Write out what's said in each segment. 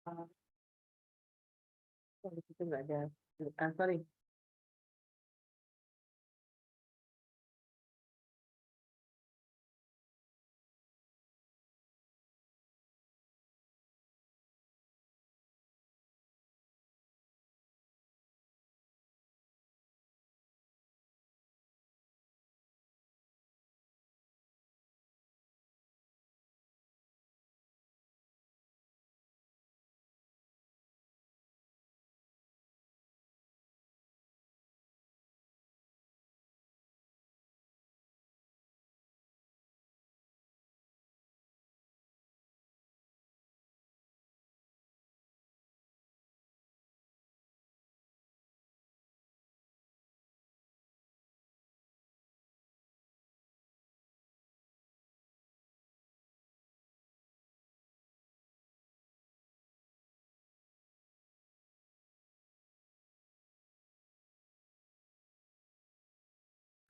Oh, di situ nggak ada. Sorry.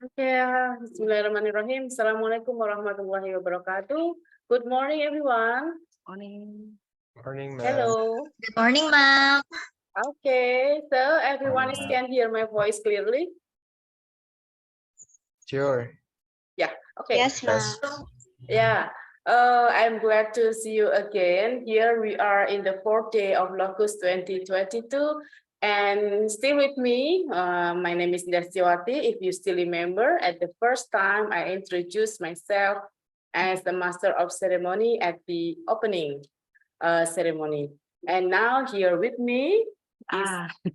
Oke, Bismillahirrahmanirrahim. Assalamualaikum warahmatullahi wabarakatuh. Good morning, everyone. Morning. Morning, ma'am. Hello. Good morning, ma'am. Okay, so everyone Morning, ma'am. can hear my voice clearly? Sure. Yeah, okay. Yes, ma'am. Yeah, I'm glad to see you again. Here we are in the fourth day of Locust 2022. And still with me, my name is Darsiwati. If you still remember, at the first time I introduced myself as the master of ceremony at the opening ceremony. And now here with me is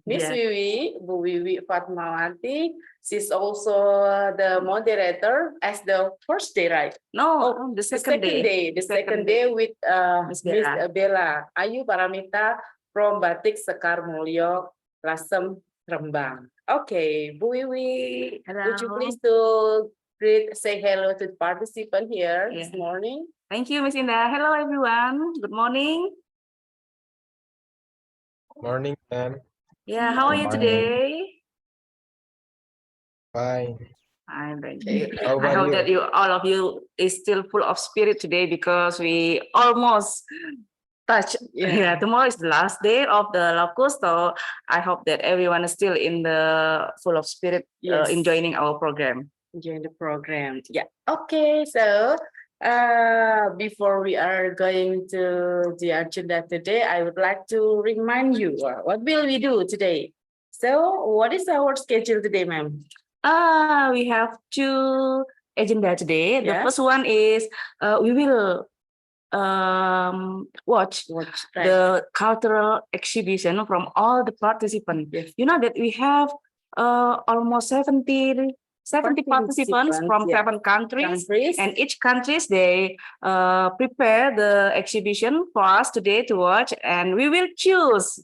Miss Yeah. Wiwi, Bu Wiwi Fatmawati. She's also the moderator as the first day, right? No, the second day. The second day with Miss Miss Bella. Bella Ayu Paramita from Batik Sekar Mulyo, Lasem, Rembang. Okay, Bu Wiwi, would you Hello. please say hello to the participant here this morning? Thank you, Miss Indah. Hello, everyone. Good morning. Morning, ma'am. Yeah, how are you Good morning. today? Fine. Fine, thank you. How I about hope you? that all of you is still full of spirit today because we almost touch. Yeah, tomorrow is the last day of the Locust, so I hope that everyone is still in the full of spirit, enjoying our program. Enjoying the program. Yeah. Okay. So before we are going to the agenda today, I would like to remind you what will we do today. So what is our schedule today, ma'am? We have two agenda today. The Yeah. first one is we will watch the cultural exhibition from all the participants. Yes. You know that we have almost 70 participants from 7 countries, and each countries they prepare the exhibition for us today to watch, and we will choose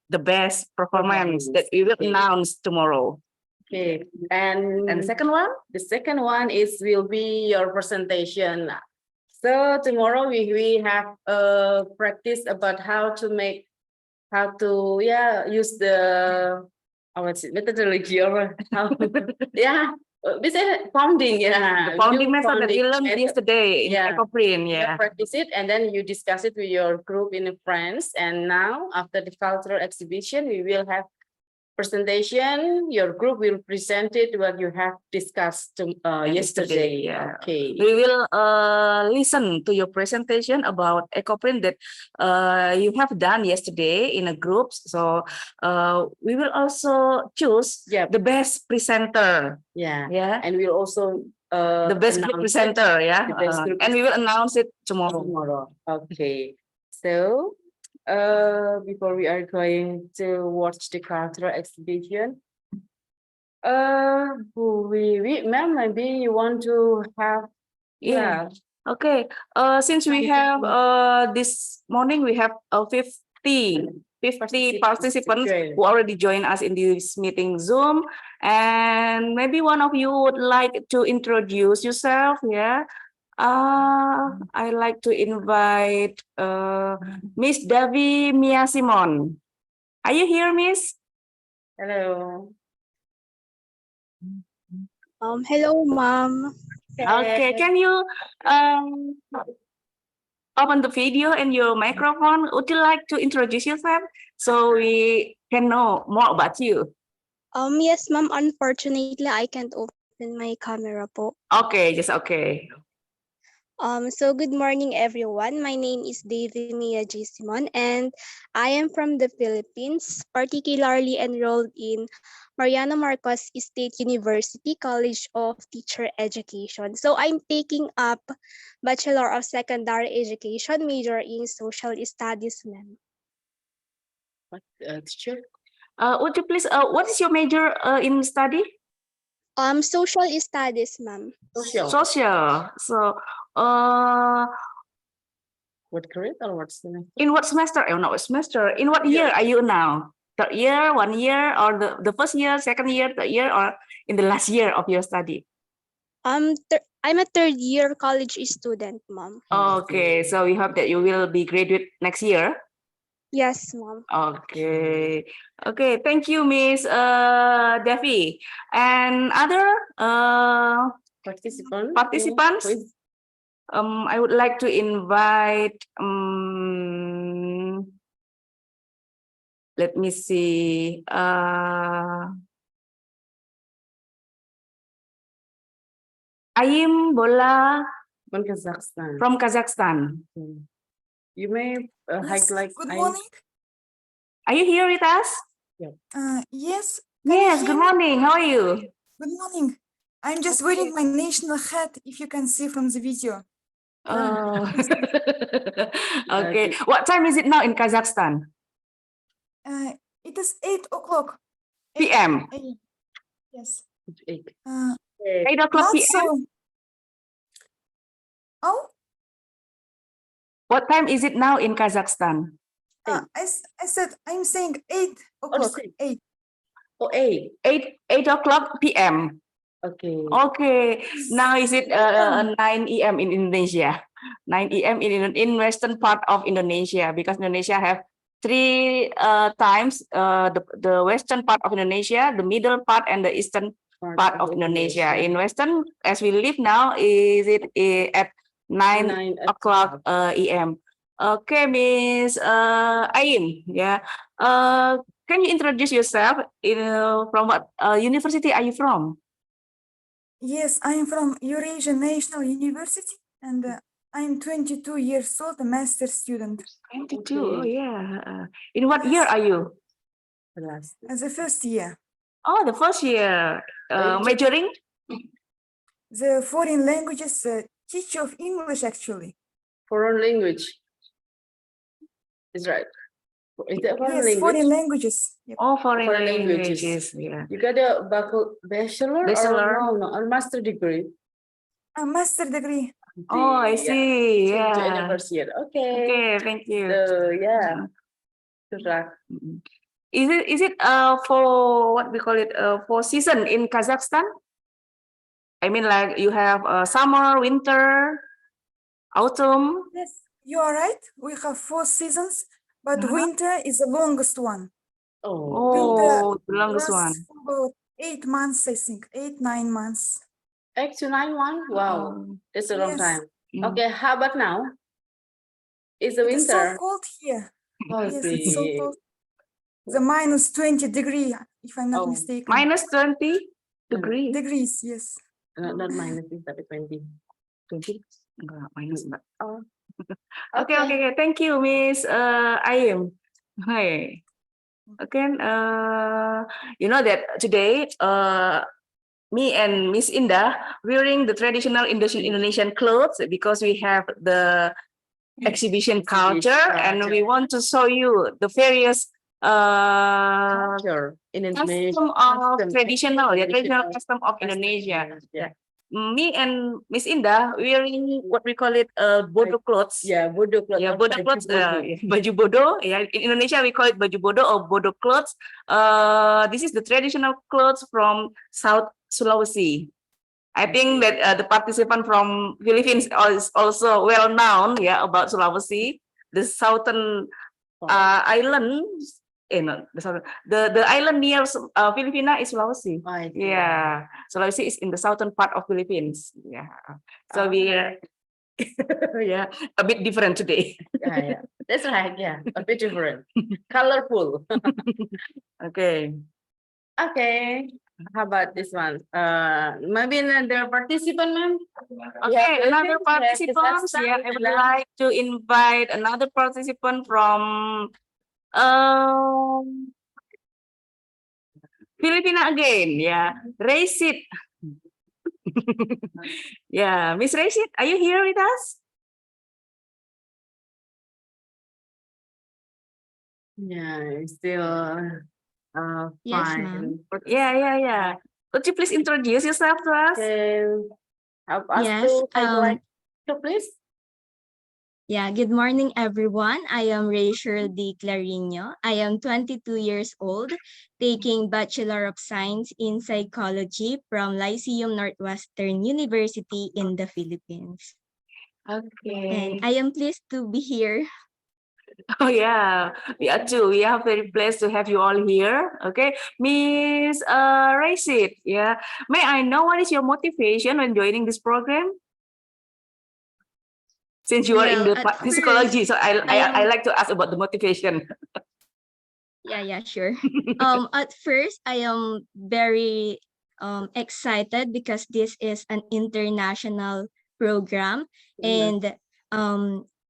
the best performance that we will announce tomorrow. Okay, and the second one? The second one will be your presentation. So tomorrow we have practice about how to use the methodology or how we say founding, the founding method that we learned yesterday in EcoPrint. You practice it and then you discuss it with your group in France. And now after the cultural exhibition, we will have presentation. Your group will present it what you have discussed yesterday. Yeah. Okay. We will listen to your presentation about EcoPrint that you have done yesterday in a group. So we will also choose the best presenter. Yeah. And we'll also the best group presenter. And we will announce it tomorrow. Okay. So before we are going to watch the cultural exhibition, ma'am, maybe you want to have Okay. Since we have this morning we have 50 participants who already joined us in this meeting Zoom, and maybe one of you would like to introduce yourself. I like to invite Miss Davi Mia Simon. Are you here, Miss? Hello. Hello, ma'am. Okay, can you open the video and your microphone. Would you like to introduce yourself so we can know more about you? Yes, ma'am. Unfortunately, I can't open my camera po. Okay, just okay. So good morning, everyone. My name is Davy Mia J. Simon, and I am from the Philippines, particularly enrolled in Mariano Marcos State University College of Teacher Education. So I'm taking up Bachelor of Secondary Education, major in Social Studies, ma'am. What teacher? Would you please, what is your major in study? Social Studies, ma'am. Social. Social. So, uh, What grade or what semester? in what semester? Oh, not what semester. In what year are you now? Third year, 1 year, or the first year, second year, third year, or in the last year of your study? I'm a third year college student, ma'am. Okay, so we hope that you will be graduate next year. Yes, ma'am. Okay, okay. Thank you, Miss Devi. And other participants. Who is I would like to invite. Let me see. Ayim Bola from Kazakhstan? from Kazakhstan. You may Yes, highlight. good morning. Are you here with us? Yes. Can you Yes. hear Good me? morning. How are you? Good morning. I'm just wearing my national hat, if you can see from the video. Oh. Okay. What time is it now in Kazakhstan? It is 8 o'clock. PM. Yes. 8. 8 o'clock Not PM. so. Oh, What time is it now in Kazakhstan? I said I'm saying 8 o'clock. six. 8. Oh, 8. 8 o'clock PM. Okay. Okay. Now is it 9 EM in Indonesia? 9 EM in western part of Indonesia, because Indonesia have three times, the western part of Indonesia, the middle part, and the eastern part of Indonesia. In western, as we live now, is it at 9 o'clock EM. Okay, Miss Aim. Yeah. Can you introduce yourself? From what university are you from? Yes, I am from Eurasian National University and I'm 22 years old, a master student. 22. Oh, yeah. In what Yes. year are you? The last. As a first year. Oh, the first year. Majoring? The foreign languages teacher of English, actually. Foreign language. Is right. Is that foreign Yes, language? foreign languages. Yep. Oh, foreign Foreign languages. languages. Yeah. You got a bachelor? Bachelor. Or no, a master degree. A master degree. Oh, I see. To Yeah. university. Okay. Okay, thank you. So yeah. Correct. Is it for what we call it for season in Kazakhstan? I mean, like you have summer, winter, autumn. Yes, you are right. We have 4 seasons, but winter is the longest one. Oh, the longest one. Lasts for about 8 months, I think. 8, 9 months. 8 to 9 1. Wow, that's a long Yes. time. Mm. Okay, how about now? It's the It is so winter. cold here. Oh, Yes, it's so okay. cold. The minus 20 degree, if I'm not Oh, mistaken. Minus 20 degrees. Degrees, yes. Not minus, tapi 20. 20? Enggak, minus enggak. Oh. Okay. Thank you, Miss Ayim. Hi. Okay. You know that today, me and Miss Indah wearing the traditional Indonesian clothes because we have the exhibition culture, and we want to show you the various Culture in Indonesia. custom of traditional custom of Indonesia. Yeah. Me and Miss Indah wearing what we call it bodo clothes. Yeah, bodo clothes. Yeah, bodo clothes. Baju bodo. Yeah, in Indonesia we call it baju bodo or bodo clothes. This is the traditional clothes from South Sulawesi. I think that the participant from Philippines is also well known, yeah, about Sulawesi, the southern island. No, the island near Filipina is Sulawesi. Yeah, Sulawesi is in the southern part of Philippines. Yeah, so we Yeah, a bit different today. Yeah. That's right. Yeah, a bit different, colorful. Okay. Okay. How about this one? Maybe another participant, ma'am. Okay, another Philippines, participant. Yeah, I would Kazakhstan, like to invite another participant from um Filipina again. Yeah, Raisit. Yeah, Miss Raisit, are you here with us? Yeah, still Yes, fine. ma'am. Yeah. Could you please introduce yourself to us? Can help us Yes, to highlight, so please. yeah, good morning, everyone. I am Rachel D. Clarino. I am 22 years old, taking Bachelor of Science in Psychology from Lyceum Northwestern University in the Philippines. Okay. And I am pleased to be here. Oh yeah, we are too. We are very blessed to have you all here. Okay, Miss Raisit. Yeah, may I know what is your motivation when joining this program? Since you are in the Well, at psychology, first, so I I am like to ask about the motivation. Yeah, sure. At first, I am very excited because this is an international program, and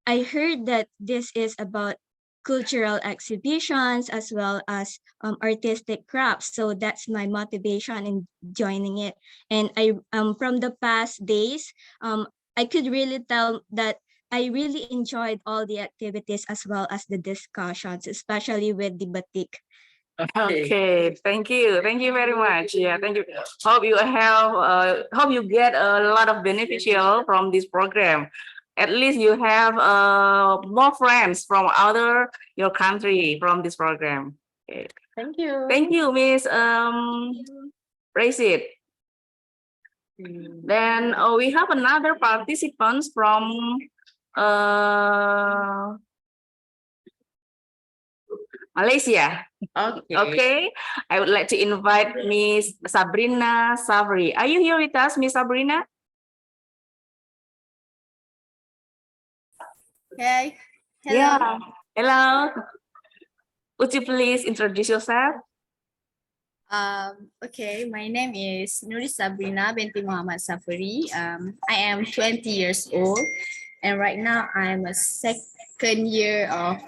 I heard that this is about cultural exhibitions as well as artistic crafts. So that's my motivation in joining it. And I from the past days, I could really tell that I really enjoyed all the activities as well as the discussions, especially with the batik. Okay, thank you very much. Yeah, thank you. Hope you get a lot of beneficial from this program. At least you have more friends from other your country from this program. Okay. Thank you. Thank you, Miss Raisit. Then we have another participants from Malaysia. Okay. Okay, I would like to invite Miss Sabrina Savri. Are you here with us, Miss Sabrina? Hey, hello. Yeah. Hello. Would you please introduce yourself? Okay, my name is Nuri Sabrina binti Muhammad Safari. I am 20 years old, and right now I'm a second year of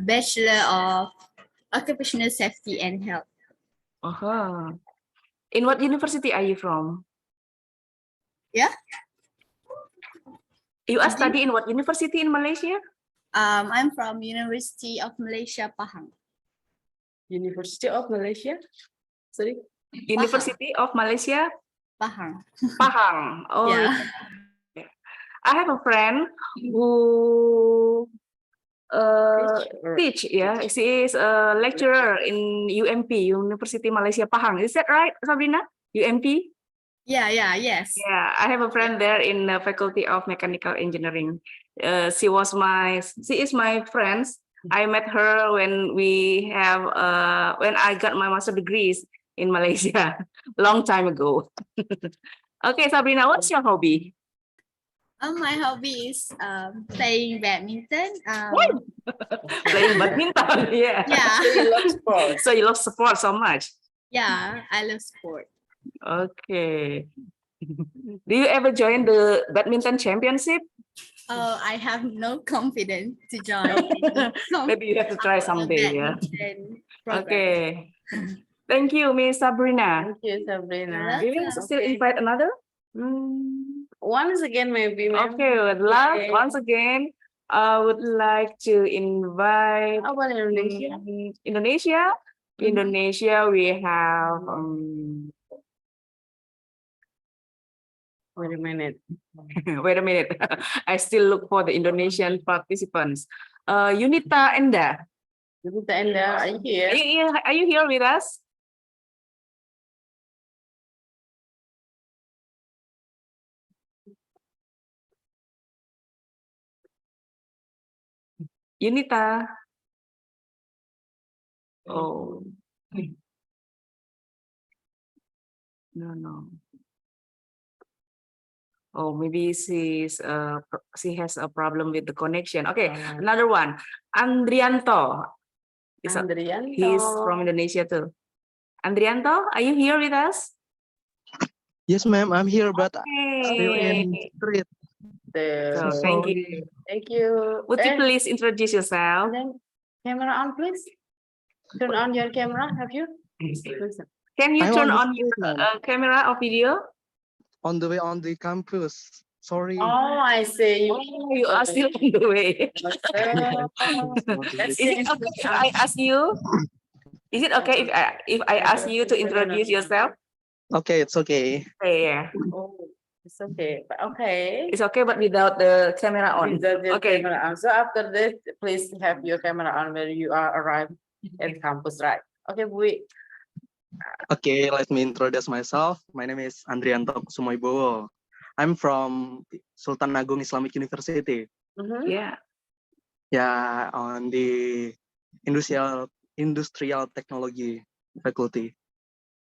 Bachelor of Occupational Safety and Health. Uh-huh. In what university are you from? Yeah. You are studying in what university in Malaysia? I'm from University of Malaysia, Pahang. University of Malaysia. Sorry. University of Malaysia, Pahang. Pahang. Oh, Yeah. I have a friend who teach. Yeah, she is a lecturer in UMP, University Malaysia Pahang. Is that right, Sabrina? UMP? Yes. Yeah, I have a friend there in the Faculty of Mechanical Engineering. She is my friend. I met her when when I got my master degrees in Malaysia, long time ago. Okay, Sabrina, what's your hobby? My hobby is playing badminton. Playing badminton. Yeah. Yeah. So you love sports. So you love sport so much. Yeah, I love sport. Okay. Do you ever join the badminton championship? Oh, I have no confidence to join. Maybe you have to try someday. Yeah. Program. Okay. Thank you, Miss Sabrina. Thank you, Sabrina. Do you still invite another? Once again, maybe. Ma'am. Okay, once again, I would like to invite How about Indonesia? Indonesia. Indonesia, we have Wait a minute. wait a minute. I still look for the Indonesian participants. Yunita Enda. Yunita Enda, are you here? Are you here with us? Yunita. Oh. No. Oh, maybe she has a problem with the connection. Okay, Uh, another one. Andrianto. He's Andrianto. from Indonesia too. Andrianto, are you here with us? Yes, ma'am, I'm here, but still Okay. in street. So thank you. Thank you. Would you please introduce yourself? And then camera on, please. Turn on your camera. Have you? Can you I'm turn on the on street, your ma'am. camera or video? On the way on the campus. Sorry. Oh, I see. You are still on the way. Let's Is it okay if I ask you? Is it okay if I ask you to introduce yourself? Okay, it's okay. Yeah, Oh, it's okay. Okay. it's okay, but without the camera on. Without your Okay. camera on. So after this, please have your camera on when you are arrived at campus, right? Okay, we. Okay, let me introduce myself. My name is Andrianto Kusumoibowo. I'm from Sultan Agung Islamic University. Yeah. Yeah, on the industrial technology faculty.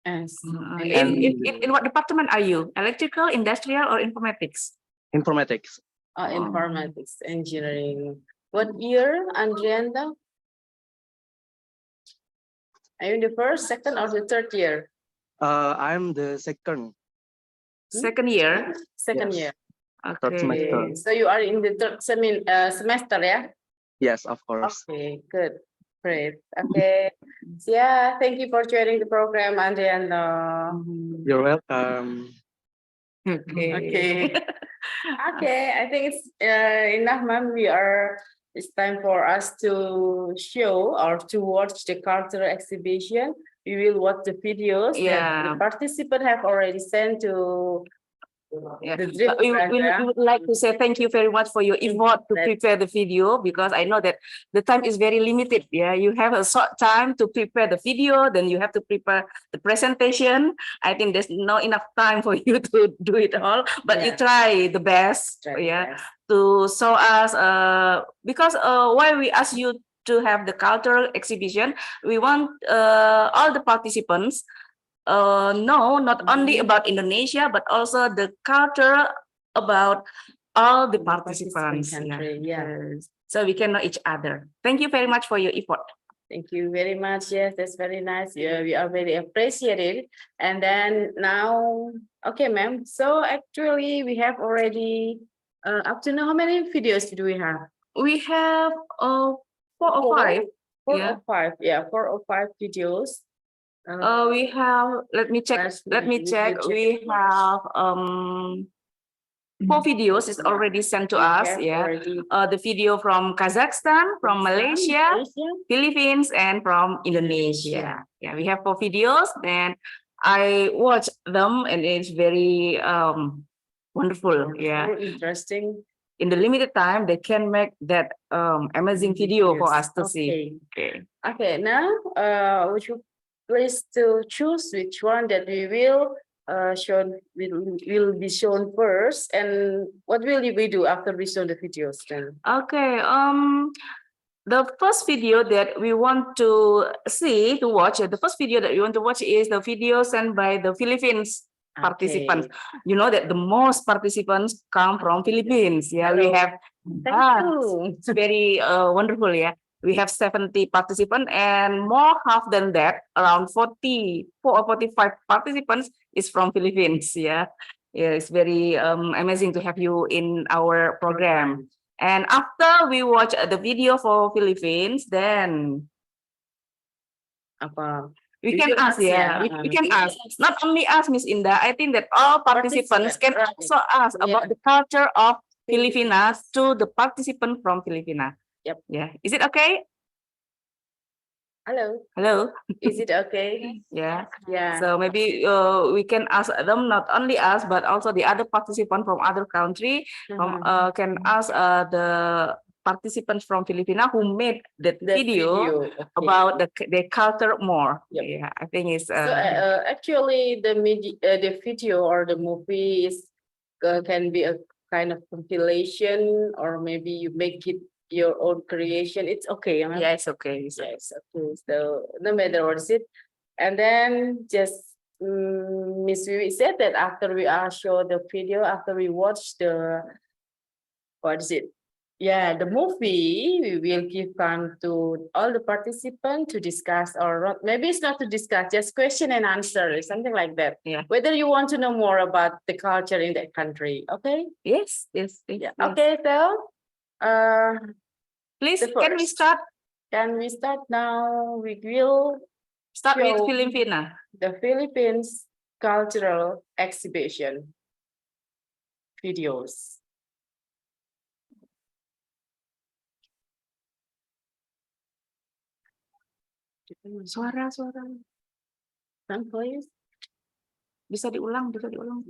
Yes. In what department are you? Electrical, industrial, or informatics? Informatics. Informatics, engineering. What year, Andrianda? Are you in the first, second, or the third year? I'm the second. Second year. Second Yes. year. Third semester. Okay. So you are in the third semester, yeah? Yes, of course. Okay, good. Great. Okay. Yeah, thank you for joining the program, Andrianda. You're welcome. Okay. Okay, I think it's enough, ma'am. It's time for us to show or to watch the cultural exhibition. We will watch the videos that the participants have already sent to Yeah. the dream. We would like to say thank you very much for your effort to prepare the video, because I know that the time is very limited. Yeah, you have a short time to prepare the video, then you have to prepare the presentation. I think there's not enough time for you to do it all, but you try the best. To show us because why we ask you to have the cultural exhibition, we want all the participants know not only about Indonesia, but also the culture about all the participants. So we can know each other. Thank you very much for your effort. Thank you very much. Yes, that's very nice. Yeah, we are very appreciated. And then now, okay, ma'am. So actually, we have already up to now. How many videos do we have? We have 4 or 5. 4 or 5. Yeah, 4 or 5 videos. We have. Let me check. Let me check. We have 4 videos is already sent to us. Yeah, the video from Kazakhstan, from Malaysia, Philippines, and from Indonesia. Yeah, we have 4 videos, and I watched them, and it's very wonderful. Yeah, interesting. In the limited time, they can make that amazing video for us to see. Okay. Now, would you please to choose which one that we will will be shown first, and what will we do after we show the videos then? Okay. The first video that we want to watch, the first video that we want to watch is the video sent by the Philippines participants. You know that the most participants come from Philippines. Yeah, we have. It's very wonderful. Yeah. We have 70 participants, and more half than that, around 44 or 45 participants is from Philippines. Yeah, it's very amazing to have you in our program. And after we watch the video for Philippines, then we can ask. We can ask. Not only ask Miss Indah. I think that all participants can also ask about the culture of Filipinas to the participant from Filipina. Yep. Yeah. Is it okay? Hello. Hello. Is it okay? Yeah. Yeah. So maybe we can ask them, not only us, but also the other participants from other country. Can ask the participants from Filipina who made that video about the culture more. Yeah, I think it's. So actually, the video or the movie is can be a kind of compilation, or maybe you make it your own creation. It's okay. Yeah, it's okay. Yes, okay. So no matter what is it, and then just Miss Vivi said that after we show the video, after we watch the, what is it? Yeah, the movie, we will give time to all the participants to discuss, or maybe it's not to discuss, just question and answer, something like that. Yeah. Whether you want to know more about the culture in that country, okay? Yes, yes, Yeah. yes. Okay, so Please, the can we first. start? Can we start now? We will Start with show Filipina. the Philippines cultural exhibition videos. Suara. Sound please. Bisa diulang, bisa diulang.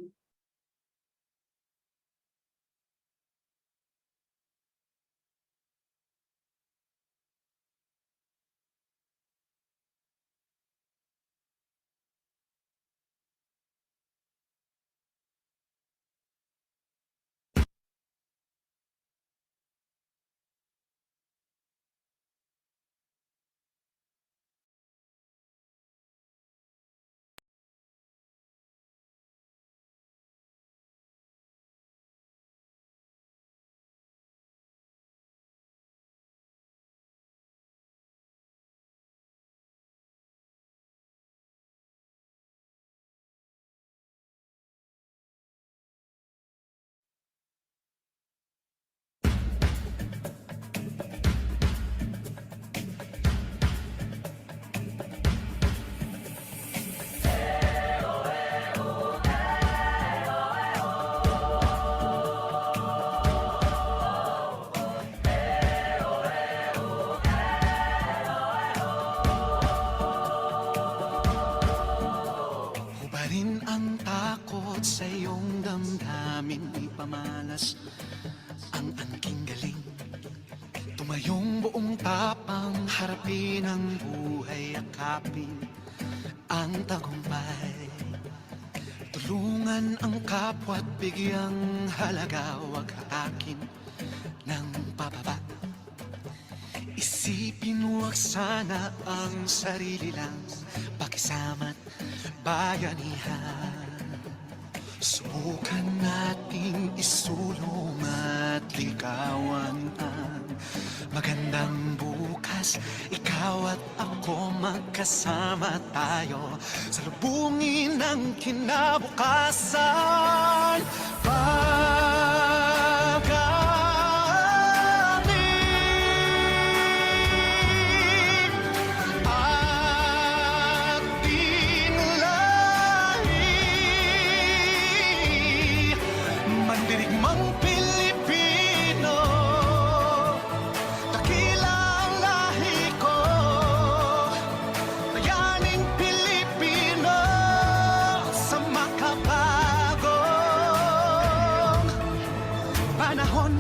Hubarin ang takot sa iyong damdamin, ipamalas ang angking galing. Tumayong buong tapang, harapin ang buhay, akapin ang tagumpay. Tulungan ang kapwa't bigyang halaga, wag hatakin ng pababa. Isipin wag sana ang sarili lang, pakisama't bayanihan. Subukan nating isulong at ligawan ang magandang bukas. Ikaw at ako magkasama tayo, salubungin ang kinabukasan. Mandirigmang Pilipino, dakila ang lahi ko. Bayaning Pilipino sa makabagong panahon.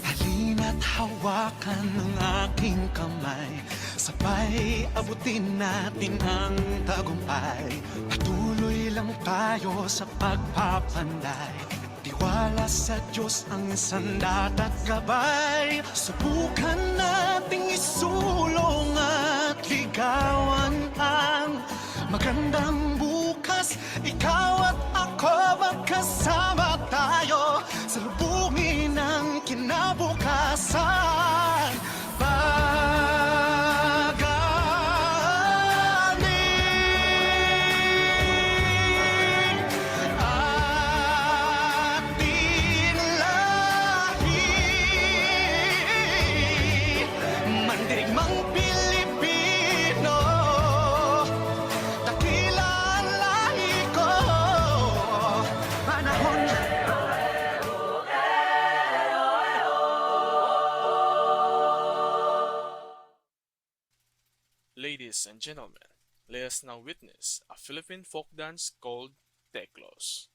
Halina't hawakan ng aking kamay, sabay abutin natin ang tagumpay. Patuloy lang tayo sa pagpapanday, tiwala sa Diyos ang sandat at gabay. Subukan nating isulong at ligawan ang magandang bukas. Ikaw at ako magkasama tayo, salubungin ang kinabukasan. Mandirigmang Pilipino, dakila ang lahi ko. Panahon. Ladies and gentlemen, let us now witness a Philippine folk dance called Teklos.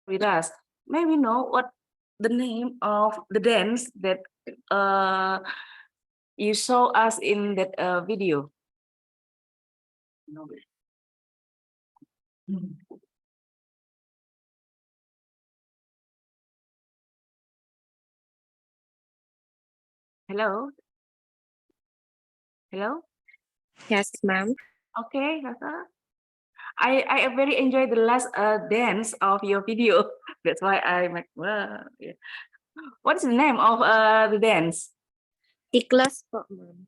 with us. May we know what the name of the dance that you saw us in that video? Hello? Hello? Yes, ma'am. Okay, Rasa. I very enjoy the last dance of your video. That's why I make. Well, yeah. What is the name of the dance? Tiklos po, ma'am.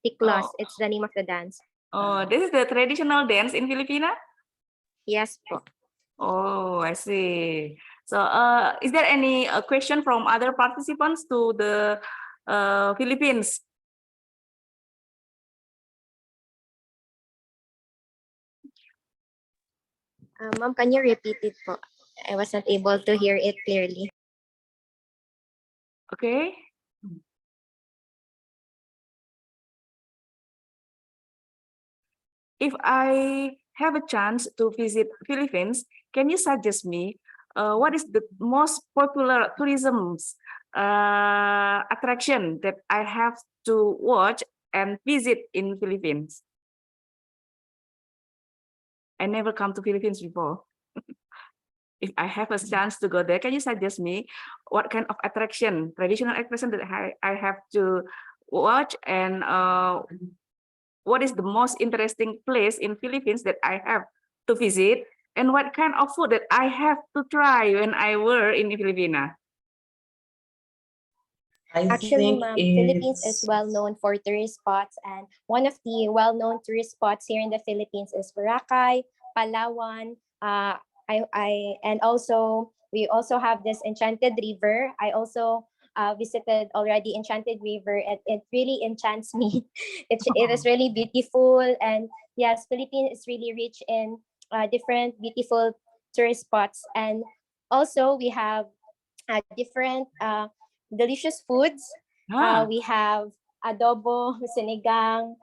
Tiklos, Oh, it's the name of the dance. oh, this is the traditional dance in Filipina. Yes po. Oh, I see. So, is there any question from other participants to the Philippines? Ma'am, can you repeat it po? I was not able to hear it clearly. Okay. If I have a chance to visit Philippines, can you suggest me what is the most popular tourism attraction that I have to watch and visit in Philippines? I never come to Philippines before. If I have a chance to go there, can you suggest me what kind of attraction, traditional attraction that I have to watch, and what is the most interesting place in Philippines that I have to visit, and what kind of food that I have to try when I were in Filipina? Actually, ma'am, Philippines is well known for tourist spots, and one of the well-known tourist spots here in the Philippines is Boracay, Palawan. And also we also have this Enchanted River. I also visited already Enchanted River, and it really enchants me. It is really beautiful, and yes, Philippines is really rich in different beautiful tourist spots, and also we have different delicious foods. Ah, We have adobo, sinigang,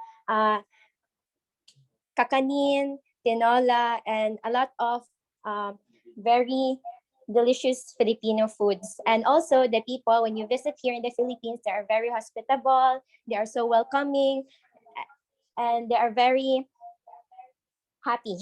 kakanin, tinola, and a lot of very delicious Filipino foods. And also the people, when you visit here in the Philippines, they are very hospitable, they are so welcoming, and they are very happy,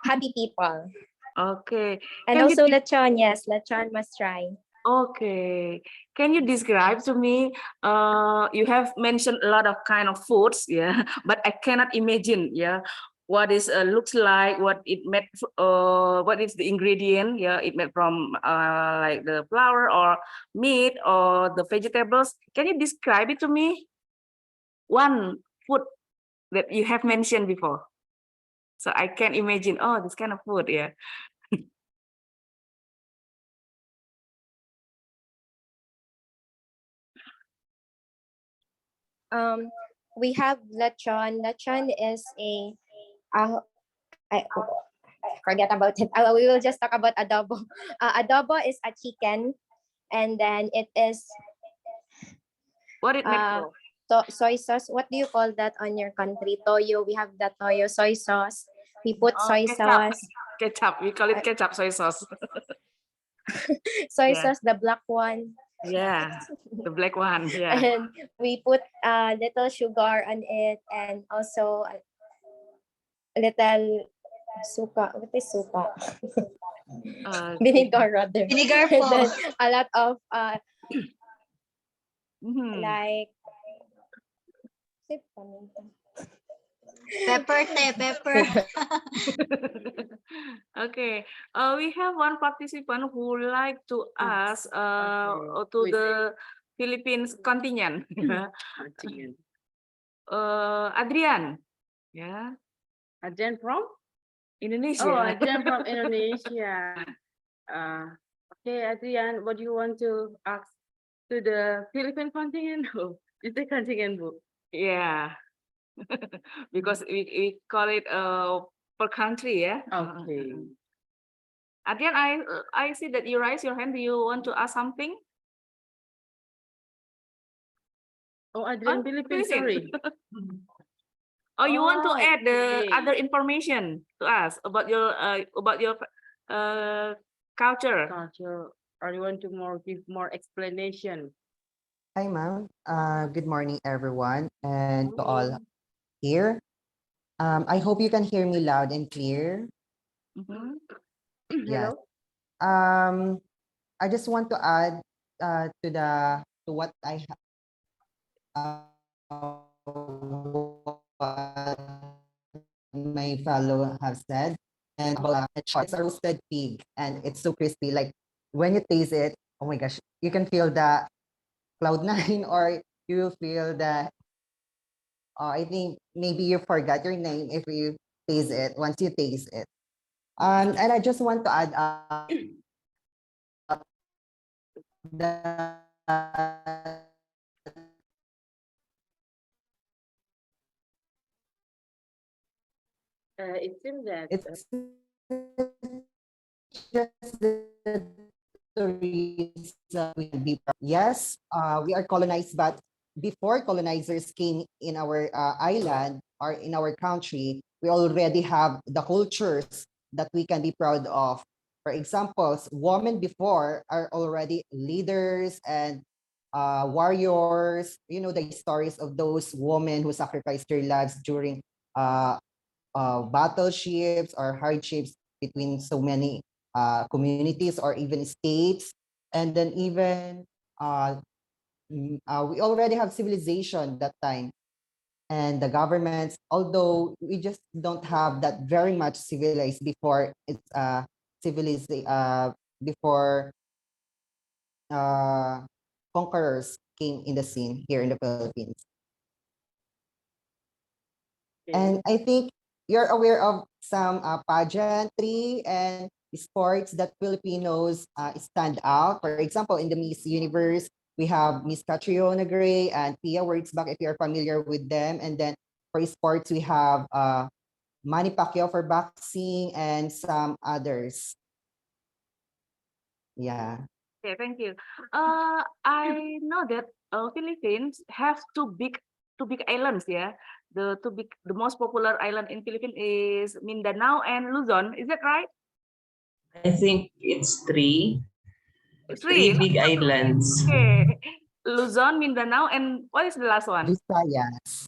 happy people. okay. And Can you also lechon, yes, lechon must try. Okay, can you describe to me? You have mentioned a lot of kind of foods, yeah, but I cannot imagine, yeah, what is looks like, what it made, what is the ingredient, yeah, it made from like the flour or meat or the vegetables. Can you describe it to me? One food that you have mentioned before, so I can imagine. Oh, this kind of food, yeah. We have lechon. Lechon is I forget about it. We will just talk about adobo. Adobo is a chicken, and then it is What it made from? soy sauce. What do you call that on your country? Toyo. We have the toyo soy sauce. We put Oh, soy ketchup. sauce. Ketchup. We call it ketchup soy sauce. Soy Yeah. sauce, the black one. Yeah, the black one. Yeah. And we put little sugar on it, and also a little suka. What is suka? Vinegar rather. Vinegar And po. then a lot of Mhm. like Pepper te, pepper. Okay. We have one participant who like to ask to Wait. the Philippines contingent. Continue. Adrian. Yeah. Adrian from? Indonesia. Oh, Adrian from Indonesia. Okay, Adrian, what do you want to ask to the Philippine contingent? Oh, is the contingent book? Yeah. Because we call it per country, yeah. Okay. Adrian, I see that you raise your hand. Do you want to ask something? Oh, Adrian, Oh, Philippines, sorry. Oh, you want to Oh, add the okay. other information to us about your culture? Culture. Or you want to give more explanation? Hi, ma'am. Good morning, everyone, and to all here. I hope you can hear me loud and clear. Mhm. Yes. Hello. I just want to add to what what my fellow have said, and it's a roasted pig, and it's so crispy. Like when you taste it, oh my gosh, you can feel the cloud nine, or you will feel the I think maybe you forgot your name if you taste it once you taste it. And I just want to add that It seems that it's just the reason we can be proud. Yes, we are colonized, but before colonizers came in our island or in our country, we already have the cultures that we can be proud of. For example, women before are already leaders and warriors. You know the stories of those women who sacrificed their lives during uh, battleships or hardships between so many communities or even states. And then even we already have civilization that time, and the governments, although we just don't have that very much civilized before it's civilized before uh, conquerors came in the scene here in the Philippines. And I think you're aware of some pageantry and sports that Filipinos stand out. For example, in the Miss Universe, we have Miss Catriona Gray and Pia Wurtzbach, if you're familiar with them. And then for sports, we have Manny Pacquiao for boxing and some others. Yeah. Okay, thank you. I know that Philippines have two big islands. Yeah, the most popular island in Philippines is Mindanao and Luzon. Is that right? I think it's three Three. big islands. Okay, Luzon, Mindanao, and what is the last one? Visayas.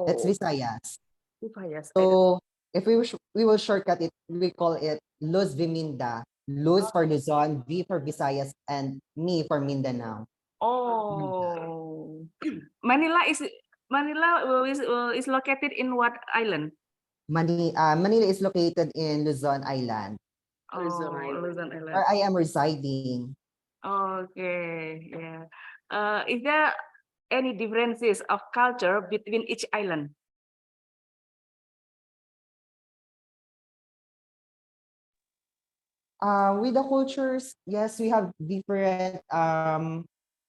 That's Oh, Visayas. Visayas. So if we will shortcut it, we call it Luz Viminda. Luz for Luzon, V for Visayas, and Mi for Mindanao. Oh, Manila is located in what island? Manila is located in Luzon Island, Oh, Luzon Island. where I am residing. Okay, yeah. Is there any differences of culture between each island? With the cultures, yes, we have different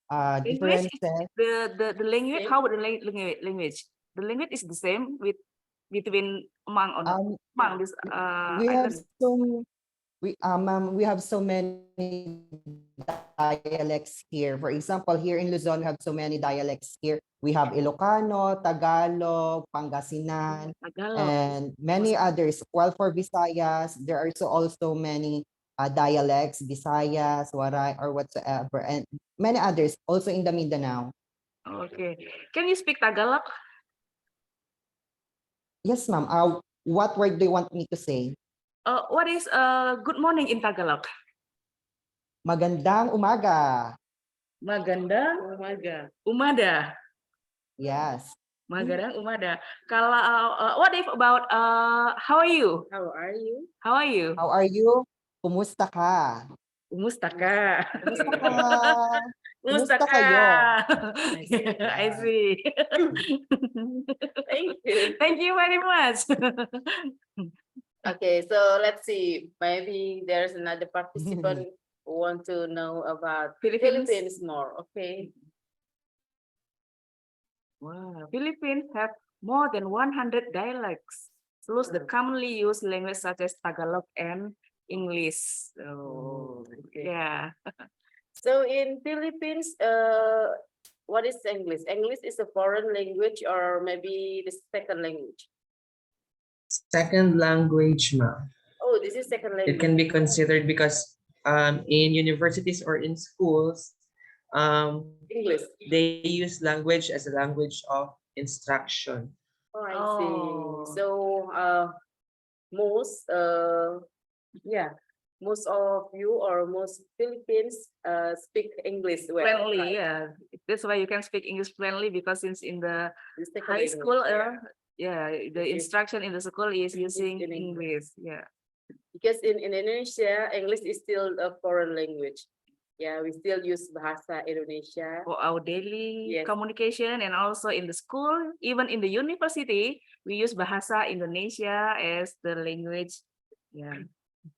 Language is differences. the language. How about the language? The language is the same with between among this We have island. we have so many dialects here. For example, here in Luzon, we have so many dialects here. We have Ilocano, Tagalog, Pangasinan, Tagalog. and many others. While for Visayas, there are also many dialects, Visayas, Waray, or whatsoever, and many others also in the Mindanao. Okay. Can you speak Tagalog? Yes, ma'am. What word do you want me to say? What is good morning in Tagalog? Magandang umaga. Magandang umada. Yes. Magandang umada. Kalau what if about how are you? How are you? How are you? How are you? Kumusta ka? Kumusta ka? Kumusta ka? Kumusta Kumusta ka? kayo? I see. Thank you. Thank you very much. Okay, so let's see. Maybe there's another participant who want to know about Philippines more. Okay. Wow, Philippines have more than 100 dialects, plus the commonly used language such as Tagalog and English. So, yeah. So in Philippines, what is English? English is a foreign language or maybe the second language? Second language, ma'am. Oh, this is second It can language. be considered because in universities or in schools, English. they use language as a language of instruction. Oh, I see. So, most, yeah, most of you or most Philippines speak English well. Friendly, right? yeah. That's why you can speak English friendly, because since in the It's the high English, school, yeah. the It is- instruction in the school is using in English. Yeah. Because in Indonesia, English is still a foreign language. Yeah, we still use Bahasa Indonesia. For our daily Yes. communication, and also in the school, even in the university, we use Bahasa Indonesia as the language. Yeah.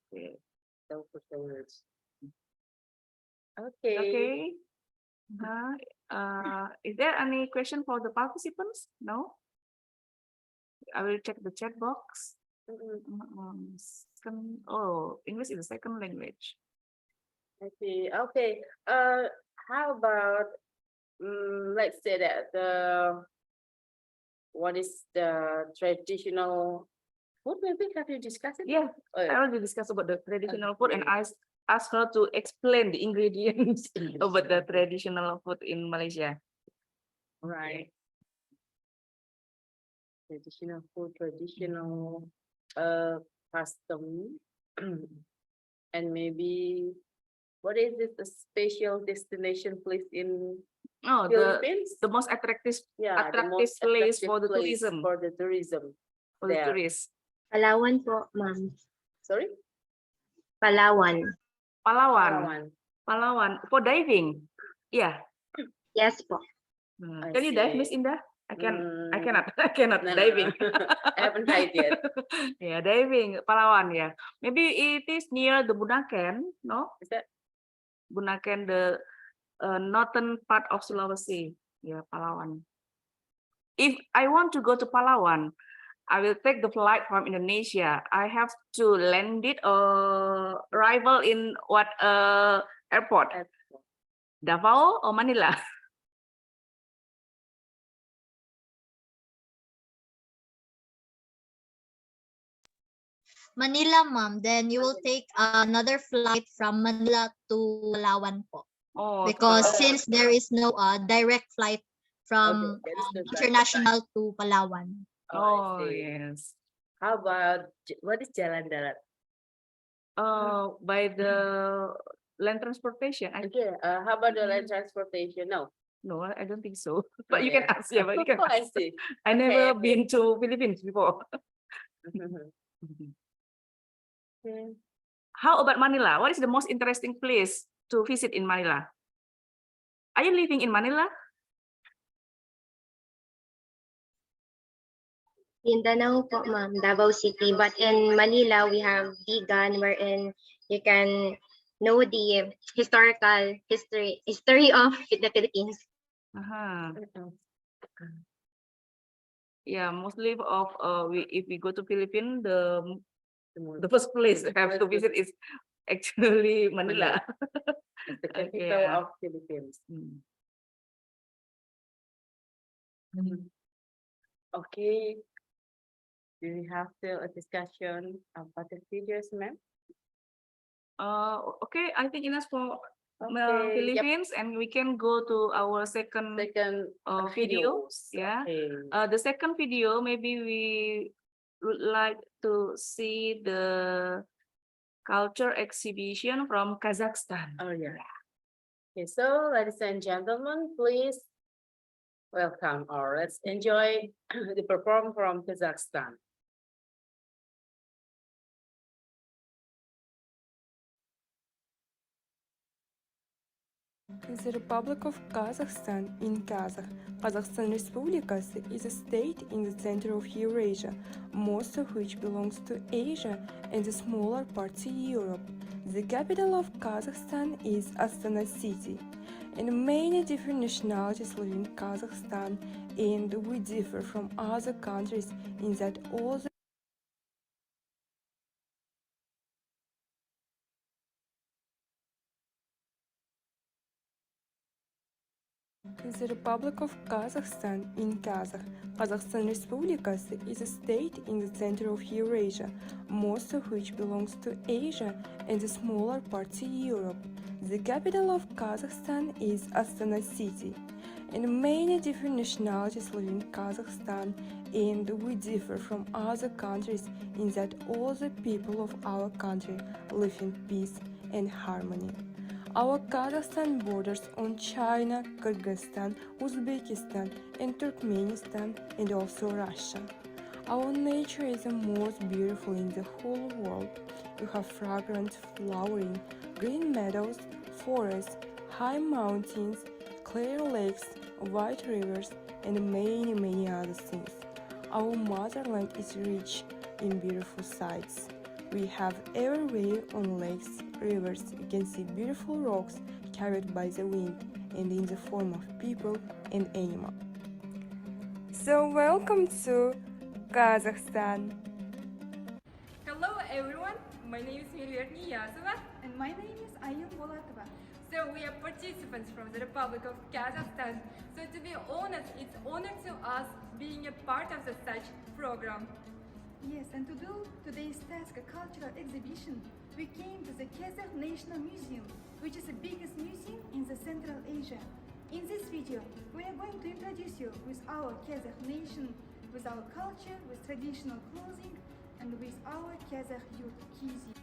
Okay. So, language. Okay. Okay. Is there any question for the participants? No? I will check the chat box. English is the second language. I see. Okay. How about let's say that what is the traditional food? Maybe have you discussed it? Yeah, Oh, I already discussed about the traditional food, and I asked her to explain the ingredients about the traditional food in Malaysia. right. Traditional food, traditional custom, and maybe what is it? A special destination place in Oh, Philippines? the most attractive Yeah, the attractive most place attractive for the place tourism. for the tourism. For the there. tourists. Palawan po, ma'am. Sorry? Palawan. Palawan. Palawan. For diving. Yeah. Yes po. I Can you dive, see. Miss Indah? I Mm, cannot. I cannot no, no, diving. no. I haven't tried yet. Yeah, diving. Palawan, yeah. Maybe it is near the Bunaken, no? Is that? Bunaken, the northern part of Sulawesi. Yeah, Palawan. If I want to go to Palawan, I will take the flight from Indonesia. I have to land it or arrival in what airport? Davao or Manila? Manila, ma'am. Then you will take another flight from Manila to Palawan po. Oh, Because since there is no direct flight from international to Palawan. Oh, yes. How about what is Jalan Darat? By the land transportation. Okay. How about the land transportation? No. No, I don't think so. But you can ask. Yeah, but you can Oh, I ask. see. I Okay, never okay. been to Philippines before. Okay. How about Manila? What is the most interesting place to visit in Manila? Are you living in Manila? Mindanao po, ma'am. Davao City. But in Manila, we have Bigan, wherein you can know the historical history of the Philippines. Yeah, mostly of if we go to Philippines, the first place we have to visit is actually Manila. It's the capital Yeah. of Philippines. Okay. Do we have still a discussion about the videos, ma'am? Okay, I think enough for Okay, yep. Philippines, and we can go to our second video. videos. Yeah. Okay. The second video, maybe we would like to see the culture exhibition from Kazakhstan. Oh yeah. Okay, so ladies and gentlemen, please welcome or let's enjoy the perform from Kazakhstan. The Republic of Kazakhstan in Kazakh. Kazakhstan Respublikası is a state in the center of Eurasia, most of which belongs to Asia and the smaller parts of Europe. The capital of Kazakhstan is Astana City, and many different nationalities live in Kazakhstan, and we differ from other countries in that all the The Republic of Kazakhstan in Kazakh. Kazakhstan Respublikası is a state in the center of Eurasia, most of which belongs to Asia and the smaller parts to Europe. The capital of Kazakhstan is Astana city. And many different nationalities live in Kazakhstan, and we differ from other countries in that all the people of our country live in peace and harmony. Our Kazakhstan borders on China, Kyrgyzstan, Uzbekistan, and Turkmenistan, and also Russia. Our nature is the most beautiful in the whole world. We have fragrant flowering, green meadows, forests, high mountains, clear lakes, wide rivers, and many other things. Our motherland is rich in beautiful sights. We have everywhere on lakes, rivers, you can see beautiful rocks carried by the wind and in the form of people and animals. So welcome to Kazakhstan. Hello everyone, my name is Mirver Niyazova And my name is Ayun Bolatova. So we are participants from the Republic of Kazakhstan. So to be honest, it's honor to us being a part of such program. Yes, and to do today's task, a cultural exhibition, we came to the Kazakh National Museum, which is the biggest museum in the Central Asia. In this video, we are going to introduce you with our Kazakh nation, with our culture, with traditional clothing, and with our Kazakh youth, Kizi.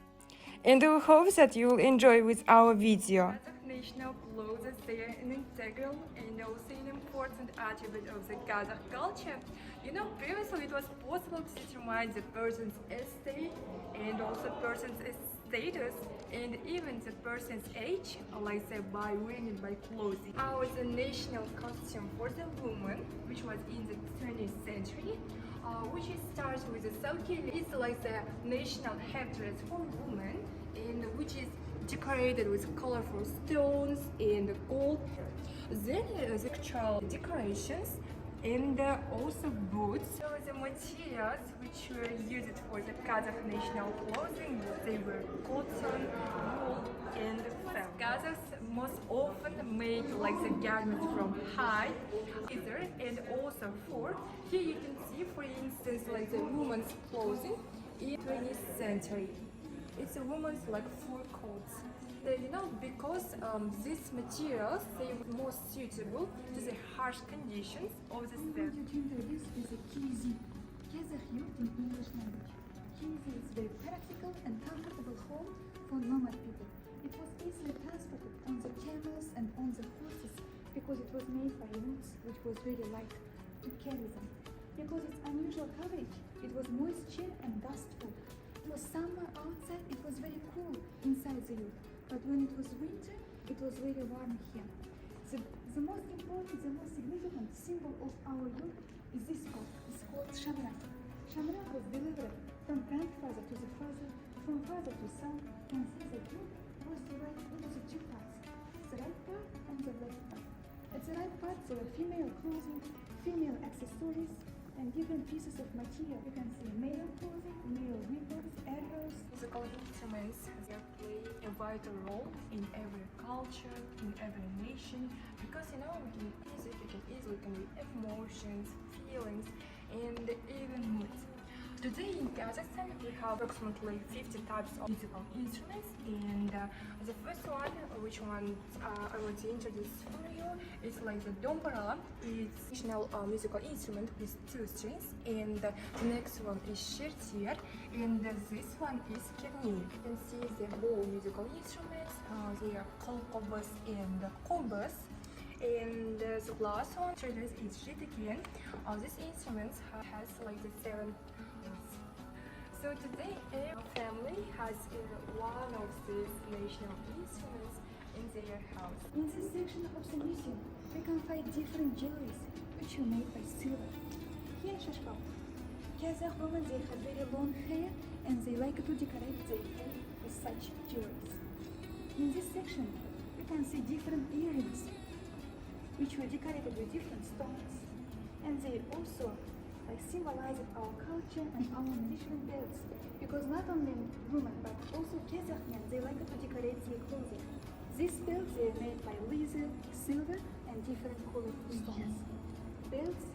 And we hope that you will enjoy with our video. Kazakh national clothes, they are an integral and also an important attribute of the Kazakh culture. You know, previously it was possible to determine the person's estate and also person's status and even the person's age, like say by wearing it by clothing. Our the national costume for the woman, which was in the 20th century, which starts with the Saukili. It's like the national headdress for women, and which is decorated with colorful stones and gold. Then the actual decorations and also boots. So the materials which were used for the Kazakh national clothing, they were cotton, wool, and felt. Kazakhs most often make like the garments from hide, leather, and also fur. Here you can see, for instance, like the woman's clothing in 20th century. It's a woman's like fur coats. You know, because these materials, they were more suitable to the harsh conditions of the steppe. I'm going to introduce is a Kizi, Kazakh youth in English language. Kizi is very practical and comfortable home for nomad people. It was easily transported on the camels and on the horses because it was made by roots which was very light to carry them. Because its unusual coverage, it was moisture and dustful. It was summer outside, it was very cool inside the yurt. But when it was winter, it was very warm here. The most important, the most significant symbol of our youth is this coat. It's called shamrak. Shamrak was delivered from grandfather to the father, from father to son, and since the youth was divided into the two parts, the right part and the left part. At the right part, there were female clothing, female accessories, and different pieces of material. You can see male clothing, male weapons, arrows. Musical instruments, they play a vital role in every culture, in every nation, because you know, with music you can easily convey emotions, feelings, and even moods. Today in Kazakhstan we have approximately 50 types of musical instruments, and the first one, which one I want to introduce for you, is like the dombra. It's a traditional musical instrument with 2 strings, and the next one is shertier, and this one is kirni. You can see the whole musical instruments, they are kolkobas and kobas. And the last one is shitikin. These instruments has like the 7. So today, every family has one of these national instruments in their house. In this section of the museum, we can find different jewelries which were made by silver. Here, shashkal. Kazakh women, they have very long hair and they like to decorate their hair with such jewelries. In this section, we can see different earrings which were decorated with different stones, and they also symbolizing our culture and our national belts, because not only women but also Kazakh men, they like to decorate their clothing. These belts are made by leather, silver, and different colored stones. Belts,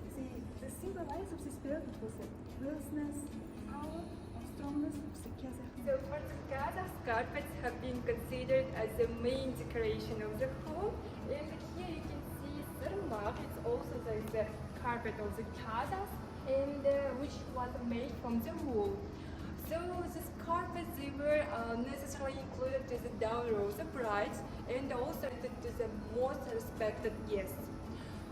the symbolize of this belt was the closeness, power, and strongness of the Kazakh. So for the Kazakh, carpets have been considered as the main decoration of the home. And here you can see Sarmak, it's also the carpet of the Kazakhs, and which was made from the wool. So these carpets, they were necessarily included to the dowry of the brides and also to the most respected guests.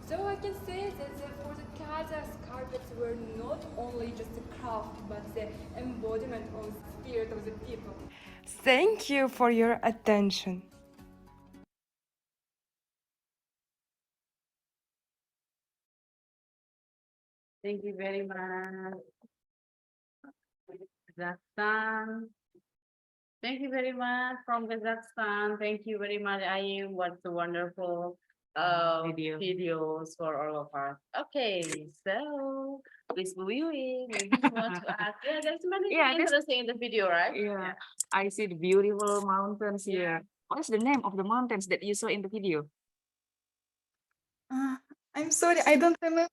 So I can say that for the Kazakhs, carpets were not only just a craft, but the embodiment of the spirit of the people. Thank you for your attention. Thank you very much. Kazakhstan. Thank you very much from Kazakhstan. Thank you very much, Ayim. What a wonderful videos for all of us. Okay, so please viewing. Maybe you want to ask. Yeah, there's many Yeah, things interesting in the video, right? Yeah, I see the beautiful mountains here. What is the name of the mountains that you saw in the video? I'm sorry, I don't remember.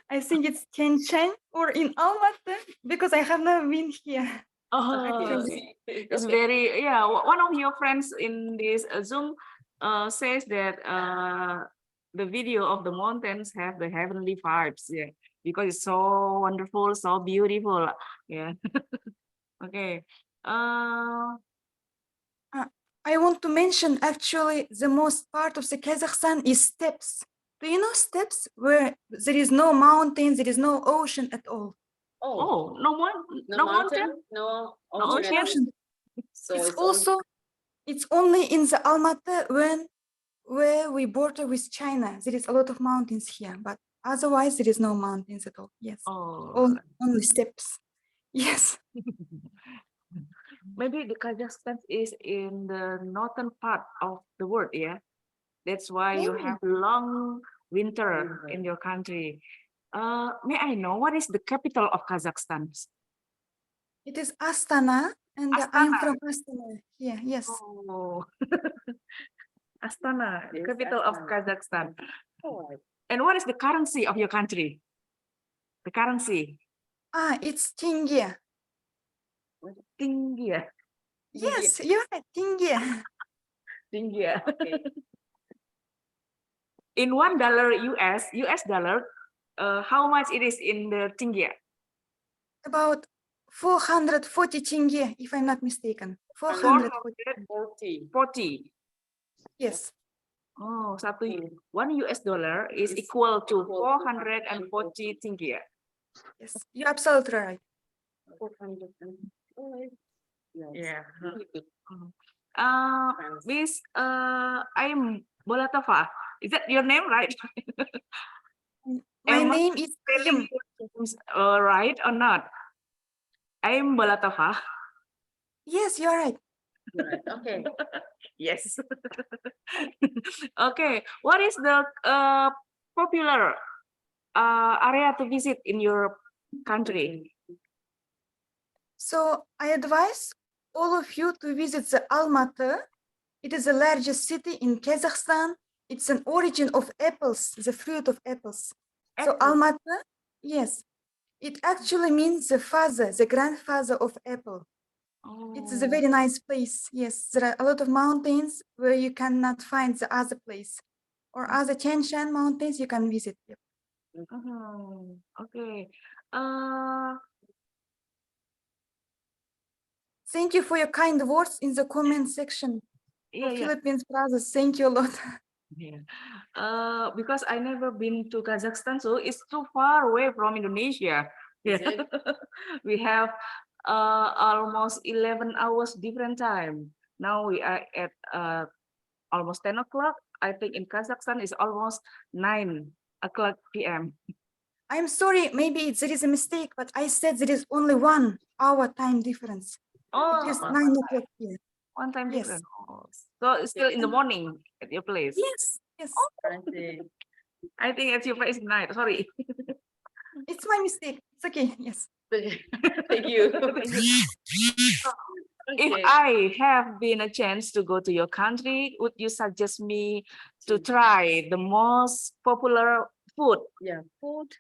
I think it's Tianchen or in Almaty because I have never been here. Oh, Actually. it's very, yeah. One of your friends in this Zoom says that the video of the mountains have the heavenly vibes, yeah, because it's so wonderful, so beautiful, yeah. Okay. I want to mention actually the most part of the Kazakhstan is steppes. Do you know steppes where there is no mountain, there is no ocean at all? Oh, no No mountain, mountain, no no ocean. ocean. So it's it's also it's only in the Almaty where we border with China. There is a lot of mountains here, but otherwise there is no mountains at all. Yes. Oh, Only steppes. Yes. maybe the Kazakhstan is in the northern part of the world, yeah. That's why you have long winter in your country. May I know what is the capital of Kazakhstan? It is Astana, and I'm from Astana. Yeah, yes. Oh, Astana, the capital of Kazakhstan. Oh. And what is the currency of your country? The currency? It's tenge. Tenge. Yes, you're right, tenge. Tenge. In $1 US dollar, how much it is in the tenge? About 440 tenge, if I'm not mistaken. 440. 40. Yes. Oh, $1 US is equal to 440 tenge. Yes, you're absolutely right. 400. Yeah. Miss, I'm Bolatova. Is that your name, right? My name is spelling right or not? I'm Bolatova. Yes, you're right. Right. Okay. Yes. Okay. What is the popular area to visit in your country? So I advise all of you to visit the Almaty. It is the largest city in Kazakhstan. It's an origin of apples, the fruit of apples. So Almaty, yes, it actually means the father, the grandfather of apple. It's a very nice place. Yes, there are a lot of mountains where you cannot find the other place, or other Tian Shan mountains you can visit. Yep. Oh, okay. Thank you for your kind words in the comment section. Yeah, Philippines brothers, thank you a lot. Yeah. Because I never been to Kazakhstan, so it's too far away from Indonesia. Yeah. We have almost 11 hours different time. Now we are at almost 10 o'clock. I think in Kazakhstan it's almost 9 o'clock p.m. I'm sorry, maybe there is a mistake, but I said there is only 1 hour time difference. Oh, it is 9 o'clock here. One time Yes. different. Oh, so it's still in the morning at your place. Yes, yes. I think at your place night. Sorry. It's my mistake. It's okay. Yes. Thank you. If Okay. I have been a chance to go to your country, would you suggest me to try the most popular food? Yeah, food.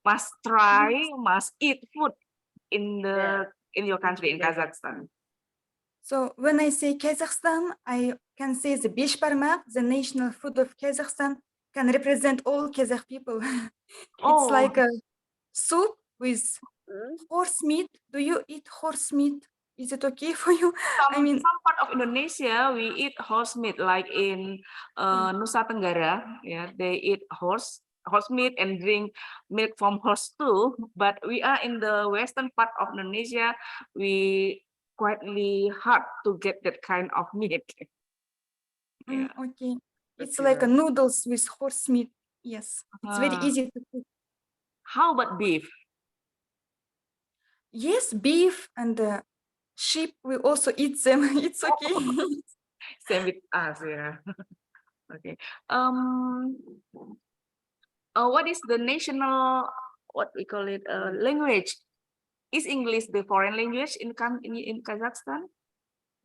Must try, must eat food in Yeah. your country, in Kazakhstan. So when I say Kazakhstan, I can say the besh parmak, the national food of Kazakhstan, can represent all Kazakh people. It's Oh, like a soup with Mm. horse meat. Do you eat horse meat? Is it okay for you? I mean, some part of Indonesia we eat horse meat, like in Nusa Tenggara. Yeah, they eat horse meat and drink milk from horse too. But we are in the western part of Indonesia. We quietly hard to get that kind of meat. Yeah. okay. It's Okay, like a right. noodles with horse meat. Yes, it's very easy to cook. How about beef? Yes, beef and sheep. We also eat them. It's okay. Same with us, yeah. Okay. What is the national, what we call it, language? Is English the foreign language in Kazakhstan?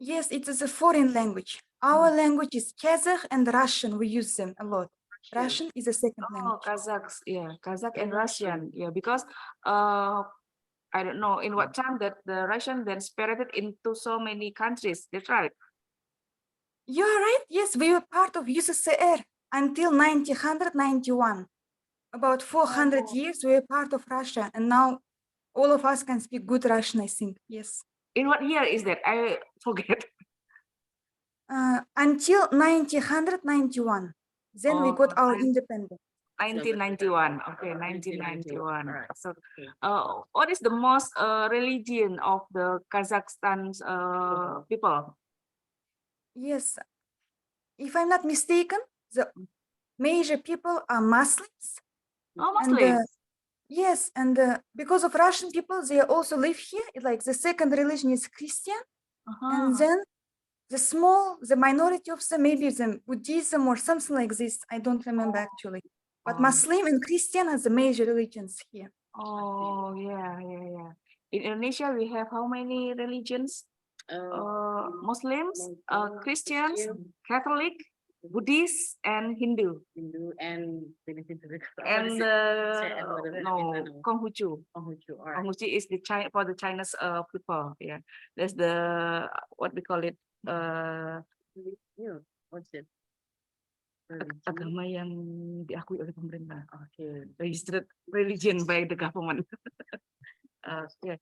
Yes, it is a foreign language. Our language is Kazakh and Russian. We use them a lot. Russian is a second Oh, language. Kazakhs, yeah, Kazakh and Russian, yeah, because I don't know in what time that the Russian then separated into so many countries. That's right. You are right. Yes, we were part of USSR until 1991. About 400 years, we were part of Russia, and now all of us can speak good Russian, I think. Yes. In what year is that? I forget. Until 1991. Then we got our independence. 1991. Okay, 1991. So, what is the most religion of the Kazakhstan's people? Yes. If I'm not mistaken, the major people are Muslims. Oh, And Muslims. yes, and because of Russian people, they also live here. Like the second religion is Christian, and then the minority of them, maybe the Buddhism or something like this. I don't remember actually. But Muslim and Christian are the major religions here. Oh, yeah, yeah, yeah. In Indonesia, we have how many religions? Muslims, Christians, Catholic, Buddhist, and Hindu. And No, Konghucu. Konghucu is the China for the Chinese people. Yeah, that's the what we call it. What's it? Agama yang diakui oleh pemerintah. Okay, registered religion by the government. Okay.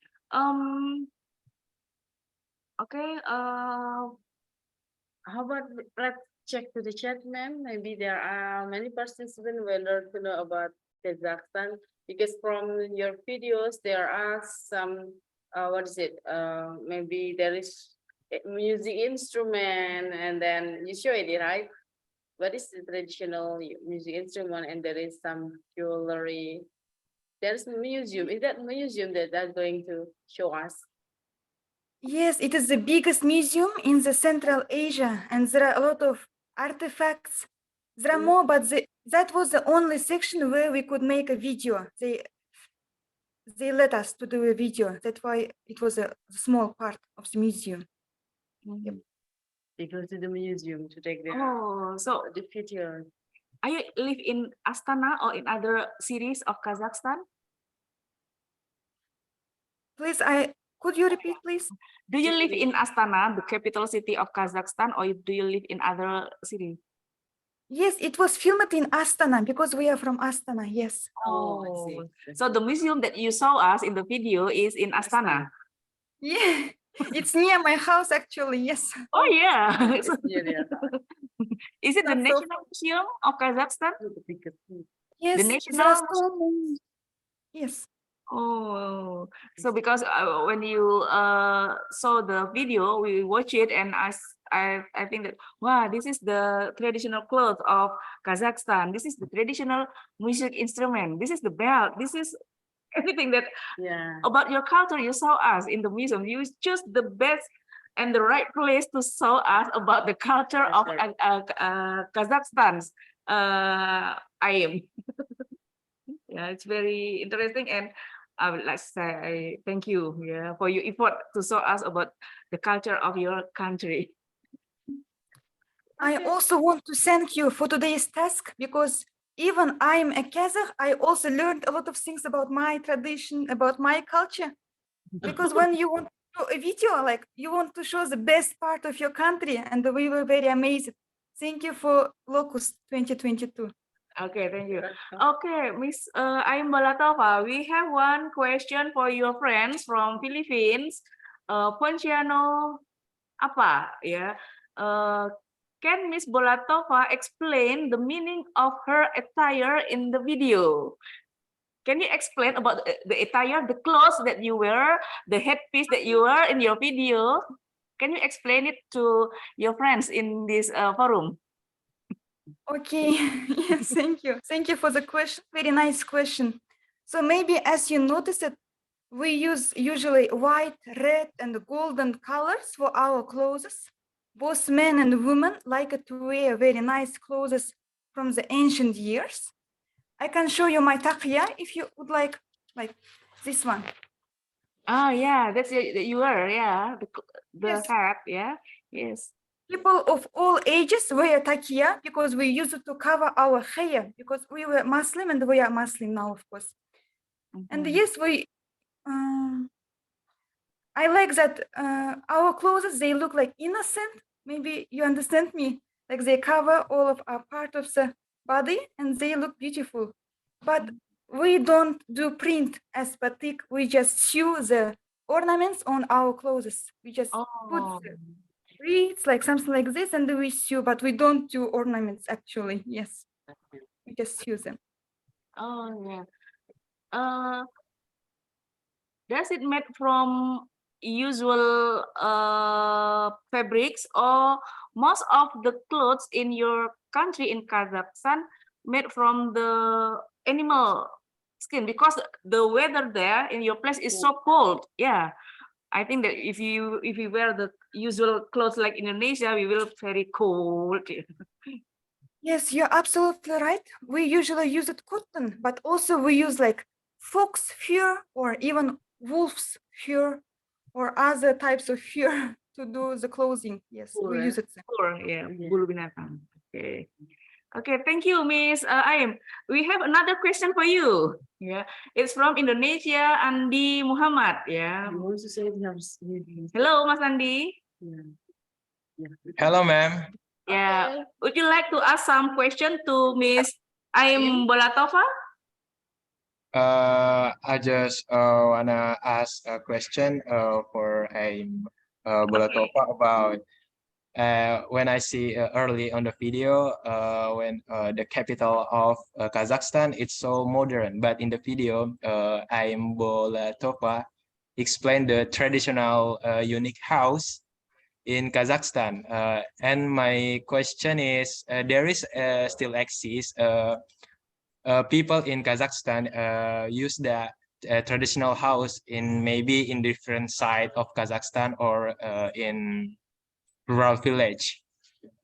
Okay. How about let's check to the chat, ma'am? Maybe there are many participants who learn to know about Kazakhstan because from your videos there are some what is it? Maybe there is a music instrument and then you show it, right? What is the traditional music instrument and there is some jewelry. There's a museum. Is that museum that they're going to show us? Yes, it is the biggest museum in the Central Asia, and there are a lot of artifacts. There are more, but that was the only section where we could make a video. They let us to do a video. That's why it was a small part of the museum. Yep. They go to the museum to take the the picture. Are you live in Astana or in other cities of Kazakhstan? Please, could you repeat, please? Do you live in Astana, the capital city of Kazakhstan, or do you live in other cities? Yes, it was filmed in Astana because we are from Astana. Yes. Oh, so the museum that you saw us in the video is in Astana. Yeah, it's near my house actually. Yes. Oh yeah. Is it the That's so National Museum of Kazakhstan? Yes, The there National. are so many. Yes. Oh, so because when you saw the video, we watch it, and I think that wow, this is the traditional clothes of Kazakhstan. This is the traditional music instrument. This is the belt. This is everything that about your culture. You saw us in the museum. You choose the best and the right place to show us about the culture of Kazakhstan's. I am. Yeah, it's very interesting. And I would like to say thank you, yeah, for your effort to show us about the culture of your country. I also want to thank you for today's task because even I'm a Kazakh, I also learned a lot of things about my tradition, about my culture. Because when you want to do a video, like you want to show the best part of your country, and we were very amazed. Thank you for Locust 2022. Okay, thank you. Okay, Miss Aim Balatova, we have one question for your friends from Philippines. Ponciano apa? Yeah. Can Miss Bolatova explain the meaning of her attire in the video? Can you explain about the attire, the clothes that you wear, the headpiece that you wear in your video? Can you explain it to your friends in this forum? Okay, yes, thank you. Thank you for the question. Very nice question. So maybe as you noticed it, we use usually white, red, and golden colors for our clothes. Both men and women like to wear very nice clothes from the ancient years. I can show you my takia if you would like this one. Oh yeah, that's you wear, yeah, the Yes. hat, yeah, yes. People of all ages wear takia because we use it to cover our hair because we were Muslim and we are Muslim now, of course. And yes, I like that our clothes, they look like innocent. Maybe you understand me. Like they cover all of our part of the body and they look beautiful. But we don't do print as batik. We just sew the ornaments on our clothes. We just put the beads, like something like this, and we sew, but we don't do ornaments actually. Yes, we just sew them. Oh yeah. Does it made from usual fabrics, or most of the clothes in your country in Kazakhstan made from the animal skin? Because the weather there in your place is so cold. Yeah, I think that if you wear the usual clothes like Indonesia, we will very cold. Yes, you're absolutely right. We usually use it cotton, but also we use like fox fur or even wolf's fur or other types of fur to do the clothing. Yes, we use it. Fur, yeah, bulu binatang. Okay. Okay, thank you, Miss Aim. We have another question for you. Yeah, it's from Indonesia, Andi Muhammad. Yeah. Hello, Mas Andi. Hello, ma'am. Yeah. Would you like to ask some question to Miss Aim Bolatova? I just wanna ask a question for Bolatova about when I see early on the video when the capital of Kazakhstan, it's so modern, but in the video I'm Bolatova explain the traditional unique house in Kazakhstan. And my question is, there is still exists people in Kazakhstan use the traditional house in maybe in different side of Kazakhstan or in rural village.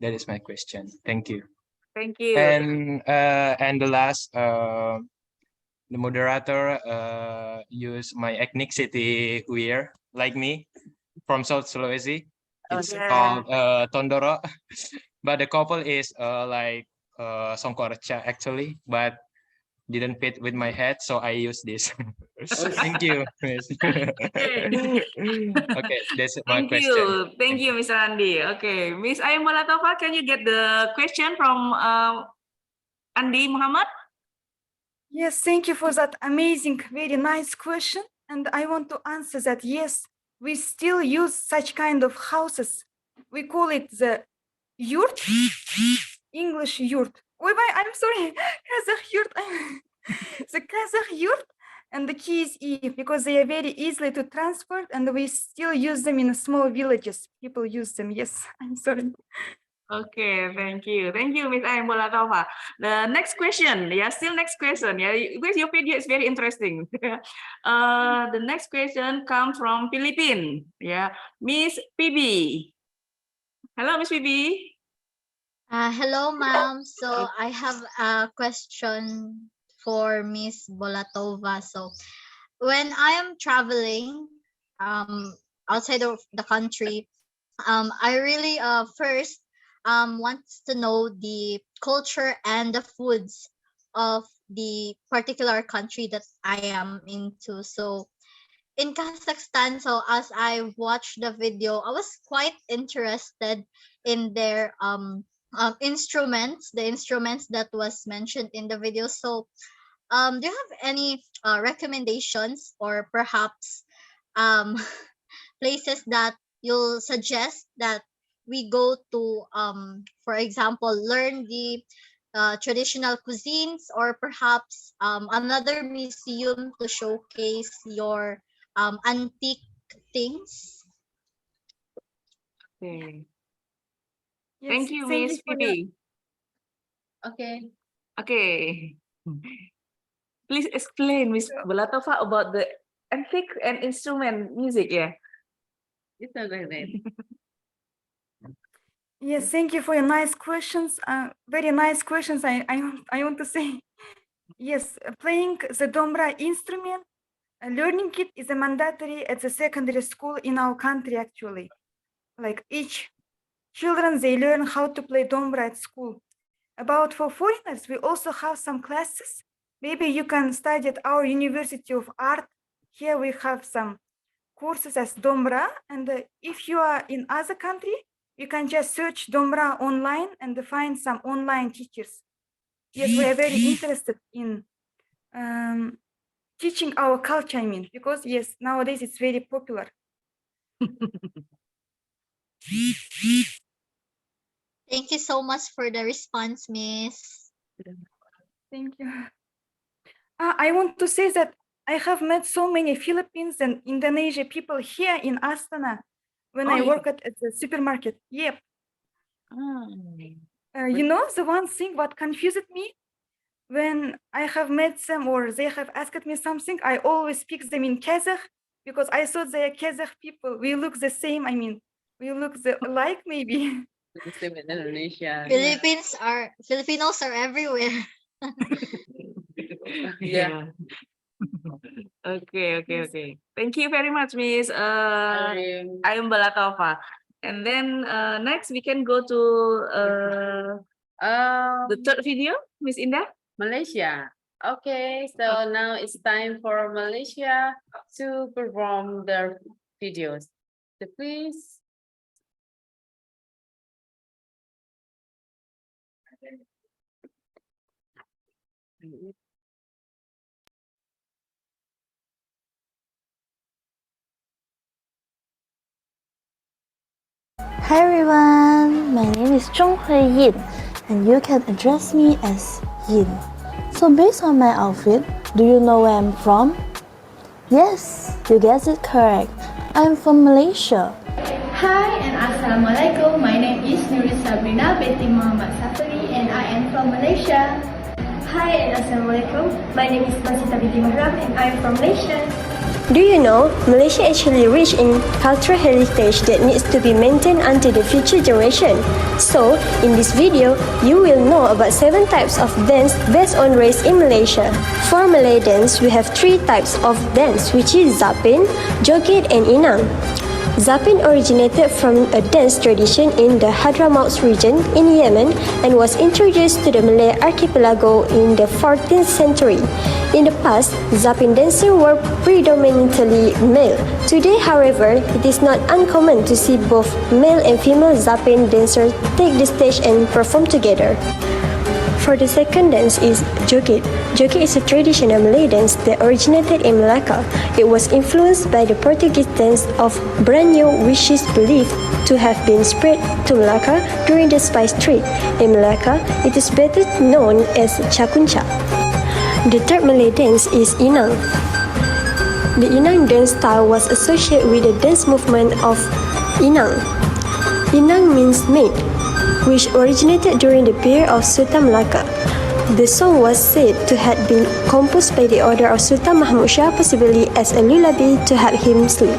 That is my question. Thank you. Thank you. And the last, the moderator use my ethnicity wear like me from South Sulawesi. It's called Tondoro, but the couple is like Songkorcha actually, but didn't fit with my head, so I use this. Thank you. Okay, that's my question. Thank you, Mr. Andi. Okay, Miss Aim Bolatova, can you get the question from Andi Muhammad? Yes, thank you for that amazing, very nice question. And I want to answer that yes, we still use such kind of houses. We call it the yurt, English yurt. Wait, I'm sorry, Kazakh yurt. The Kazakh yurt and the key is E because they are very easily to transport and we still use them in small villages. People use them. Yes, I'm sorry. Okay, thank you. Thank you, Miss Aim Bolatova. The next question, yeah, still next question. Yeah, because your video is very interesting. The next question comes from Philippines. Yeah, Miss PB. Hello, Miss PB. Hello, ma'am. So I have a question for Miss Bolatova. So when I am traveling outside of the country, I really first wants to know the culture and the foods of the particular country that I am into. So in Kazakhstan, so as I watched the video, I was quite interested in their instruments, the instruments that was mentioned in the video. So do you have any recommendations or perhaps um places that you'll suggest that we go to, for example, learn the traditional cuisines, or perhaps another museum to showcase your antique things? Okay. Yes, Thank you, thank you Miss for your Phoebe. Okay. Okay. Please explain, Miss Balatova, about the antique and instrument music. Yeah. It's okay. yes, thank you for your nice questions. Very nice questions. I want to say yes. Playing the dombra instrument, learning it is a mandatory at the secondary school in our country. Actually, like each children, they learn how to play dombra at school. About for foreigners, we also have some classes. Maybe you can study at our University of Art. Here we have some courses as dombra, and if you are in other country, you can just search dombra online and find some online teachers. Yes, we are very interested in teaching our culture, I mean, because yes, nowadays it's very popular. Thank you so much for the response, Miss. Thank you. I want to say that I have met so many Philippines and Indonesia people here in Astana when I work at the supermarket. Yep. You know, the one thing what confused me when I have met them or they have asked me something, I always speak them in Kazakh because I thought they are Kazakh people. We look the same. I mean, we look alike maybe. The same in Indonesia. Filipinos are everywhere. Yeah. Okay. Thank you very much, Miss. I am Balatova. And then next we can go to the third video, Miss Indah. Malaysia. Okay, so now it's time for Malaysia to perform their videos. So please. Hi everyone, my name is Zhonghui Yin and you can address me as Yin. So based on my outfit, do you know where I'm from? Yes, you guessed it correct. I'm from Malaysia. Hi and Assalamualaikum. My name is Nuri Sabrina binti Muhammad Safari and I am from Malaysia. Hi and Assalamualaikum. My name is Masita binti Mahram and I am from Malaysia. Do you know, Malaysia actually rich in cultural heritage that needs to be maintained until the future generation. So, in this video, you will know about 7 types of dance based on race in Malaysia. For Malay dance, we have 3 types of dance, which is Zapin, Joget and Inang. Zapin originated from a dance tradition in the Hadramaut region in Yemen and was introduced to the Malay archipelago in the 14th century. In the past, Zapin dancers were predominantly male. Today, however, it is not uncommon to see both male and female Zapin dancers take the stage and perform together. For the second dance is Joget. Joget is a traditional Malay dance that originated in Malacca. It was influenced by the Portuguese dance of Branyo, which is believed to have been spread to Malacca during the spice trade. In Malacca, it is better known as Chacuncha. The third Malay dance is Inang. The Inang dance style was associated with the dance movement of Inang. Inang means maid, which originated during the period of Sultan Malacca. The song was said to have been composed by the order of Sultan Mahmud Shah, possibly as a lullaby to help him sleep.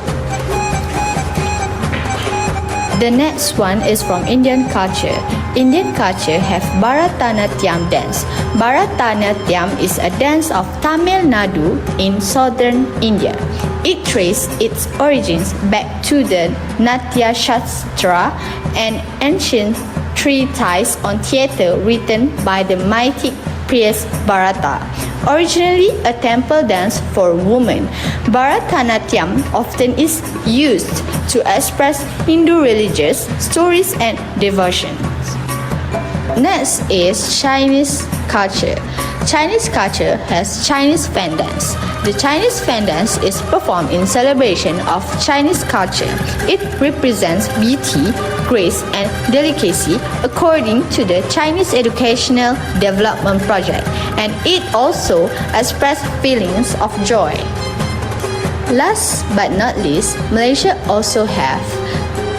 The next one is from Indian culture. Indian culture have Bharatanatyam dance. Bharatanatyam is a dance of Tamil Nadu in southern India. It traces its origins back to the Natya Shastra, an ancient treatise on theatre written by the mighty priest Bharata. Originally a temple dance for women, Bharatanatyam often is used to express Hindu religious stories and devotions. Next is Chinese culture. Chinese culture has Chinese fan dance. The Chinese fan dance is performed in celebration of Chinese culture. It represents beauty, grace, and delicacy according to the Chinese Educational Development Project, and it also expresses feelings of joy. Last but not least, Malaysia also have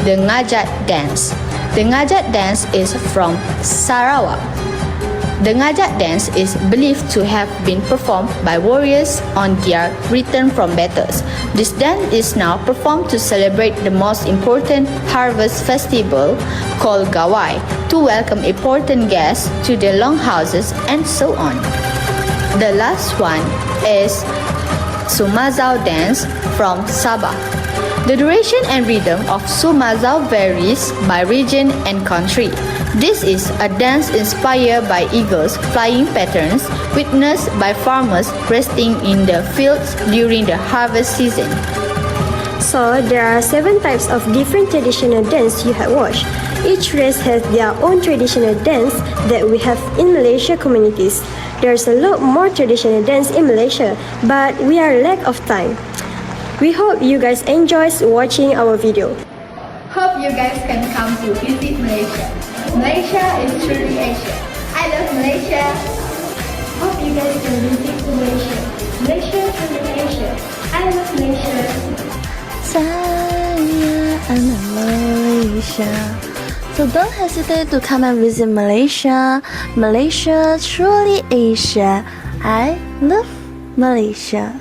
the Ngajat dance. The Ngajat dance is from Sarawak. The Ngajat dance is believed to have been performed by warriors on their return from battles. This dance is now performed to celebrate the most important harvest festival called Gawai, to welcome important guests to their longhouses and so on. The last one is Sumazau dance from Sabah. The duration and rhythm of Sumazau varies by region and country. This is a dance inspired by eagles' flying patterns witnessed by farmers resting in the fields during the harvest season. So there are 7 types of different traditional dance you have watched. Each race has their own traditional dance that we have in Malaysia communities. There's a lot more traditional dance in Malaysia, but we are lack of time. We hope you guys enjoys watching our video. Hope you guys can come to visit Malaysia. Malaysia is truly Asia. I love Malaysia. Hope you guys can visit to Malaysia. Malaysia truly Asia. I love Malaysia. Saya anak Malaysia. So don't hesitate to come and visit Malaysia. Malaysia truly Asia. I love Malaysia.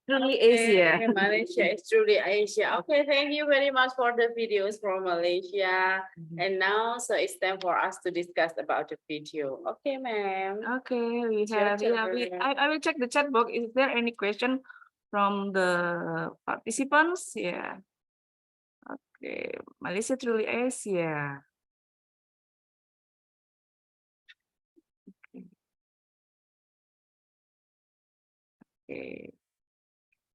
Truly Asia. Okay, Malaysia is truly Asia. Okay, thank you very much for the videos from Malaysia. And now, so it's time for us to discuss about the video. Okay, ma'am. Okay, we It's your have, yeah, turn. I will check the chat box. Is there any question from the participants? Yeah. Okay, Malaysia truly Asia. Okay.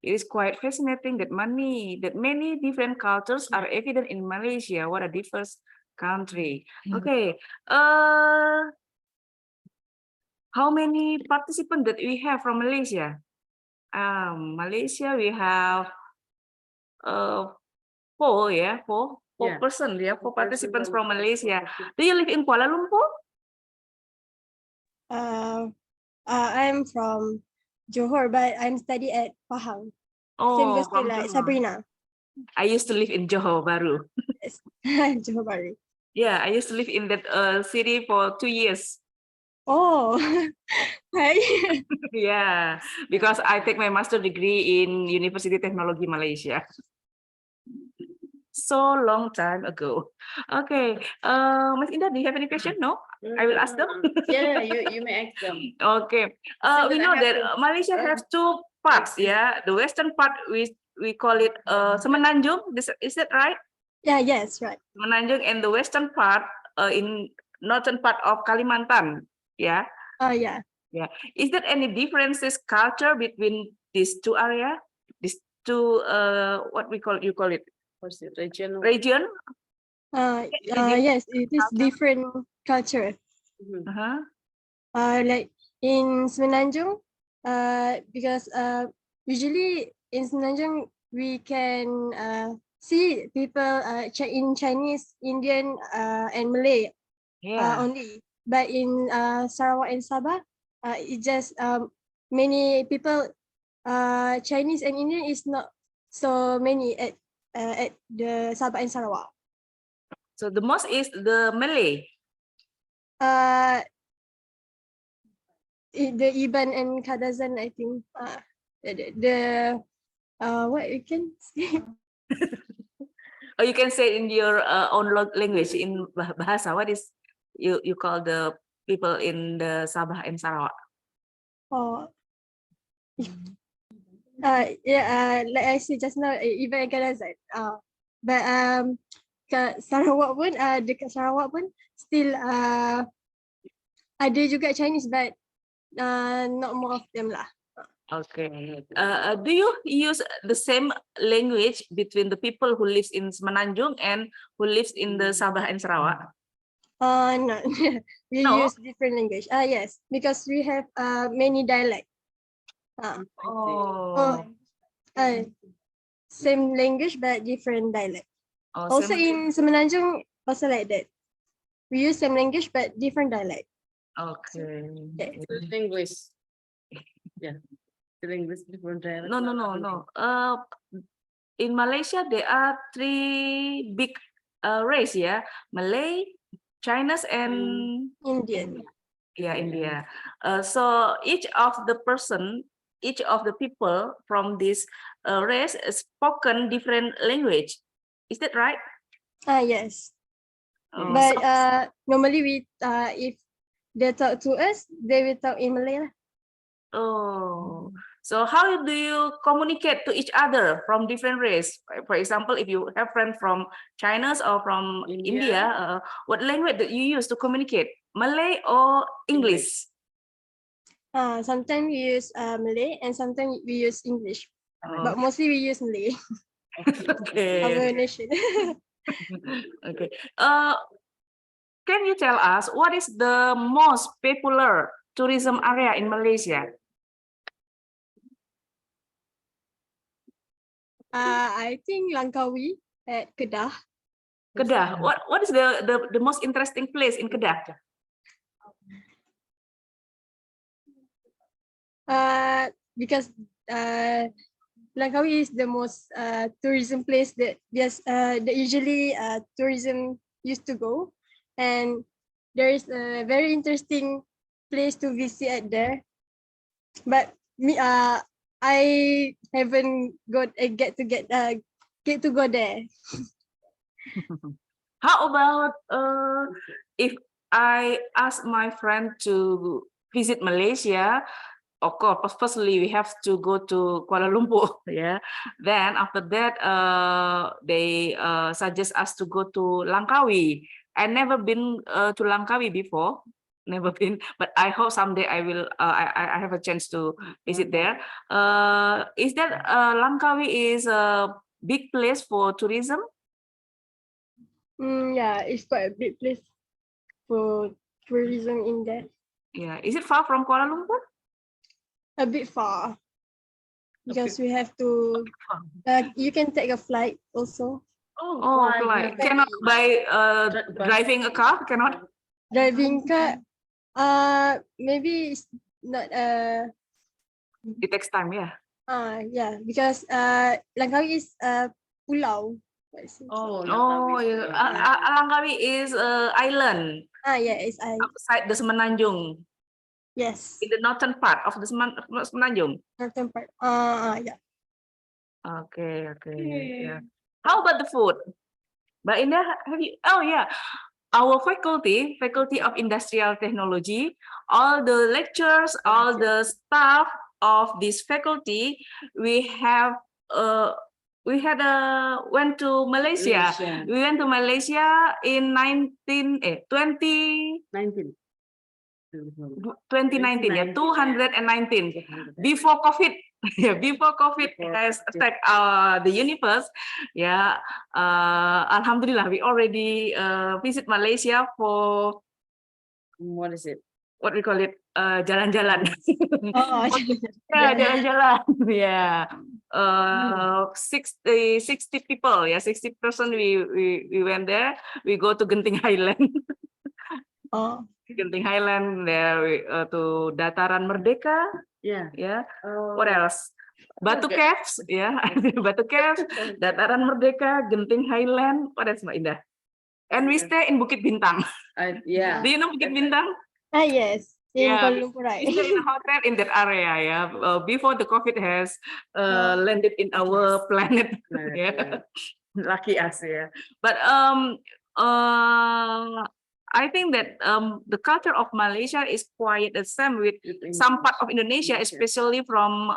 It is quite fascinating that many different cultures are evident in Malaysia. What a diverse country. Okay. How many participants that we have from Malaysia? Malaysia, we have 4, yeah, four Yeah. person, yeah, 4 participants from Malaysia. Okay. Do you live in Kuala Lumpur? I'm from Johor, but I'm study at Pahang. Same Oh, goes to from like Johor. Sabrina. I used to live in Johor Bahru. Johor Bahru. Yeah, I used to live in that city for 2 years. Oh, hi. Yeah, because I take my master degree in University Technology Malaysia. So long time ago. Okay, Mas Indah, do you have any question? No, I will ask them. Yeah, you may ask them. Okay, So we that I know have that to- Malaysia has 2 parts. Yeah, the western part we call it Semenanjung. Is that right? Yeah, yes, right. Semenanjung, and the western part in northern part of Kalimantan. Yeah. Yeah. Yeah. Is there any differences culture between these 2 areas? These 2 what we call it? What's it, region? Region? Yes, it is different culture. Like in Semenanjung, because usually in Semenanjung we can see people in Chinese, Indian, and Malay only. But in Sarawak and Sabah, it just many people Chinese and Indian is not so many at the Sabah and Sarawak. So the most is the Malay. The Iban and Kadazan, I think. what you can say. Or you can say in your own language in bahasa. What is you call the people in the Sabah and Sarawak? Oh, like I said just now, even I can say, but kat Sarawak pun, dekat Sarawak pun still ada juga Chinese, but not more of them lah. Okay. Do you use the same language between the people who lives in Semenanjung and who lives in the Sabah and Sarawak? No, we No? use different language. Yes, because we have many dialect. Oh. Same language but different dialect. Oh, Also same. in Semenanjung, also like that. We use same language but different dialect. Okay. English. Yeah. English different dialect. No. In Malaysia, there are three big race, yeah, Malay, Chinese, and Indian. Yeah, India. So each of the people from this race spoken different language. Is that right? Yes. Oh, But so- normally we if they talk to us, they will talk in Malay lah. Oh, so how do you communicate to each other from different race? For example, if you have friends from China or from India, what language do you use to communicate? Malay or English? Sometimes we use Malay and sometimes we use English. But mostly we use Malay. Okay. Our nation. Okay. Can you tell us what is the most popular tourism area in Malaysia? I think Langkawi at Kedah. Kedah. What is the most interesting place in Kedah? Because Langkawi is the most tourism place that that usually tourism used to go, and there is a very interesting place to visit at there. But me I haven't get to go there. How about if I ask my friend to visit Malaysia? Of course, firstly we have to go to Kuala Lumpur, yeah. Then after that, they suggest us to go to Langkawi. I never been to Langkawi before, never been, but I hope someday I will. I have a chance to visit there. Is that Langkawi is a big place for tourism? Yeah, it's quite a big place for tourism in there. Yeah, is it far from Kuala Lumpur? A bit far because we have to. You can take a flight also. Oh, flight. Cannot by driving a car. Cannot. Driving car. Maybe it's not. It takes time, yeah. Yeah, because Langkawi is pulau. Oh, yeah. Langkawi is island. Yeah, it's island. Outside the Semenanjung. Yes. In the northern part of the Semenanjung. Northern part. Yeah. Okay. Yeah. How about the food? But in there, have you? Oh yeah, our faculty of industrial technology, all the lectures, all the staff of this faculty, we went to Malaysia. We went to Malaysia in 2019, yeah, 219 before COVID. Yeah, before COVID has attacked the universe. Yeah, Alhamdulillah, we already visit Malaysia for What is it? What we call it? Jalan-jalan. Oh, Yeah, jalan-jalan. Yeah. 60 people. Yeah, 60%. We went there. We go to Genting Highland. Genting Highland there to Dataran Merdeka. Yeah. What else? Batu Caves, yeah. Batu Caves, Dataran Merdeka, Genting Highland. What else, Mbak Indah? And we stay in Bukit Bintang. Yeah. Do you know Bukit Bintang? Yes. in Yeah, Kuala Lumpur, right? we stay in a hotel in that area. Yeah, before the COVID has landed in our planet. Yeah, lucky us. Yeah, but I think that the culture of Malaysia is quite the same with some part of Indonesia, especially from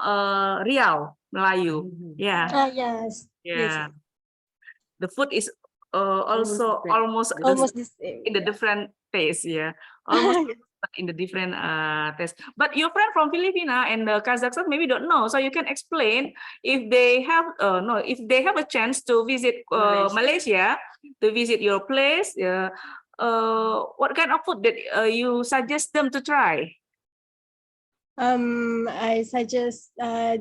Riau, Melayu. Yeah, Yes. yeah. The food is also almost Almost the same. in the different taste. Yeah, almost in the different taste. But your friend from Filipina and Kazakhstan maybe don't know, so you can explain if they have no, if they have a chance to visit Malaysia, to visit your place. What kind of food that you suggest them to try? I suggest to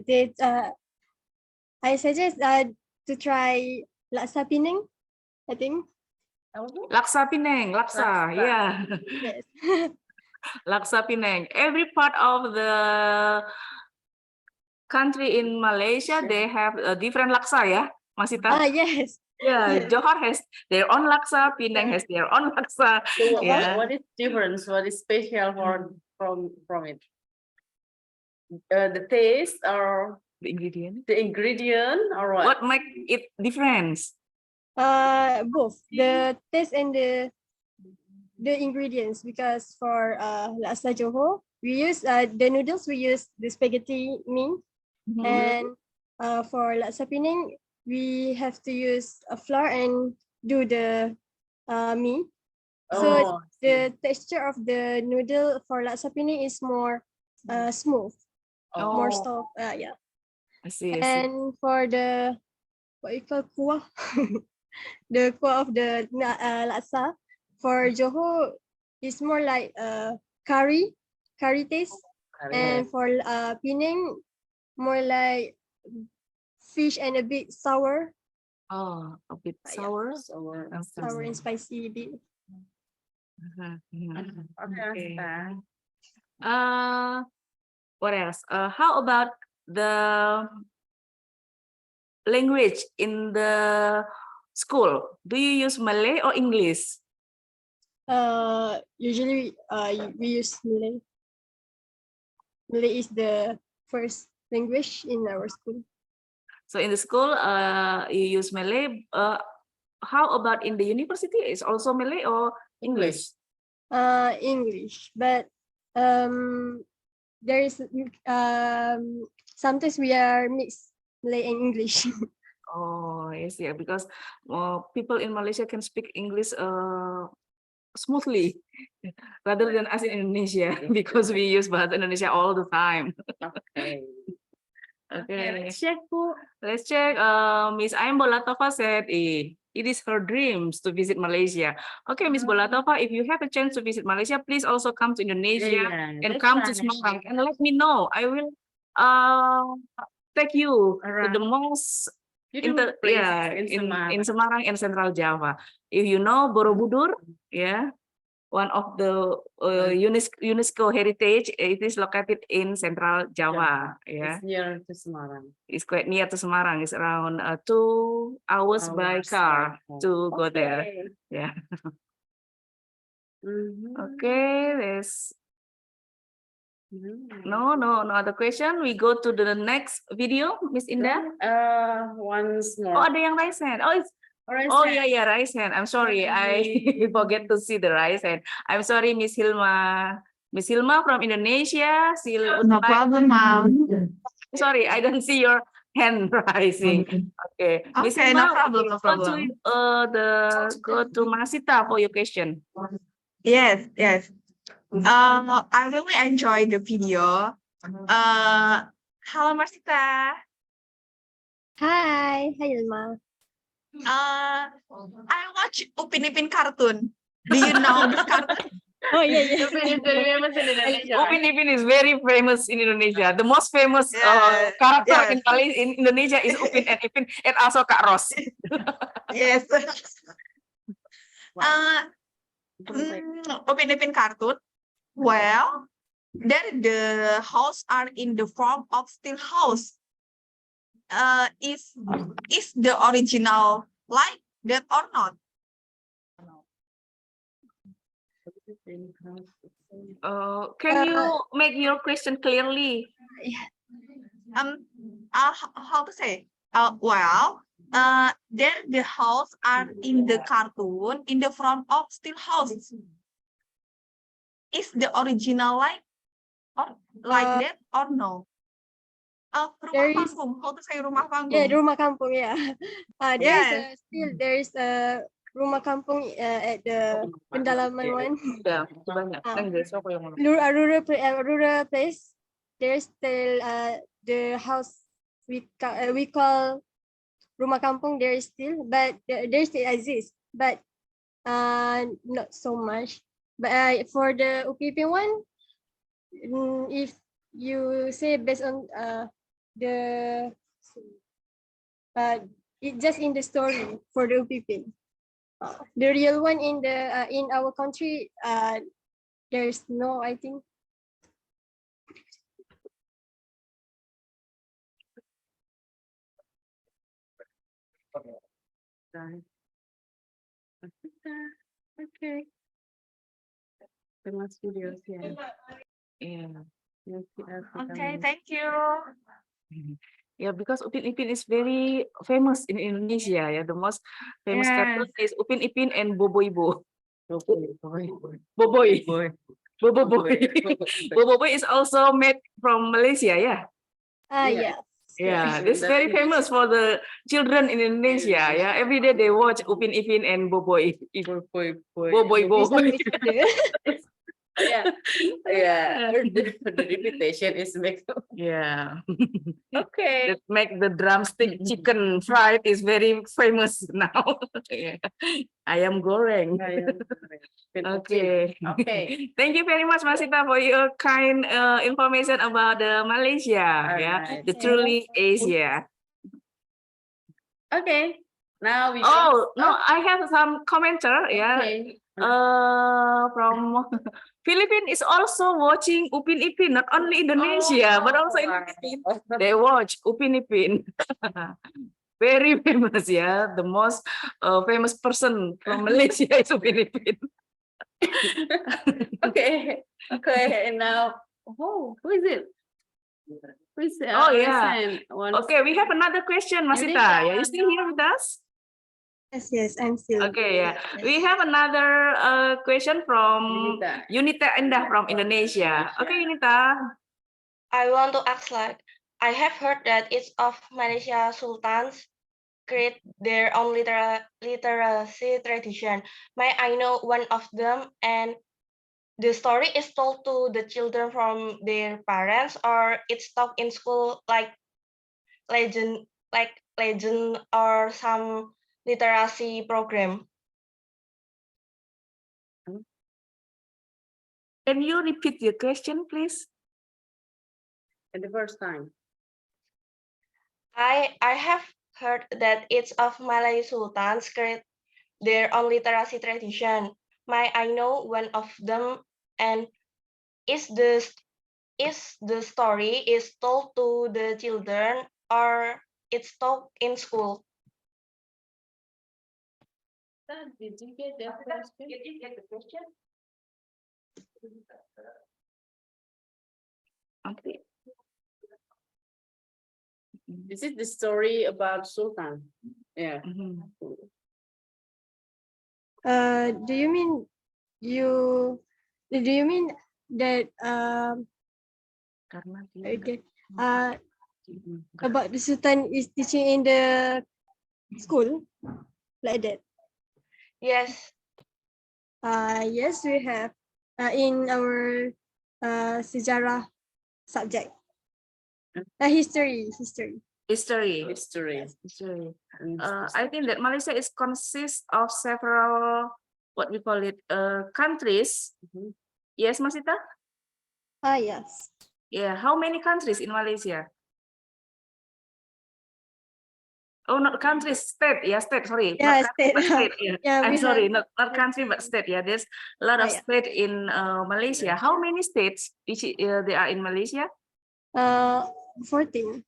try laksa Penang, I think. Laksa Penang, laksa, yeah. Yes. Laksa Penang. Every part of the country in Malaysia, they have a different laksa, yeah, Masita? Yes. Yeah, Yes. Johor has their own laksa, Penang has their own laksa. So Yeah. what is difference? What is special from it? The taste or the ingredient? The ingredient or what? What make it difference? Both the taste and the ingredients, because for laksa Johor we use the noodles, we use the spaghetti mean, and for laksa Penang we have to use a flour and do the mee. So the texture of the noodle for laksa Penang is more smooth, more soft. Yeah. I see. And for the what you call kuah, the kuah of the laksa for Johor is more like curry taste, and for Penang more like fish and a bit sour. Oh, a bit sour. Sour. Sour and spicy bit. Okay. What else? How about the language in the school? Do you use Malay or English? Usually we use Malay. Malay is the first language in our school. So in the school, you use Malay. How about in the university? Is also Malay or English? English, but there is sometimes we are mixed Malay and English. Oh, yes, yeah, because people in Malaysia can speak English smoothly rather than us in Indonesia because we use bahasa Indonesia all the time. Okay, let's check. Let's check. Miss Aim Bolatova said, it is her dreams to visit Malaysia. Okay, Miss Bolatova, if you have a chance to visit Malaysia, please also come to Indonesia and come to Semarang and let me know. I will take you to the most in Semarang and Central Java. If you know Borobudur, yeah, one of the UNESCO heritage, it is located in Central Java. Yeah, it's near to Semarang. It's quite near to Semarang. It's around 2 hours by car to go there. Yeah. Okay, there's no other question. We go to the next video, Miss Indah. Once more. Oh, ada yang raise hand. Oh, it's yeah, raise hand. I'm sorry, I forget to see the raise hand. I'm sorry, Miss Hilma. Miss Hilma from Indonesia. No problem, ma'am. Sorry, I don't see your hand rising. Okay, Miss Okay, Hilma, no problem, no problem. Go to Masita for your question. Yes. I really enjoyed the video. Halo Marsita. Hi Ilma. I watch Upin Ipin cartoon. Do you know this cartoon? Oh yeah. Upin Ipin is very famous in Indonesia. The most famous character in Indonesia is Upin and Ipin, and also Kak Ros. Yes. Upin Ipin cartoon. Well, there the house are in the form of steel house. Is the original like that or not? Can you make your question clearly? How to say? There the house are in the cartoon in the front of still house. Is the original like that or no? Rumah panggung. How to say rumah panggung? Yeah, rumah kampung. Yeah. Yes. There is a rumah kampung at the pendalaman one. Ya, itu banyak. Inggris apa yang mana? Rural place. There's still the house we call rumah kampung. There is still, but there still exists, but not so much. But for the UPP one, if you say based on the it just in the story for the UPP. The real one in the in our country, there's no, I think. Okay. Famous videos, yeah. Yeah. Okay, thank you. Yeah, because Upin Ipin is very famous in Indonesia. Yeah, the most famous cartoon is Upin Ipin and Bobo Ibo. Boboiboy. Boboiboy. Boboiboy is also made from Malaysia. Yeah. Yeah. Yeah, this is very famous for the children in Indonesia. Yeah, every day they watch Upin Ipin and Boboiboy. Yeah, yeah. The reputation is make. Yeah. Okay. That make the drumstick chicken fried is very famous now. Yeah. Ayam goreng. Okay. Okay. Thank you very much, Masita, for your kind information about the Malaysia. Yeah, right. the truly Asia. Okay. Now we. Oh no, I have some commenter. Yeah. Okay. From Philippines is also watching Upin Ipin, not only Indonesia, but also in Philippines. They watch Upin Ipin. Very famous, yeah. The most famous person from Malaysia is Upin Ipin. Okay. Okay. And now, who is it? Who is it? Oh yeah. Okay, we have another question, Masita. Yeah, you still here with us? Yes, I'm still. Okay, yeah. We have another question from Yunita Endah from Indonesia. Okay, Yunita. I want to ask I have heard that each of Malaysia sultans create their own literacy tradition. May I know one of them, and the story is told to the children from their parents, or it's taught in school like legend or some literacy program? Can you repeat your question, please? And the first time. I have heard that each of Malay sultans create their own literacy tradition. May I know one of them, and is the story is told to the children or it's taught in school? Did you get the question? Did you get the question? Okay. This is the story about Sultan. Yeah. Do you mean that okay, about the Sultan is teaching in the school like that? Yes. Yes, we have in our sejarah subject. History. I think that Malaysia is consists of several what we call it countries. Yes, Masita? Yes. Yeah, how many countries in Malaysia? Oh, not countries, state. Yeah, state. Sorry, Yeah, not country, but state. Yeah, Yeah, I'm we sorry, have- not country, but state. Yeah, there's a lot of yeah. state in Malaysia. How many states they are in Malaysia? 14.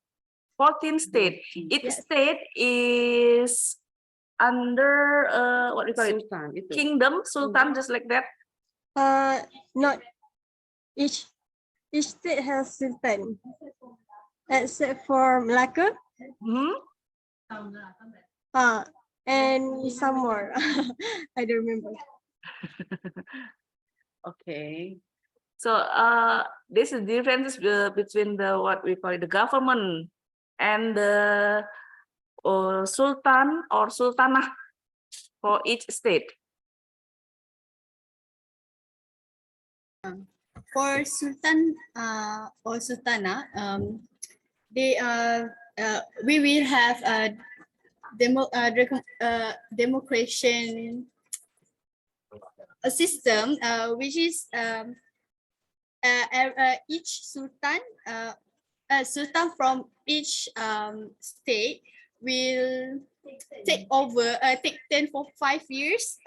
14 states. Each state is under what we call it? Kingdom, sultan, just like that. Not Each state has sultan, except for Malacca. And some more. I don't remember. Okay. So this is differences between the what we call it, the government and the sultan or sultanah for each state. For sultan or sultana, we will have a democration a system, which is each sultan, sultan from each state will take over, take 10 for 5 years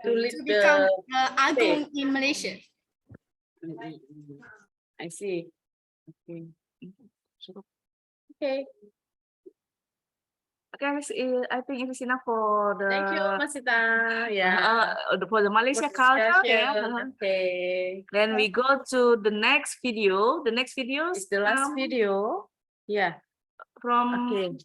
To lead to become the Agung state. in Malaysia. I see. Okay. Okay. Okay, I think it is enough for the. Thank you, Masita. Yeah. For the Malaysia culture. Yeah. Okay. Then we go to the next video. The next video is the last video. Yeah. From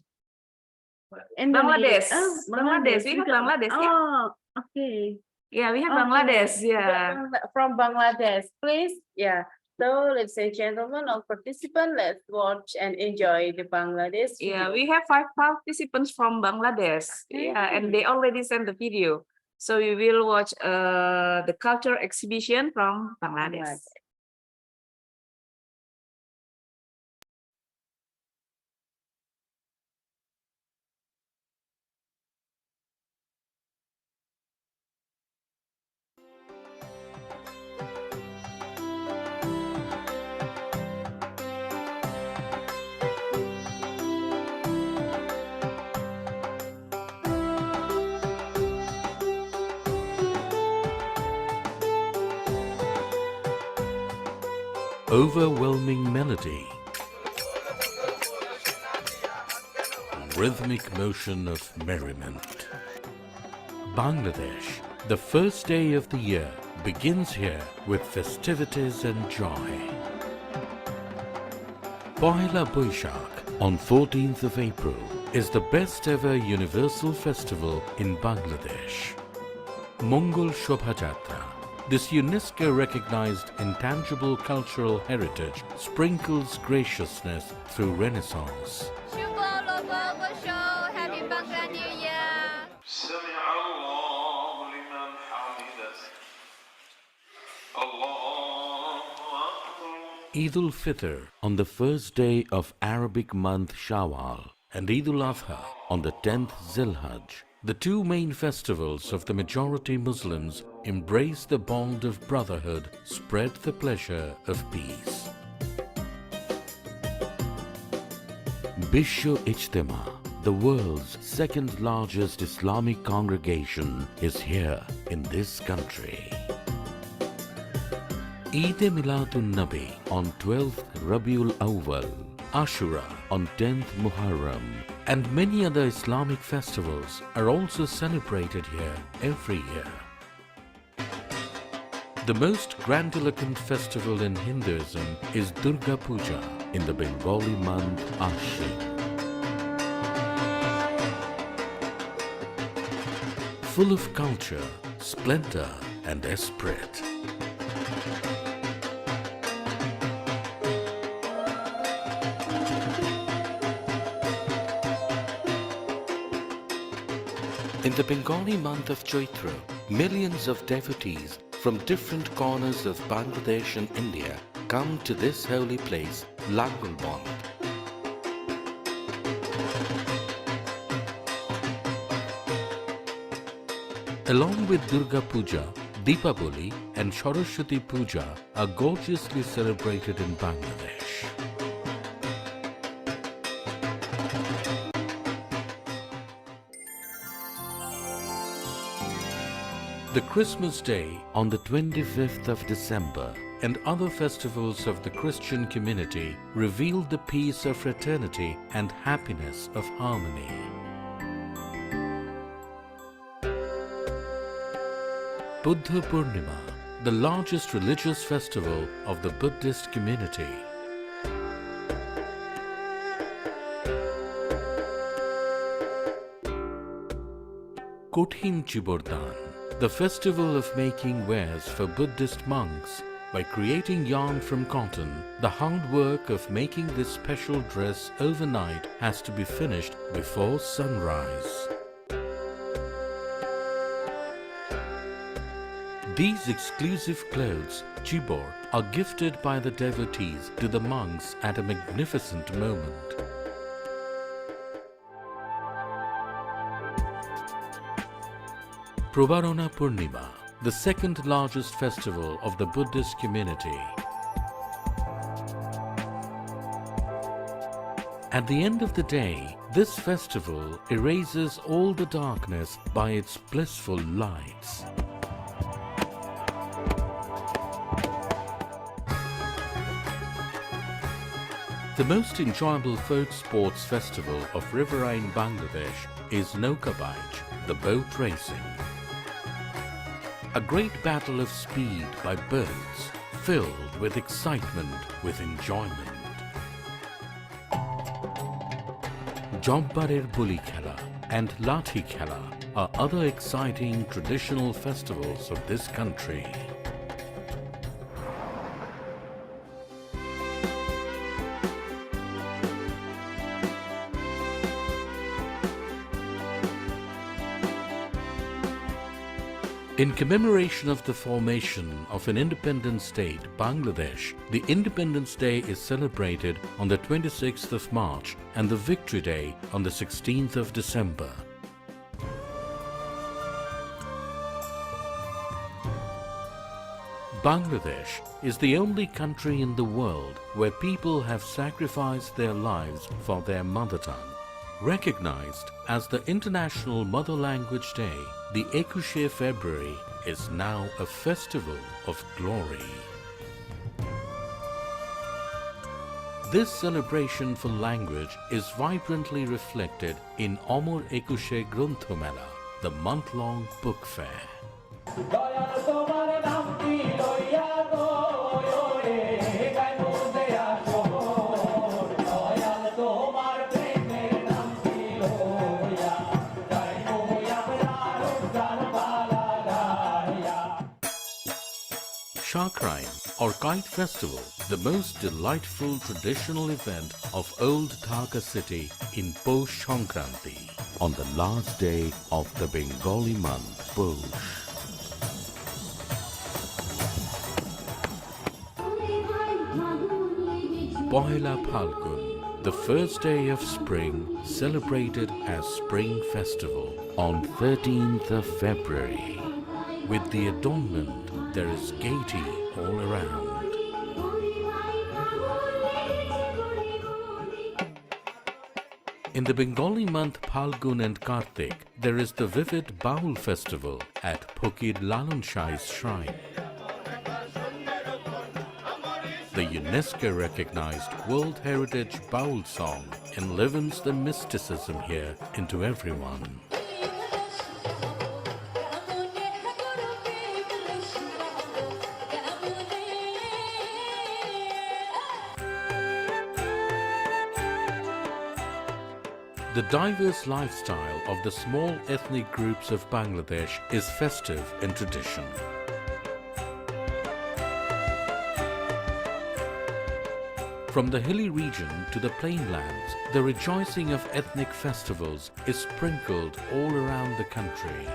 Indonesia. Bangladesh. Bangladesh. We have Bangladesh. Oh, okay. Yeah, we have Okay. Bangladesh. Yeah. From Bangladesh, please. Yeah. So, ladies and gentlemen, all participants, let's watch and enjoy the Bangladesh video. Yeah, we have 5 participants from Bangladesh. Yeah, and they already sent the video. So we will watch the culture exhibition from Bangladesh. Overwhelming melody, rhythmic motion of merriment. Bangladesh, the first day of the year, begins here with festivities and joy. Poila Boishakh on 14th of April is the best ever universal festival in Bangladesh. Mongol Shobhajatra, this UNESCO-recognized intangible cultural heritage sprinkles graciousness through Renaissance. Happy Bangla New Year! Eid al-Fitr on the first day of Arabic month Shawwal and Eid al-Adha on the 10th Zilhajj. The two main festivals of the majority Muslims embrace the bond of brotherhood, spread the pleasure of peace. Bisho Ijtema, the world's second largest Islamic congregation, is here in this country. Eid-e-Miladun Nabi on 12th Rabiul Awwal, Ashura on 10th Muharram, and many other Islamic festivals are also celebrated here every year. The most grandiloquent festival in Hinduism is Durga Puja in the Bengali month Ashwin. Full of culture, splendor and esprit. In the Bengali month of Chaitra, millions of devotees from different corners of Bangladesh and India come to this holy place, Langulband. Along with Durga Puja, Deepavali and Saraswati Puja are gorgeously celebrated in Bangladesh. The Christmas Day on the 25th of December and other festivals of the Christian community reveal the peace of fraternity and happiness of harmony. Buddha Purnima the largest religious festival of the Buddhist community. Kothin Chibordan, the festival of making wares for Buddhist monks. By creating yarn from cotton, the hard work of making this special dress overnight has to be finished before sunrise. These exclusive clothes, chibor, are gifted by the devotees to the monks at a magnificent moment. Probarona Purnima, the second largest festival of the Buddhist community. At the end of the day, this festival erases all the darkness by its blissful lights. The most enjoyable folk sports festival of riverine Bangladesh is Naukabaj, the boat racing. A great battle of speed by boats, filled with excitement, with enjoyment. Jobbarer Buli Khela and Lathi Khela are other exciting traditional festivals of this country. In commemoration of the formation of an independent state, Bangladesh, the Independence Day is celebrated on the 26th of March and the Victory Day on the 16th of December. Bangladesh is the only country in the world where people have sacrificed their lives for their mother tongue. Recognized as the International Mother Language Day, the 21 February is now a festival of glory. This celebration for language is vibrantly reflected in Amor Ekushe Gruntho Mela, the month-long book fair. Shakrine or Kite Festival, the most delightful traditional event of Old Dhaka city in Posh Sankranti, on the last day of the Bengali month, Posh. Pohela Phalgun, the first day of spring, celebrated as Spring Festival on 13th of February. With the adornment, there is gaiety all around. In the Bengali month Phalgun and Kartik, there is the vivid Baul festival at Phokir Lalon Shai's shrine. The UNESCO-recognized World Heritage Baul song enlivens the mysticism here into everyone. The diverse lifestyle of the small ethnic groups of Bangladesh is festive in tradition. From the hilly region to the plainlands, the rejoicing of ethnic festivals is sprinkled all around the country.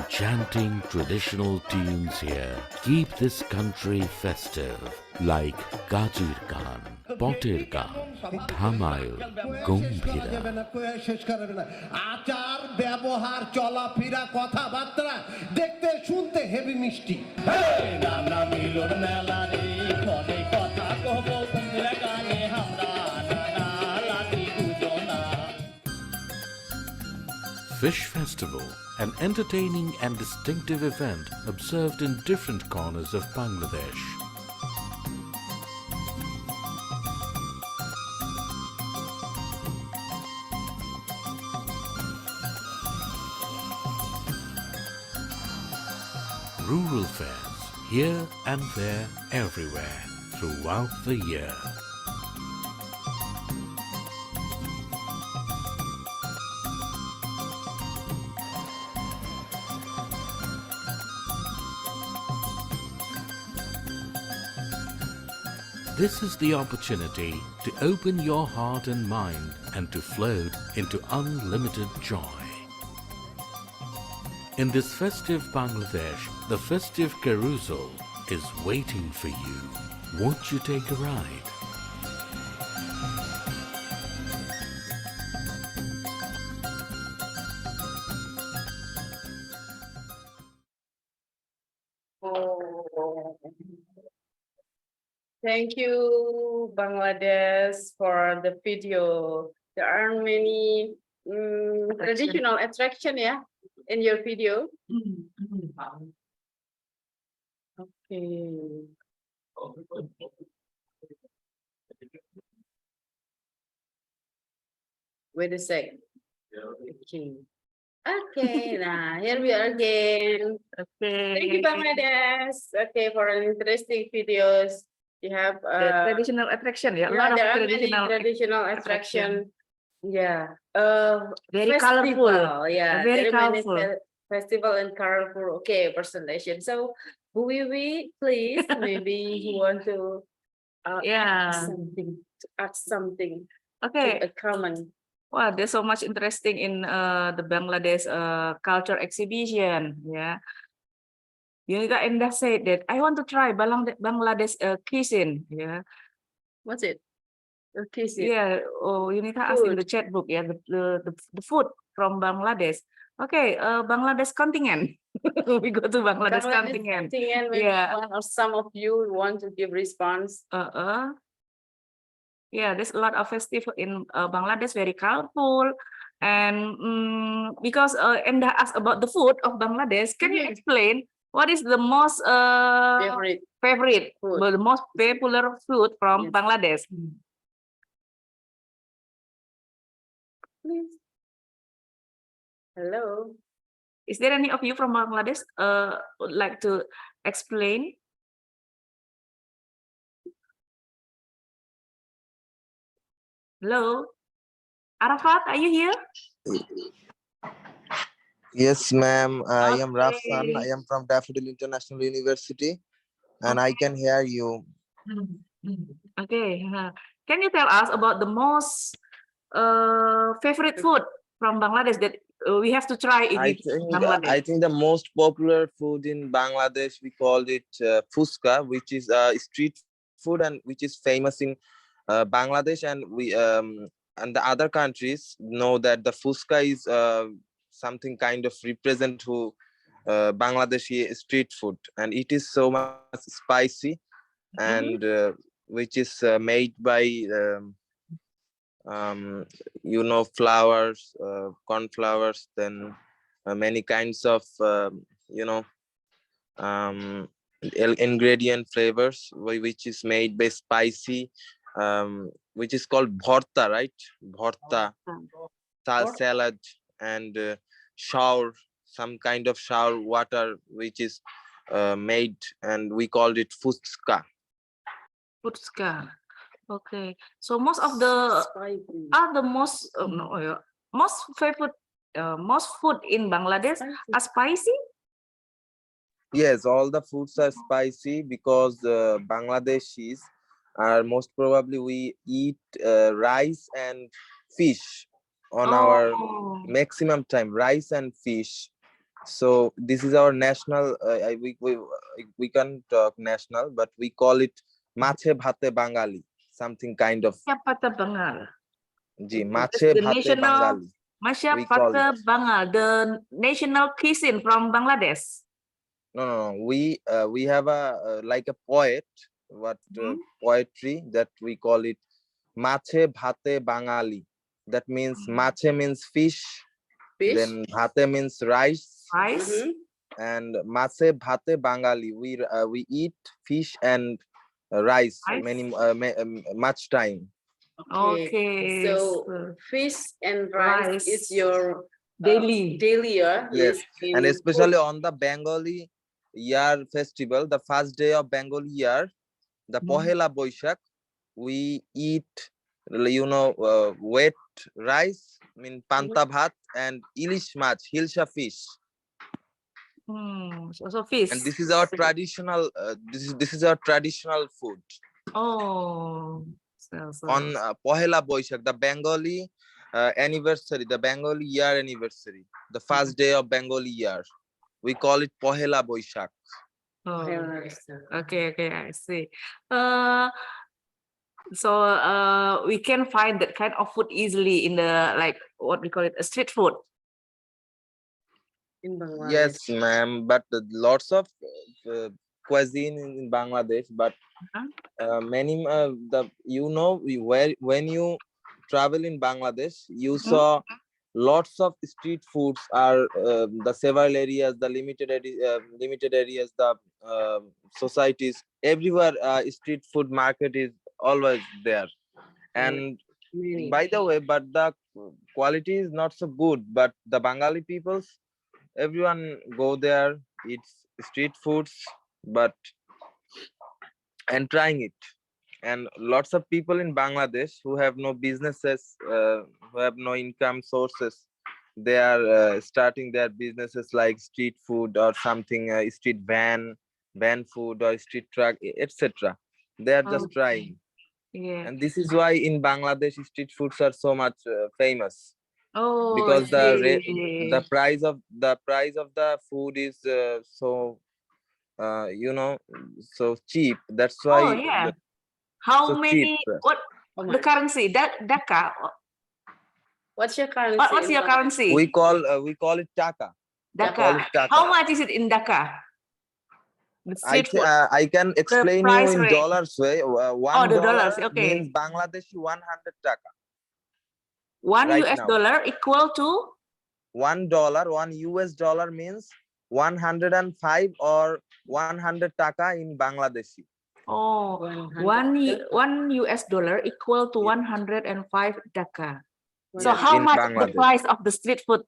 Chanting traditional tunes here keep this country festive, like Gajir Gan, Potir Gan, Thamayul, Gombhira. আচার ব্যবহার চলাফেরা কথাবার্তা দেখতে শুনতে heavy মিষ্টি নানা মিলন মেলা রে ফলে কথা কব বন্ধুরা গানে আমরা Fish Festival, an entertaining and distinctive event observed in different corners of Bangladesh. Rural fairs here and there, everywhere, throughout the year. This is the opportunity to open your heart and mind and to float into unlimited joy. In this festive Bangladesh, the festive carousel is waiting for you. Won't you take a ride? Oh. Thank you, Bangladesh, for the video. There are many traditional attraction, yeah, in your video. Okay. Wait a second. Okay. Okay, now here we are again. Okay. Thank you, Bangladesh. Okay, for an interesting videos. You have The traditional attraction, yeah, a yeah, lot of there are many traditional traditional attraction. Yeah. Very Festival. colorful. Yeah, Very there are many colorful. festival and colorful. Okay, presentation. So, we please maybe you want to Yeah. ask something Okay. to a common. Wow, there's so much interesting in the Bangladesh culture exhibition. Yeah. Yunita Endah said that I want to try Bangladesh cuisine. Yeah. What's it? Cuisine. Yeah. Oh, Yunita asked in the chat book. Yeah, the food from Bangladesh. Okay, Bangladesh contingent. We go to Bangladesh contingent. Yeah. One or some of you want to give response. Yeah, there's a lot of festival in Bangladesh, very colorful. And because Endah asked about the food of Bangladesh, can you explain what is the most favorite food, the most popular food from Bangladesh? Please. Hello. Is there any of you from Bangladesh would like to explain? Hello, Arafat, are you here? Yes, ma'am. I am Rafsan. Okay. I am from Daffodil International University, and I can hear you. Okay. Can you tell us about the most favorite food from Bangladesh that we have to try in Bangladesh? I think the most popular food in Bangladesh, we called it fuska, which is street food and which is famous in Bangladesh, and we and the other countries know that the fuska is something kind of represent who Bangladeshi street food, and it is so much spicy, and which is made by flours, corn flours, then many kinds of ingredient flavors, which is made by spicy, which is called bhorta, right? Bhorta, salad, and shower, some kind of shower water, which is made, and we called it fuska. Fuska. Okay, so most of the most favorite most food in Bangladesh are spicy. Yes, all the foods are spicy because Bangladeshis are most probably we eat rice and fish on our maximum time, rice and fish. So this is our national. We can't talk national, but we call it mache bhate Bangali, something kind of. Bhate Bangal. Ji, mache bhate Bangali. Mache bhate Bangal, the national cuisine from Bangladesh. No. We have a like a poet, poetry that we call it mache bhate Bangali. That means mache means fish, Fish. Then bhate means rice. Rice. And mase bhate Bangali. We eat fish and rice much time. Okay. So fish and rice is your daily. Yes, and in especially food. on the Bengali year festival, the first day of Bengali year, the Pohela Boishak, we eat, wet rice, panta bhat and ilish mach, hilsha fish. So fish. And this is our traditional. This is our traditional food. Oh. On Pohela Boishak, the Bengali anniversary, the Bengali year anniversary, the first day of Bengali year, we call it Pohela Boishak. Oh. Okay, I see. So we can find that kind of food easily in the, like, what we call it, a street food. In Bangladesh. Yes, ma'am, but lots of cuisine in Bangladesh, but many when you travel in Bangladesh, you saw lots of street foods are the several areas, the limited areas, the societies, everywhere street food market is always there. And by the way, but the quality is not so good, but the Bengali peoples, everyone go there, eat street foods, and trying it. And lots of people in Bangladesh who have no businesses, who have no income sources, they are starting their businesses like street food or something, street van food or street truck, etc. They are just trying. Yeah. And this is why in Bangladesh street foods are so much famous. Oh, Because I the price of the food is so so cheap. That's why. Oh, yeah. How so many? cheap. What the currency? Daka. What's your currency? What's your currency? We call it taka. Daka. How much is it in Daka? I can explain you in dollars way. $1 dollars. Okay. means Bangladeshi 100 taka. One Right US now. dollar equal to $1, $1 US means 105 or 100 taka in Bangladeshi. Oh, one US dollar equal to 105 Daka. So Yes, how in much the Bangladesh. price of the street food?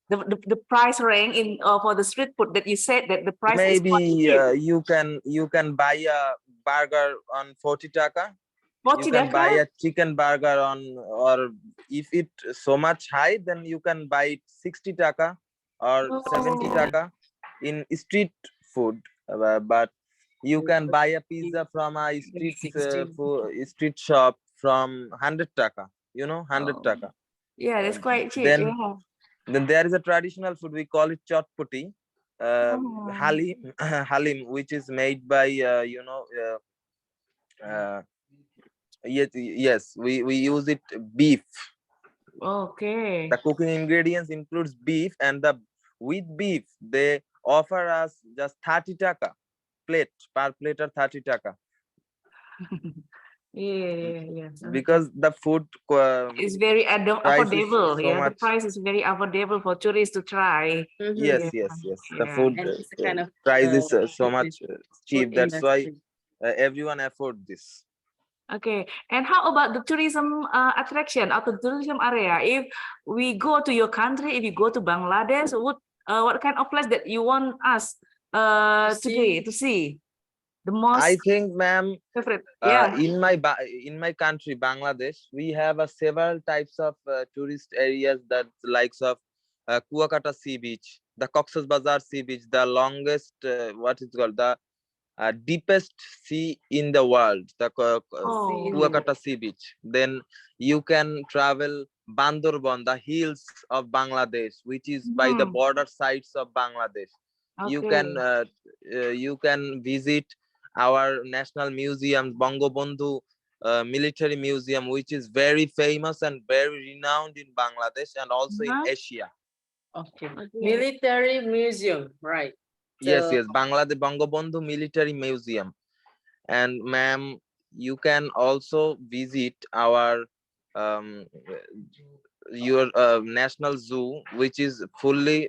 The price range in for the street food that you said that the price Maybe is you can buy a burger on 40 taka. 40 you can taka? buy a chicken burger on, or if it so much high, then you can buy it 60 taka or 70 taka in street food. But you can buy a pizza from a street shop from 100 taka. 100 taka. Yeah, that's quite cheap. Then Yeah. then there is a traditional food, we call it chotpoti, halim, halim, which is made by yes, we use it beef. Okay. The cooking ingredients includes beef, and with beef they offer us just 30 taka plate, per plate or 30 taka. Yeah. Because the food is very affordable. so Yeah, much. the price is very affordable for tourists to try. Yes. The food And it's a kind of price is so much cheap. That's why industry. everyone afford this. Okay, and how about the tourism attraction or the tourism area? If we go to your country, if you go to Bangladesh, what kind of place that you want us today to see? The most I think, ma'am, favorite. in my country, Bangladesh, we have several types of tourist areas, that likes of Kuakata Sea Beach, the Cox's Bazar Sea Beach, the longest, what is called, the deepest sea in the world, the Kuakata Sea Beach. Then you can travel Bandarbon, the hills of Bangladesh, which is by the border sides of Bangladesh. You can visit our national museums, Bangabandhu Military Museum, which is very famous and very renowned in Bangladesh and also in Asia. Okay. Military museum, right? Yes, Bangladesh Bangabandhu Military Museum. And ma'am, you can also visit our your national zoo, which is fully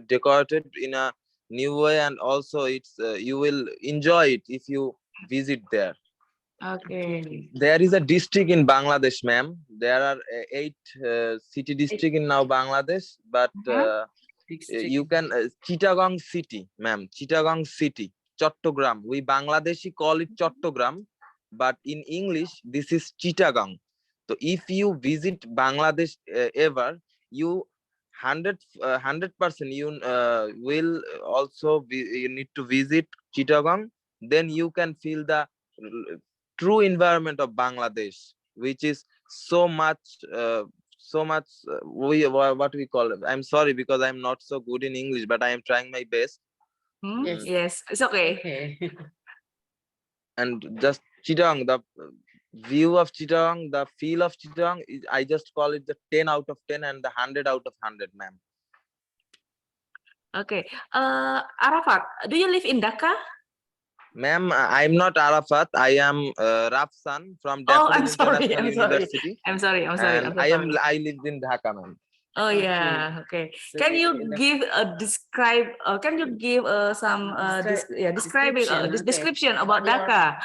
decorated in a new way, and also it's you will enjoy it if you visit there. Okay. There is a district in Bangladesh, ma'am. There are 8 city district in now Bangladesh, but you can Chittagong city, ma'am. Chittagong city, Chattogram. We Bangladeshi call it Chattogram, but in English this is Chittagong. So if you visit Bangladesh ever, you 100% you will also you need to visit Chittagong. Then you can feel the true environment of Bangladesh, which is so much what we call it. I'm sorry because I'm not so good in English, but I am trying my best. Yes, yes, it's okay. And just Chittagong, the view of Chittagong, the feel of Chittagong, I just call it the 10 out of 10 and the 100 out of 100, ma'am. Okay. Arafat, do you live in Dhaka? Ma'am, I'm not Arafat. I am Rafsan from Oh, I'm Daffodil sorry. International I'm sorry. University. I'm sorry. I'm sorry. I'm And so sorry. I lived in Dhaka, ma'am. Oh yeah. Okay. Can you give a describe? Can you give some describe it this description about Dhaka,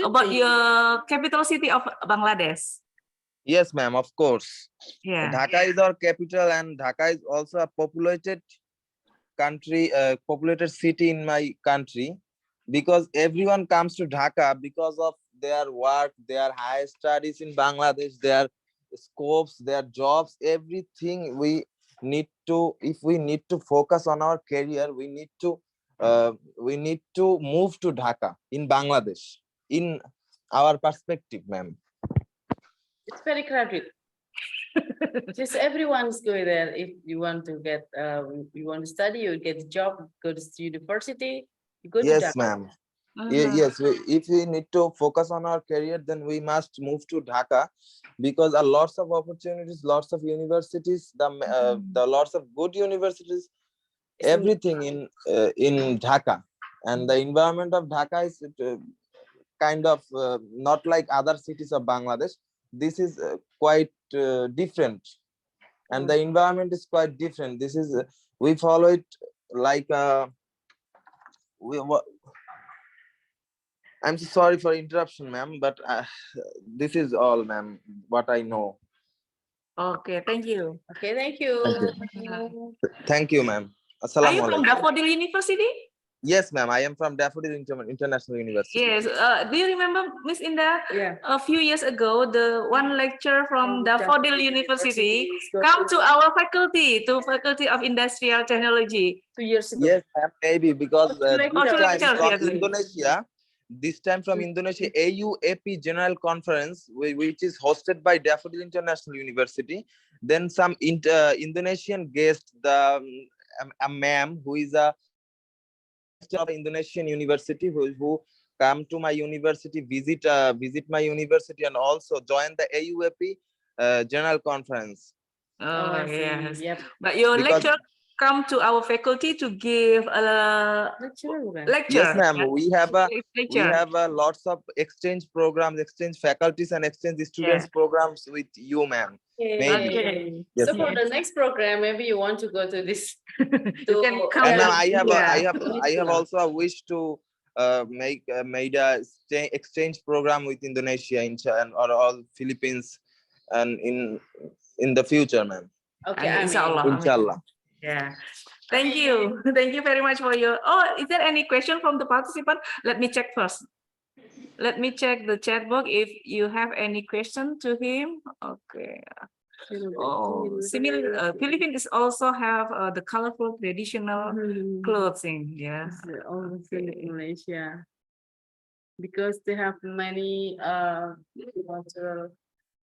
about your capital city of Bangladesh? Yes, ma'am. Of course. Yeah. Dhaka is our capital, and Dhaka is also a populated country, populated city in my country, because everyone comes to Dhaka because of their work, their higher studies in Bangladesh, their scopes, their jobs, everything. We need to, if we need to focus on our career, we need to move to Dhaka in Bangladesh. In our perspective, ma'am. It's very crowded. Just everyone's going there. If you want to get, you want to study, you get a job, go to university, you go to Yes, Dhaka. ma'am. Yes, if we need to focus on our career, then we must move to Dhaka, because there are lots of opportunities, lots of universities, the lots of good universities, everything in Dhaka, and the environment of Dhaka is kind of not like other cities of Bangladesh. This is quite different, and the environment is quite different. This is we follow it like I'm so sorry for interruption, ma'am, but this is all, ma'am, what I know. Okay, thank you. Okay, thank you. Thank you, ma'am. Are you from Daffodil University? Yes, ma'am. I am from Daffodil International University. Yes. Do you remember, Miss Indah? Yeah. A few years ago, the one lecturer from Daffodil University come to our faculty, to Faculty of Industrial Technology 2 years ago. Yes, ma'am, maybe because this time from Mm. Indonesia, AUAP General Conference, which is hosted by Daffodil International University. Then some Indonesian guest, a ma'am who is a of Indonesian University, who come to my university, visit my university, and also join the AUAP General Conference. Oh, yes. Yep. But your Because- lecturer come to our faculty to give a lecture. Yes, ma'am. Yeah? We have lots of exchange programs, exchange faculties, and exchange students programs with you, ma'am. Maybe. Okay. Yes, So for ma'am. the next program, maybe you want to go to this. You can come. And now Yeah. I have also a wish to made a exchange program with Indonesia or all Philippines, and in the future, ma'am. Okay, Inshallah. Inshallah. Yeah. Thank you. Thank you very much for your. Oh, is there any question from the participant? Let me check first. Let me check the chat box if you have any question to him. Okay. Oh, similar. Philippines also have the colorful traditional clothing. Yeah. Also in Malaysia, because they have many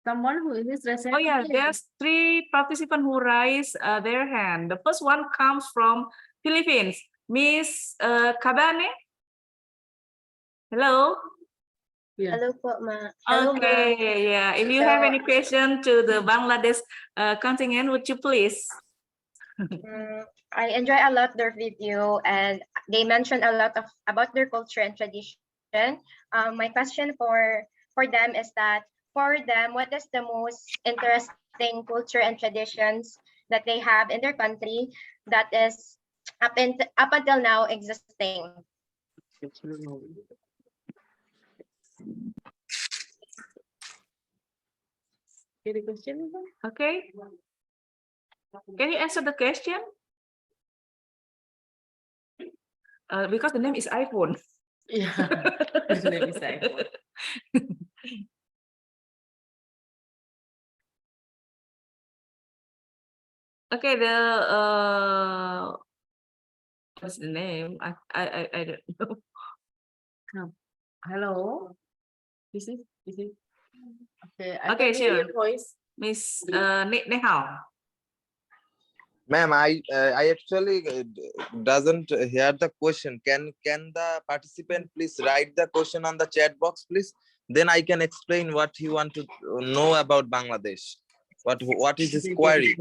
someone who is Oh yeah, there's 3 participants who raise their hand. The first one comes from Philippines, Miss Kabane. Hello. Yeah. Hello po, ma. Hello, Okay, yeah. If you have any question to the Bangladesh contingent, would you please? I enjoy a lot their video, and they mention a lot about their culture and tradition. My question for them is that for them, what is the most interesting culture and traditions that they have in their country that is up until now existing? Any question? Okay. Can you answer the question? Because the name is iPhone. Yeah, his name is iPhone. Okay, what's the name? I don't know. Hello. Is it? Okay. Okay, can hear sure. your voice. Miss Nehal. Ma'am, I actually doesn't hear the question. Can the participant please write the question on the chat box, please? Then I can explain what he want to know about Bangladesh. What is his query?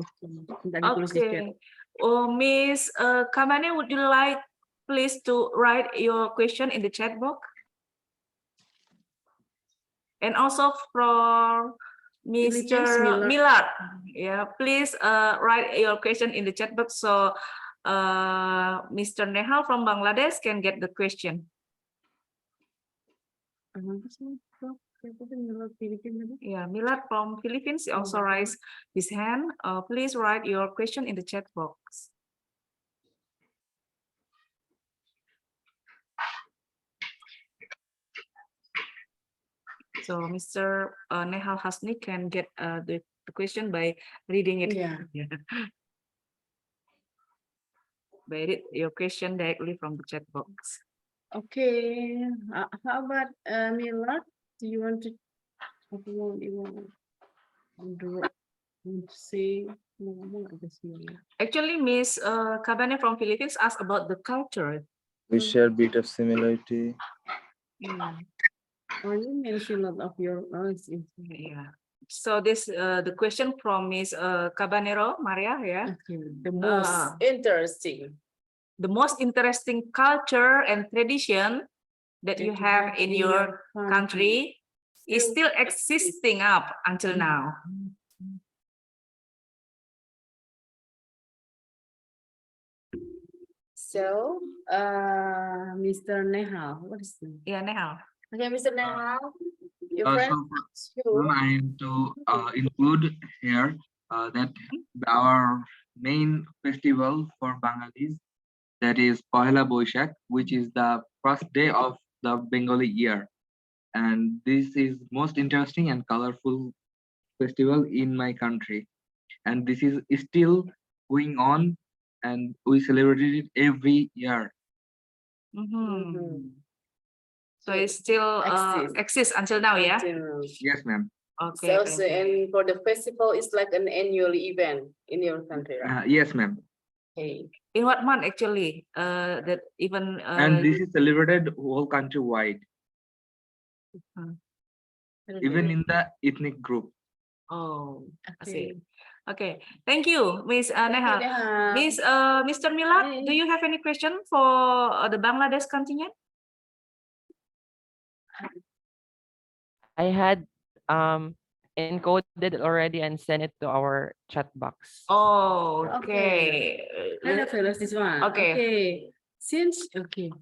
Okay. Oh, Miss Kamane, would you like please to write your question in the chat box? And also from Mr. Millard, yeah, please write your question in the chat box so Mr. Nehal from Bangladesh can get the question. Yeah, Millard from Philippines also raised his hand. Please write your question in the chat box. So Mr. Nehal Hasni can get the question by reading it. Yeah. By read your question directly from the chat box. Okay. How about Millard? Do you want to? Say? Actually, Miss Kabane from Philippines asked about the culture. We share a bit of similarity. Yeah. Or you mentioned a lot of your yeah. So this the question from Miss Cabanero Maria, yeah. Okay. The most interesting. The most interesting culture and tradition that you have in your country is still existing up until now. So, Mr. Nehal, what is it? Yeah, Nehal. Okay, Mr. Nehal, your So friend. I am to include here that our main festival for Bangladesh, that is Pohela Boishakh, which is the first day of the Bengali year, and this is most interesting and colorful festival in my country, and this is still going on, and we celebrate it every year. So it still exists until now, yeah? Yes, ma'am. Okay. So, and for the festival, it's like an annual event in your country, right? Yes, ma'am. Okay. In what month actually? That even And this is celebrated whole countrywide, even in the ethnic group. Oh, I see. Okay. Okay, thank you, Miss Nehal. Nehal. Miss Mr. Milad, do you have any question for the Bangladesh contingent? I had encoded already and sent it to our chat box. Oh, okay. Hello, fellows, this one. Okay. Okay.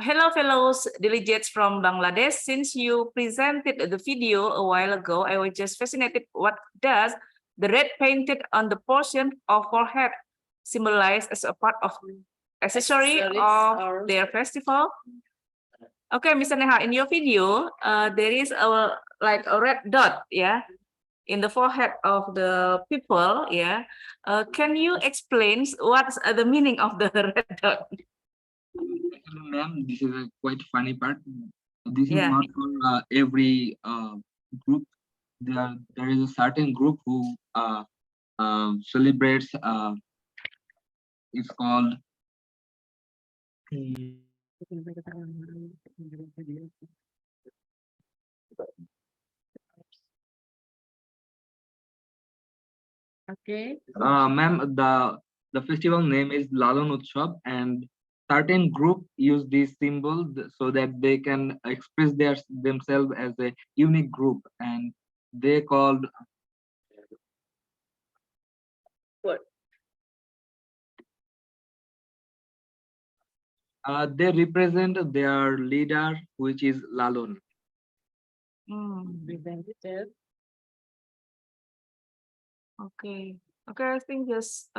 Hello, fellows delegates from Bangladesh. Since you presented the video a while ago, I was just fascinated. What does the red painted on the portion of forehead symbolize as a part of accessory of their festival? Okay, Mr. Neha, in your video, there is a like a red dot, yeah, in the forehead of the people, yeah. Can you explain what's the meaning of the red dot? Ma'am, this is a quite funny part. This is not for every group. There is a certain group who celebrates. It's called. Okay. Ma'am, the festival name is Lalon Utsav, and certain group use this symbol so that they can express themselves as a unique group, and they called What? they represent their leader, which is Lalon. Representative. Okay. Okay, I think just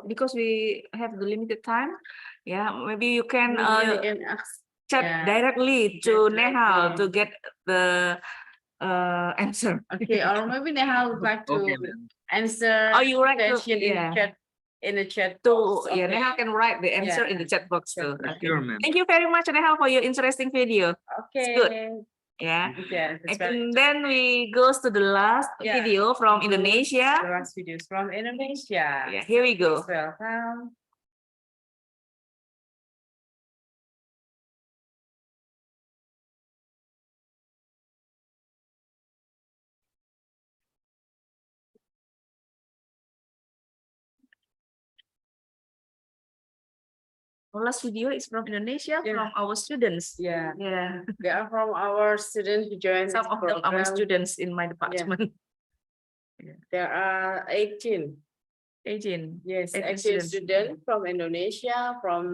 because we have the limited time, yeah, maybe you can You can ask. chat Yeah. directly to Nehal to get the answer. Okay, or maybe Nehal would like to Okay, ma'am. answer Oh, you write to, question in yeah. the chat. In the chat To box. yeah, Okay. Nehal can write the answer in the Yeah. chat box too. Chat box. Okay. Sure, ma'am. Thank you very much, Nehal, for your interesting video. Okay. It's good. Yeah. Yeah, that's right. And then we goes to the last Yeah. video from The Indonesia. last videos from Indonesia. Yeah, here we go. Please welcome. Our last video is from Indonesia, Yeah. from our students. Yeah. Yeah. They are from our students who joined Some this of them are my program. students in my department. There are 18. 18. Yes, 18 18 students. students from Indonesia, from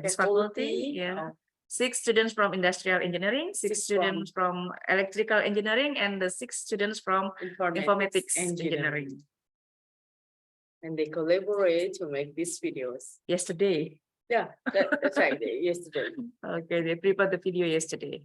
This faculty, yeah. 6 students from industrial engineering, 6 Six students from electrical engineering, and the 6 students from informatics engineering. And they collaborate to make these videos. Yesterday. Yeah, that's right. Yesterday. Okay, they prepared the video yesterday.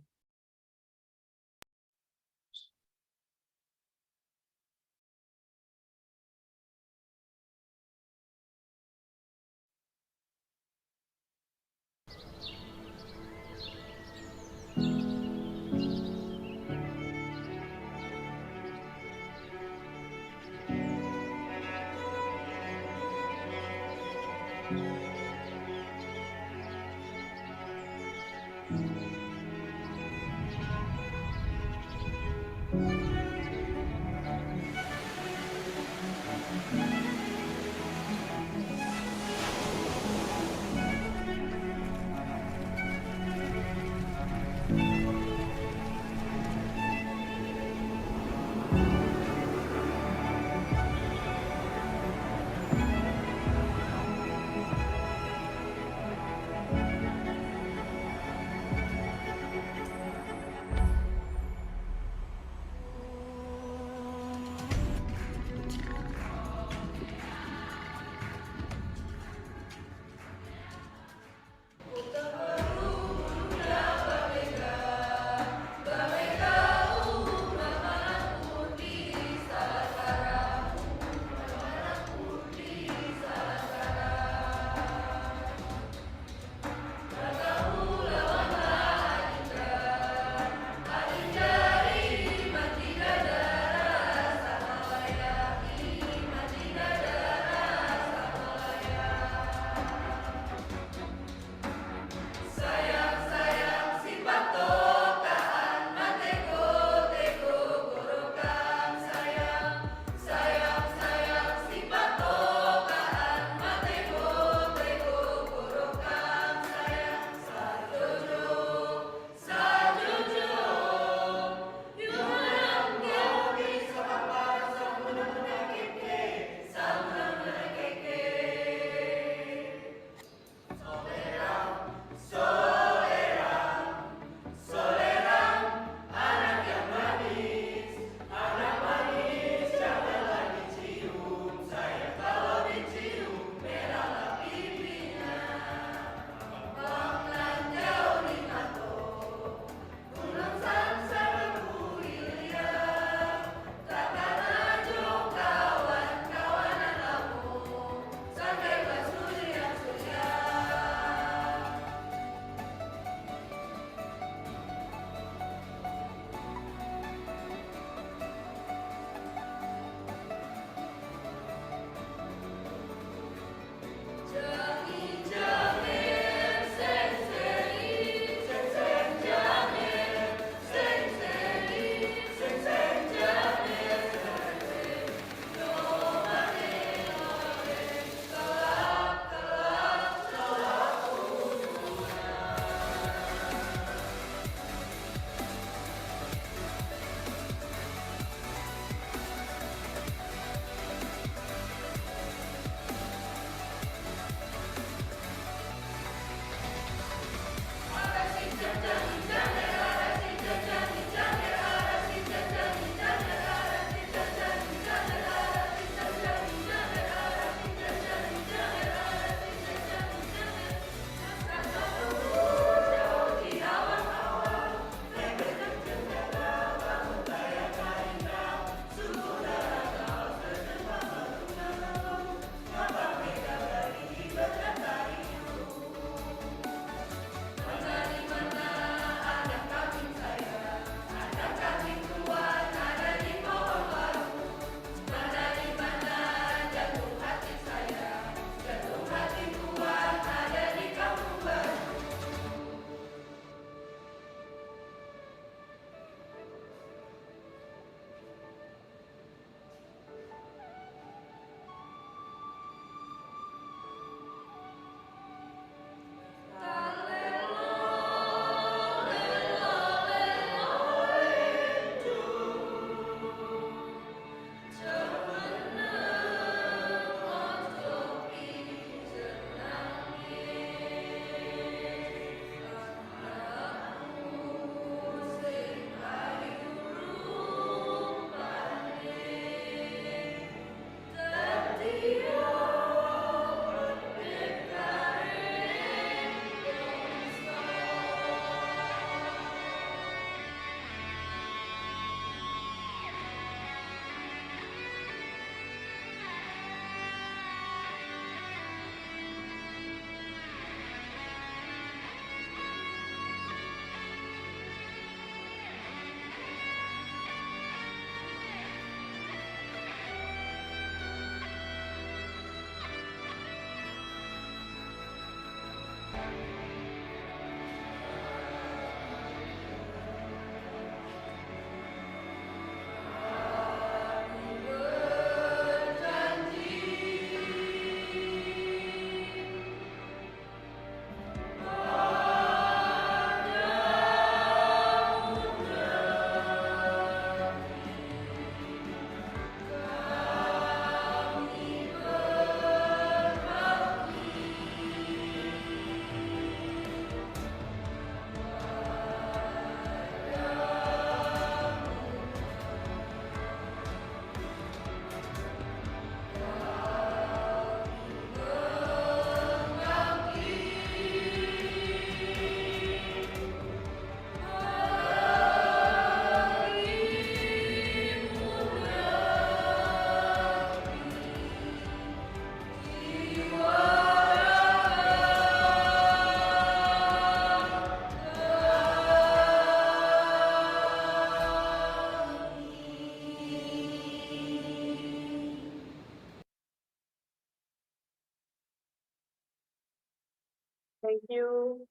Thank you.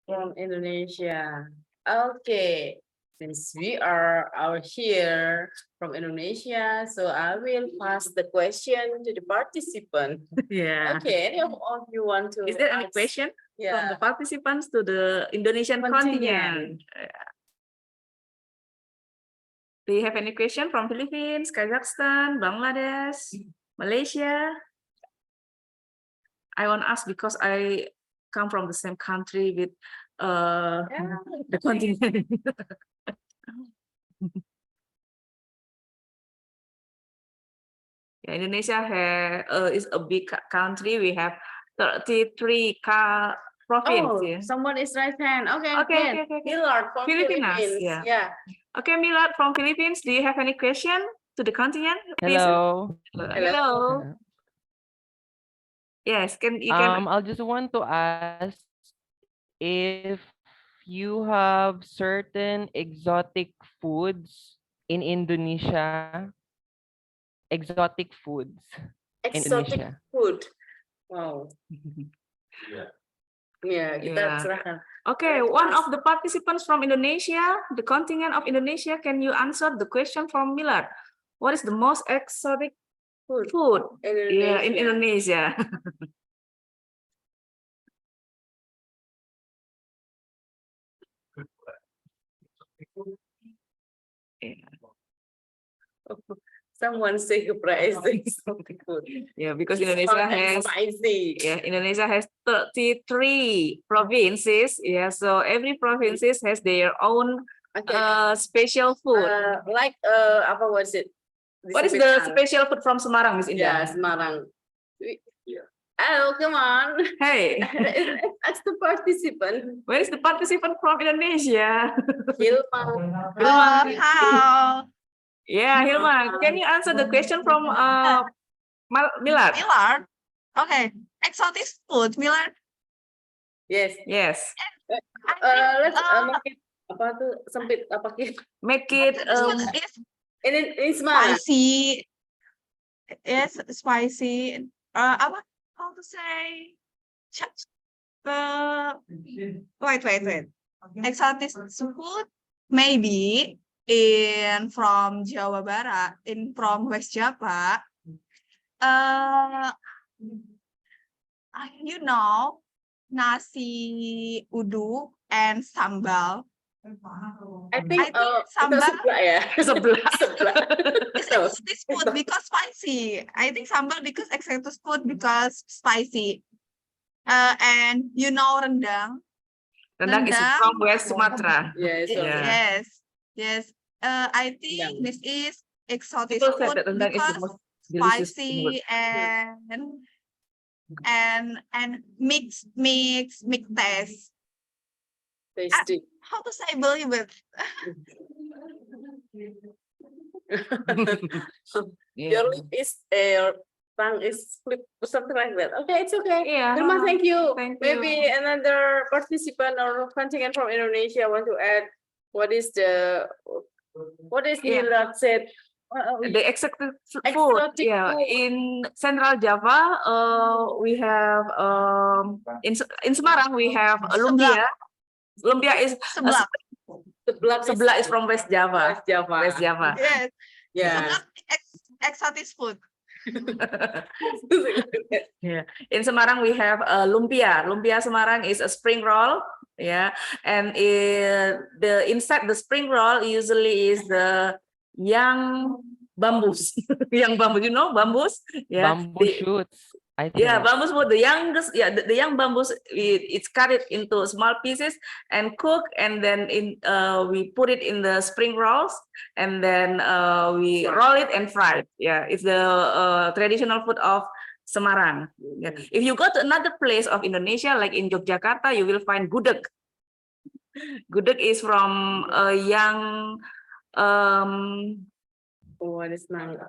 From Indonesia. Okay. Since we are out here from Indonesia, so I will pass the question to the participant. Yeah. Okay, any of you want to Is there any ask? question from Yeah. the participants to the Indonesian Contingent. contingent? Do you have any question from Philippines, Kazakhstan, Bangladesh, Malaysia? I want to ask because I come from the same country with the contingent. Yeah, Indonesia is a big country. We have 33 provinces. Oh, Yeah. someone is right hand. Okay, Okay. Millard from Filipinas. Philippines. Yeah. Okay, Millard from Philippines. Do you have any question to the contingent? Please. Hello. Hello. Yes, you can. I'll just want to ask if you have certain exotic foods in Indonesia. Exotic foods in Exotic Indonesia. food. Wow. Yeah, kita Yeah. serahkan. Okay, one of the participants from Indonesia, the contingent of Indonesia, can you answer the question from Millard? What is the most exotic food? Yeah, in Indonesia. Someone say surprising exotic food. Yeah, because It's Indonesia hot and has spicy. Yeah, Indonesia has 33 provinces. Yeah, so every provinces has their own special food. Like apa was it? What is the special food from Semarang, Miss Indah? Yeah, Semarang. Oh, come on. Hey, Ask the participant. where is the participant from Indonesia? Hilma. How? Yeah, Hilma, can you answer the question from Millard? Millard. Okay. Exotic food, Millard. Yes. Yes. Let's make it apa tuh sempit apa kita? Make it in Semarang. Spicy. Yes, spicy. Apa? How to say? Wait. Exotic food, maybe in from Jawa Barat, from West Java. You know, nasi uduk and sambal. I think sambal sebelah ya. Sebelah. Exotic food because spicy. I think sambal because exotic food because spicy. And you know rendang. Rendang is from West Sumatra. Yes. I think this is exotic People said food that rendang is the because most delicious spicy and mix taste. Tasty. How to say believe it? Your lip is tongue is flip or something like that. Okay, it's okay. Yeah. Hilma, thank you. Thank you. Maybe another participant or contingent from Indonesia want to add what is Millard said? The exotic food. Yeah, in Central Java, we have in Semarang we have lumpia. Lumpia is sebelah is from West Java. West Java. Yes. Yeah. Exotic food. Yeah. In Semarang we have lumpia. Lumpia Semarang is a spring roll. Yeah, and inside the spring roll usually is the young bambus. Young bambus, you know bambus? Yeah. Bamboo shoots. I think. Yeah, bambus wood, the youngest, yeah, the young bambus, it's cut it into small pieces and cook, and then we put it in the spring rolls, and then we roll it and fry it. Yeah, it's the traditional food of Semarang. Yeah. If you go to another place of Indonesia, like in Yogyakarta, you will find gudeg. Gudeg is from a young. What is nangka?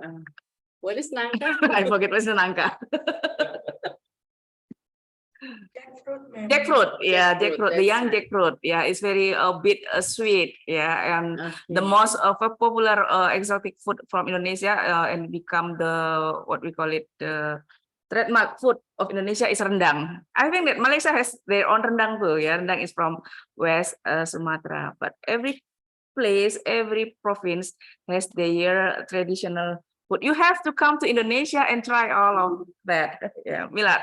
What is nangka? I forget what's the nangka. Jackfruit, yeah, jackfruit. The young jackfruit, yeah, it's very a bit sweet, yeah, and the most popular exotic food from Indonesia, and become the what we call it trademark food of Indonesia is rendang. I think that Malaysia has their own rendang too. Yeah, rendang is from West Sumatra, but every place, every province has their traditional food. You have to come to Indonesia and try all of that. Yeah, Milad.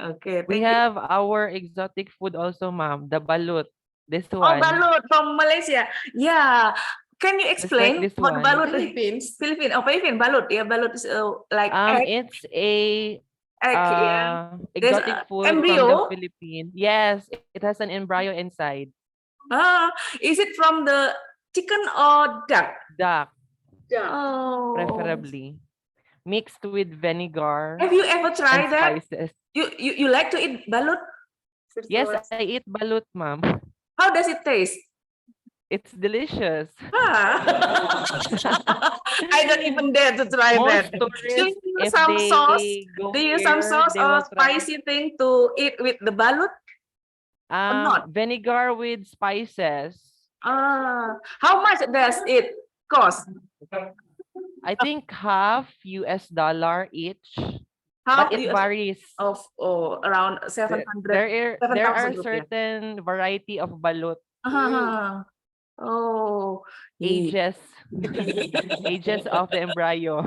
Okay, We thank you. have our exotic food also, ma'am. The balut. This Oh, one. balut from Malaysia. Yeah. Can you Just like explain this what one. balut is? Philippines. Oh, Philippines. Balut. Yeah, balut is like egg. It's a Egg. Yeah. There's exotic food from the embryo. Philippines. Yes, it has an embryo inside. Is it from the chicken or duck? Duck, Oh. preferably. Mixed with vinegar Have you ever and tried that? spices. You like to eat balut? Yes, I eat balut, ma'am. How does it taste? It's delicious. I don't even dare to try Most that. Do tourists, you use if some sauce? they go Do you use some here, sauce they or will try spicy thing to eat with the balut? Or not? vinegar with spices. How much does it cost? I think half $US each, How but it varies. of around 700 There are 7,000 rupiah. certain variety of balut. Oh, Ages. Ages of the embryo.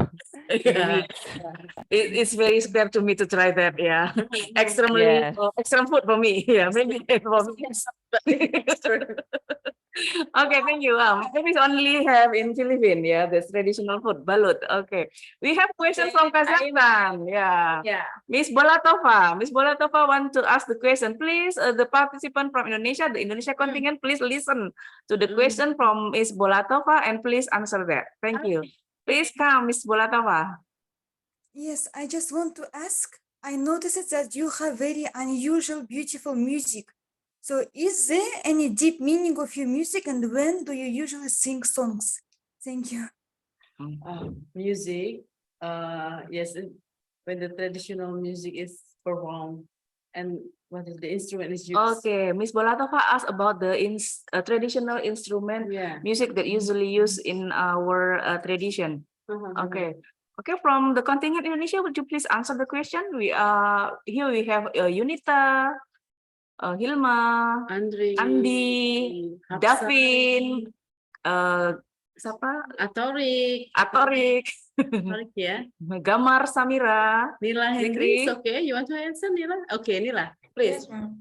In yeah. weeks. It's very scary to me to try that. Yeah, extremely Yes. extreme food for me. Yeah, maybe it for me. Okay, thank you. Maybe only have in Philippines. Yeah, this traditional food balut. Okay, we have questions from Kazakhstan. Yeah. Yeah. Miss Bolatova. Miss Bolatova want to ask the question. Please, the participant from Indonesia, the Indonesia contingent, please listen to the question from Miss Bolatova and please answer that. Thank you. Please come, Miss Bolatova. Yes, I just want to ask. I noticed that you have very unusual, beautiful music. So, is there any deep meaning of your music, and when do you usually sing songs? Thank you. Music, yes, when the traditional music is performed, and what is the instrument is used. Okay, Miss Bolatova asked about the traditional instrument music that usually used in our tradition. Okay. Okay, from the contingent Indonesia, would you please answer the question? We here we have Yunita, Hilma, Andi, Davin, siapa? Atorik, ya. Gamar Samira, Nila Henry, Zikri. okay. You want to answer, Nila? Okay, Nila, please. Yes, ma'am.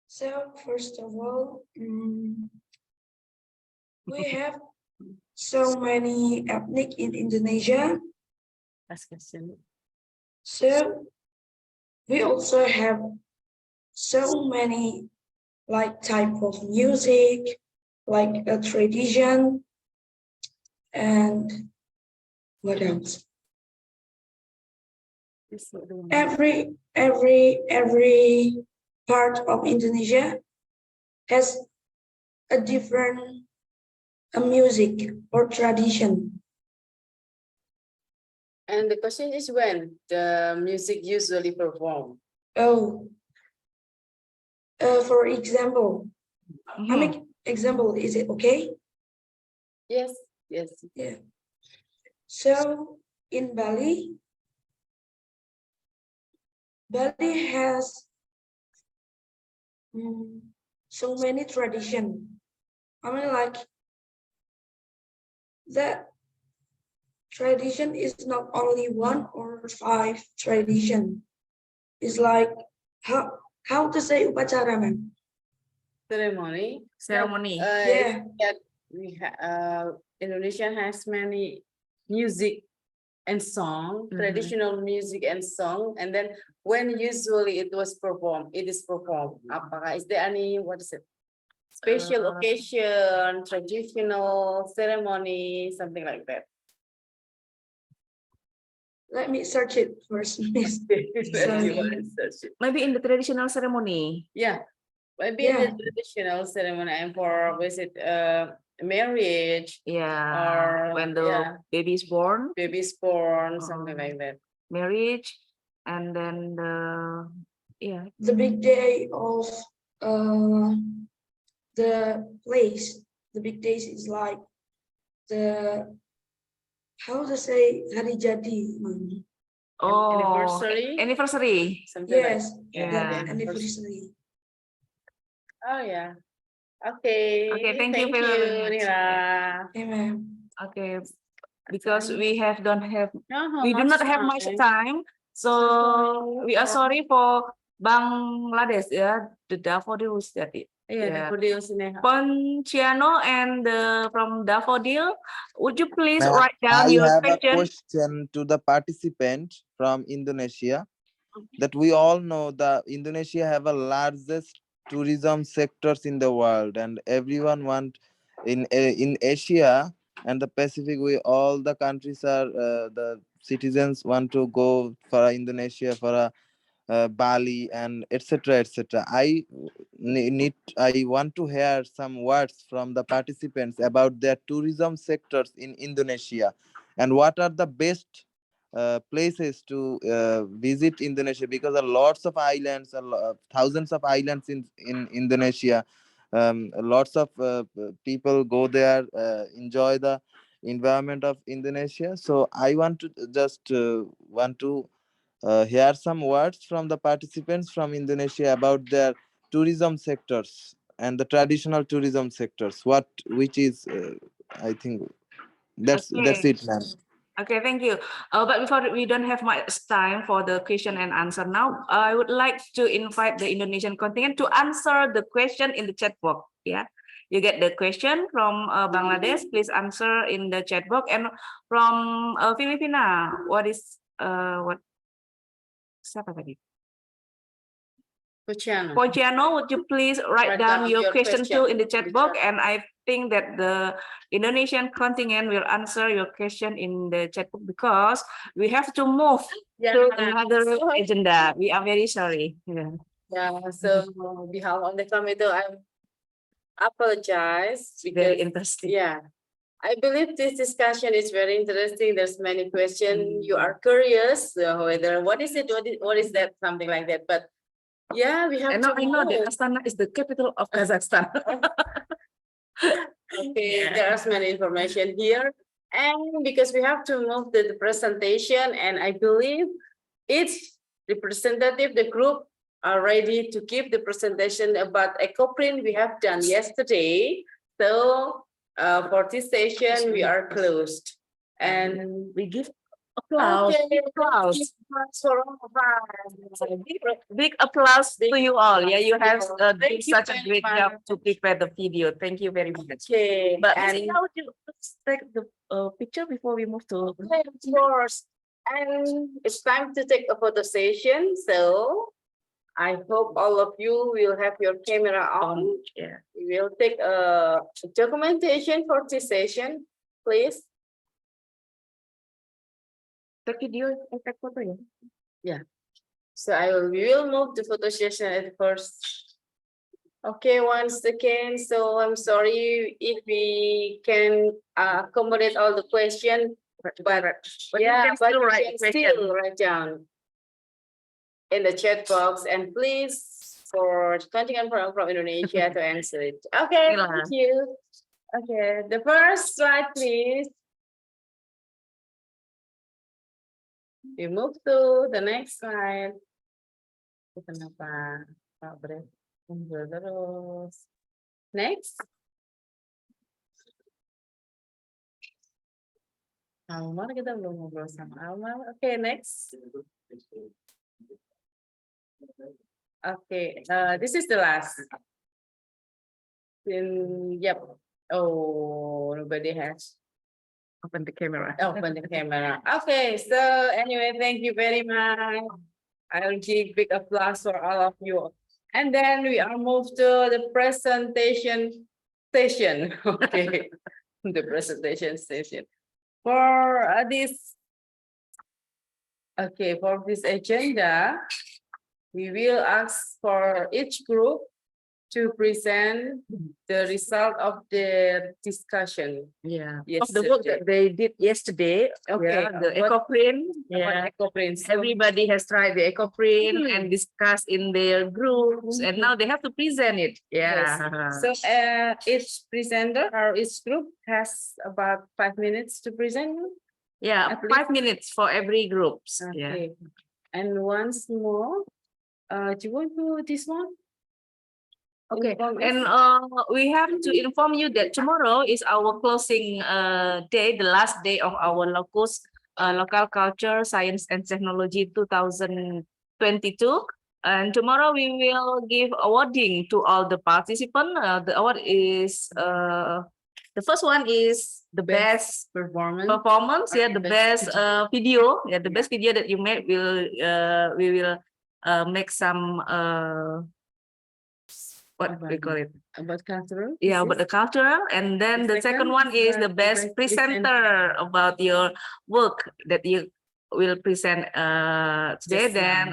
So first of all, we have so many ethnic in Indonesia. Last question. So we also have so many like type of music, like a tradition, and what else? Every part of Indonesia has a different music or tradition. And the question is when the music usually performed. Oh, for example, I make example. Is it okay? Yes, yes. Yeah. So in Bali, Bali has so many tradition. I mean, like that tradition is not only one or five tradition. It's like how to say upacara, ma'am? Ceremony. Yeah. Indonesia has many music and song, traditional music and song, and then when usually it is performed. Apakah is there any special occasion, traditional ceremony, something like that? Let me search it first. Maybe in the traditional ceremony. Yeah, maybe in the traditional ceremony and for marriage. Yeah, Or when the baby is born. Something like that. Marriage, and then the big day of the place. The big days is like the how to say hari jadi. anniversary. Anniversary. Something like Yes, Yeah. the anniversary. Oh yeah. Okay. Okay, thank you Thank very you, much. Nila. Amen. Okay, because we do much not have much time. time, so we are sorry for Bangladesh, yeah, the daffodils that it. Yeah, daffodils ini. Ponciano and from Daffodil, would you please Ma'am, write down I your have a question? question to the participant from Indonesia. That we all know that Indonesia have a largest tourism sectors in the world, and everyone want in Asia and the Pacific. We all the countries are the citizens want to go for Indonesia for a Bali and etc. etc. I want to hear some words from the participants about their tourism sectors in Indonesia, and what are the best places to visit Indonesia, because there are lots of islands, thousands of islands in Indonesia. Lots of people go there, enjoy the environment of Indonesia. So I want to hear some words from the participants from Indonesia about their tourism sectors and the traditional tourism sectors. Which is, I think that's Okay. it, ma'am. Okay, thank you. But before we don't have much time for the question and answer now, I would like to invite the Indonesian contingent to answer the question in the chat box. Yeah, you get the question from Bangladesh. Please answer in the chat box. And from Filipina, what siapa tadi? Ponciano, would you please write down your question too in the chat box? And I think that the Indonesian contingent will answer your question in the chat box because we have to move to another agenda. We are very sorry. Yeah. Yeah, so on behalf of the committee, I apologize because Very interesting. yeah, I believe this discussion is very interesting. There's many questions. You are curious whether what is it, what is that, something like that. But yeah, we have I know that move. Astana is the capital of Kazakhstan. Okay, there's many information here. And because we have to move to the presentation, and I believe each representative, the group are ready to give the presentation about EcoPrint we have done yesterday. So for this session, we are closed. And we give applause. Okay, Applause. for all of us. Big applause to you all. Yeah, you have done Thank you such a very great job to prepare the video. Thank you very much. Okay, But and now would you take the picture before we move to? okay, of course. And it's time to take a photo session. So I hope all of you will have your camera on. Yeah. We will take a documentation for this session, please. Take video, take photo, yeah. Yeah. So we will move to photo session at first. Okay, once again. So I'm sorry if we can accommodate all the questions, but yeah, you can still write the question. still write down in the chat box, and please for contingent from Indonesia to answer it. Okay, thank you. Okay, the first slide, please. We move to the next slide. Kenapa Pak Bre? Terus. Next. Almar, kita belum ngobrol sama Almar. Okay, next. Okay, this is the last. Yep. Oh, nobody has open the camera. Open the camera. Okay, so anyway, thank you very much. I'll give big applause for all of you. And then we are moved to the presentation session. Okay, the presentation session. For this agenda, we will ask for each group to present the result of the discussion. Yeah, of the work that they did yesterday. Okay, Yeah, the EcoPrint. Yeah, EcoPrint. So, everybody has tried the EcoPrint and discussed in their groups, and now they have to present it. Yeah. yes. So each presenter or each group has about 5 minutes to present. Yeah, At 5 minutes for every groups. Yeah. Okay. And once more, do you want to this one? Okay, Inform us? and we have to inform you that tomorrow is our closing day, the last day of our Locust Local Culture, Science and Technology 2022. And tomorrow we will give awarding to all the participants. The award is the first one is the best performance. Yeah, the best video. Yeah, the best video that you made will we will make some what we call it About cultural? yeah about the cultural, and then the second one is the best presenter about your work that you will present today. Then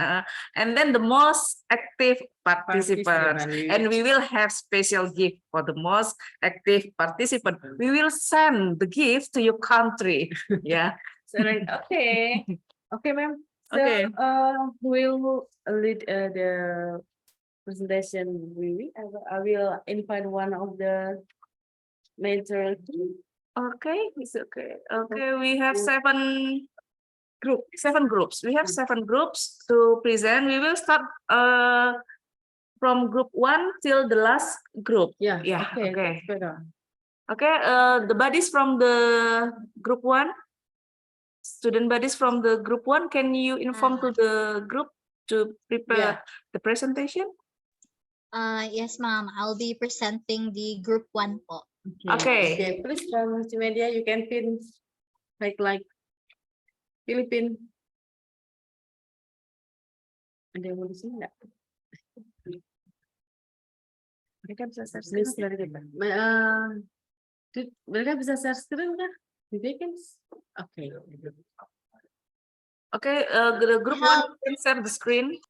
and then the most active participant, and we will have special gift for the most active participant. We will send the gift to your country. Yeah. Okay. Okay, ma'am. So Okay. we'll lead the presentation. I will invite one of the mentor. Okay, it's okay. Okay, we have seven groups. We have 7 groups to present. We will start from group 1 till the last group. Yeah. Yeah. Okay. Okay. That's better. Okay. The buddies from the group 1, student buddies from the group 1, can you inform to the group to prepare the presentation? Yes, ma'am. I'll be presenting the group 1 po. Okay. Please from multimedia, you can pin like Philippine. Ada yang mau di sini nggak? Mereka bisa share screen. Mereka bisa share screen nggak? Dibikin? Oke. Okay. The group 1 can share the screen.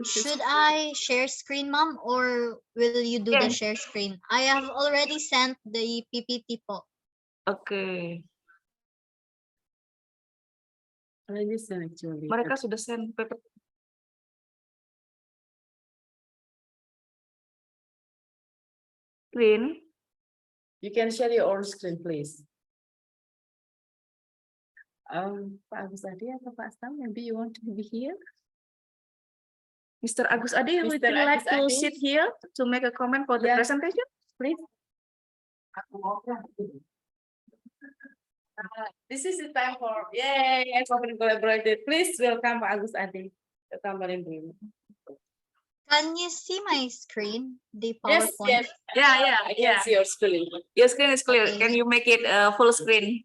Should I share screen, ma'am, or will you do the share screen? I have already sent the PPT po. Okay. Actually. Mereka sudah send paper. Screen. You can share your own screen, please. Pak Agus Adi atau Pak Stam, maybe you want to be here? Mr. Agus Adi, would you like to sit here to make a comment for the presentation, please? This is the time for yay, open collaborated. Please welcome Pak Agus Adi. Can you see my screen? The Yes, PowerPoint? yes. Yeah, I can see your screen. Your screen is clear. Okay. Can you make it full screen?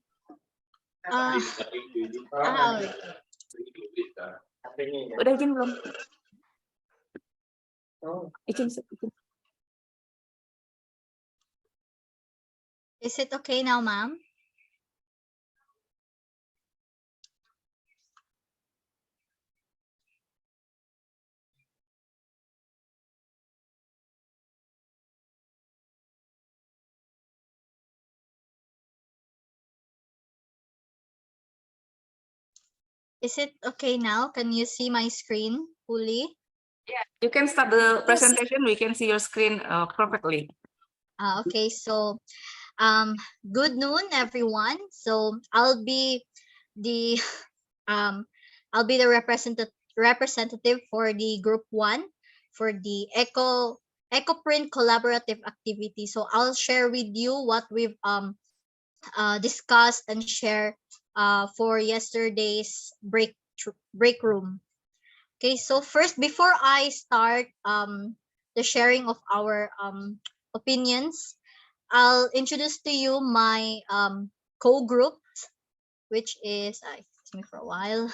Udah izin belum? Izin. Is it okay now, ma'am? Is it okay now? Can you see my screen fully? Yeah, you can start the presentation. We can see your screen perfectly. Okay, so good noon, everyone. So I'll be the representative for the group 1 for the EcoPrint collaborative activity. So I'll share with you what we've discussed and share for yesterday's break room. Okay, so first, before I start the sharing of our opinions, I'll introduce to you my co-group, which is excuse me for a while.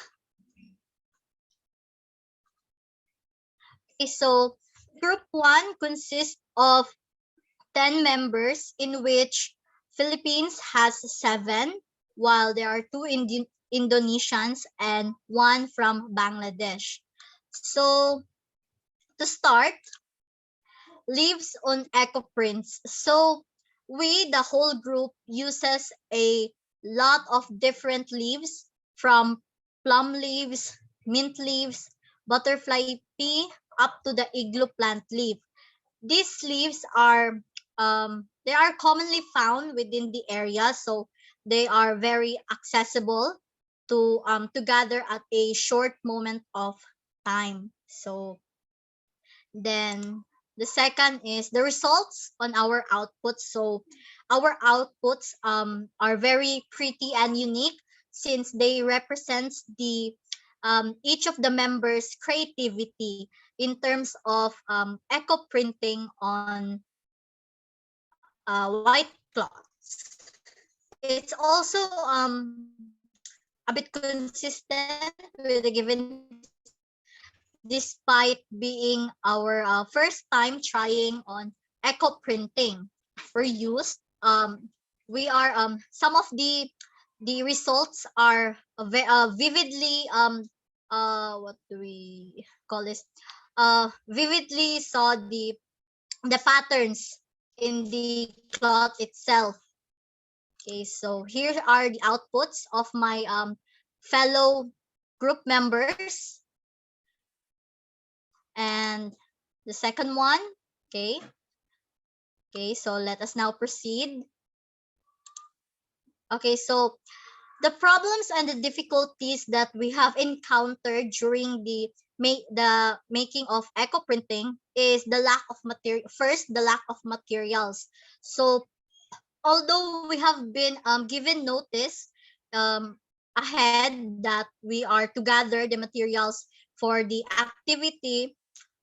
Okay, so group 1 consists of 10 members, in which Philippines has 7, while there are 2 Indonesians and 1 from Bangladesh. So to start, leaves on EcoPrints. So we, the whole group, uses a lot of different leaves, from plum leaves, mint leaves, butterfly pea, up to the igloo plant leaf. These leaves are they are commonly found within the area, so they are very accessible to gather at a short moment of time. So then the second is the results on our outputs. So our outputs are very pretty and unique since they represents the each of the members' creativity in terms of eco printing on white cloths. It's also a bit consistent with the given despite being our first time trying on eco printing for use. We are some of the results are vividly what do we call this? Vividly saw the patterns in the cloth itself. Okay, so here are the outputs of my fellow group members. And the second one, okay. Okay, so let us now proceed. Okay, so the problems and the difficulties that we have encountered during the making of eco printing is the lack of material. First, the lack of materials. So although we have been given notice ahead that we are to gather the materials for the activity,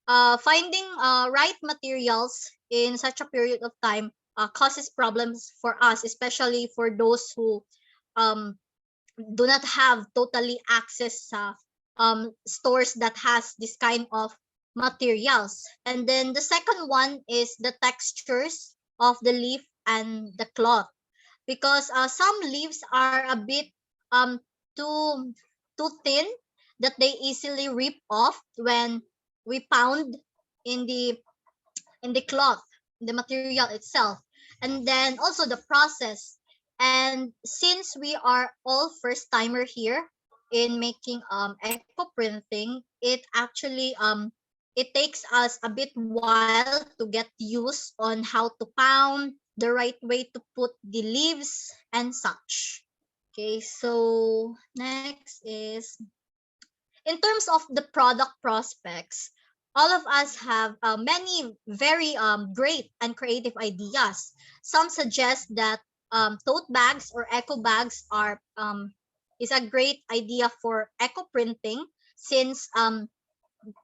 finding right materials in such a period of time causes problems for us, especially for those who do not have totally access stores that has this kind of materials. And then the second one is the textures of the leaf and the cloth, because some leaves are a bit too thin that they easily rip off when we pound in the cloth, the material itself. And then also the process. And since we are all first timer here in making eco printing, it actually it takes us a bit while to get used on how to pound, the right way to put the leaves and such. Okay, so next is in terms of the product prospects, all of us have many very great and creative ideas. Some suggest that tote bags or eco bags are is a great idea for eco printing, since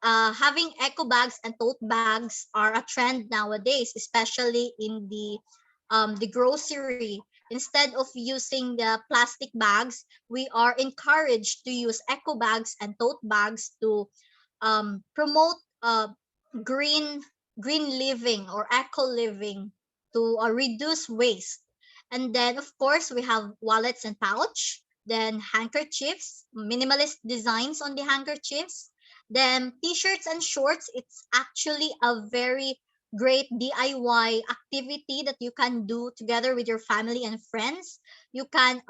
having eco bags and tote bags are a trend nowadays, especially in the grocery. Instead of using the plastic bags, we are encouraged to use eco bags and tote bags to promote green green living or eco living to reduce waste. And then of course we have wallets and pouch, then handkerchiefs, minimalist designs on the handkerchiefs, then t-shirts and shorts. It's actually a very great DIY activity that you can do together with your family and friends. You can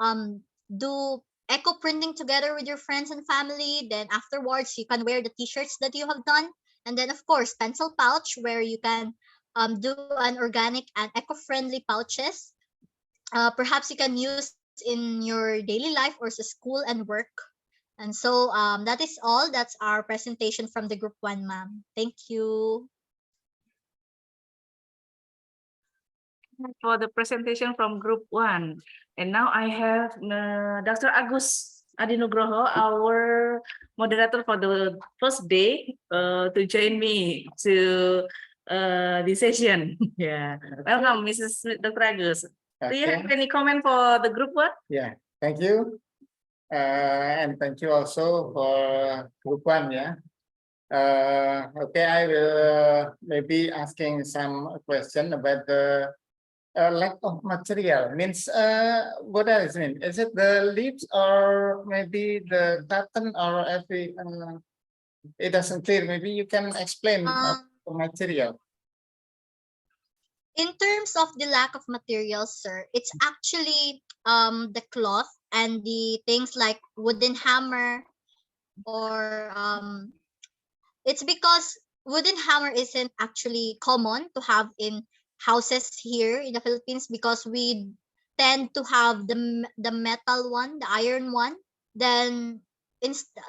do eco printing together with your friends and family. Then afterwards you can wear the t-shirts that you have done. And then of course pencil pouch, where you can do an organic and eco-friendly pouches. Perhaps you can use in your daily life or sa school and work. And so that is all. That's our presentation from the group 1, ma'am. Thank you. For the presentation from group 1. And now I have Dr. Agus Adinugroho, our moderator for the first day, to join me to this session. Yeah, welcome, Mrs. Dr. Agus. Do you have any comment for the group 1? Yeah, thank you. And thank you also for group 1. Yeah. Okay, I will maybe asking some question about the lack of material. Means what does it mean? Is it the leaves or maybe the cotton or every? It doesn't clear. Maybe you can explain the material. In terms of the lack of materials, sir, it's actually the cloth and the things like wooden hammer, or it's because wooden hammer isn't actually common to have in houses here in the Philippines, because we tend to have the metal one, the iron one. Then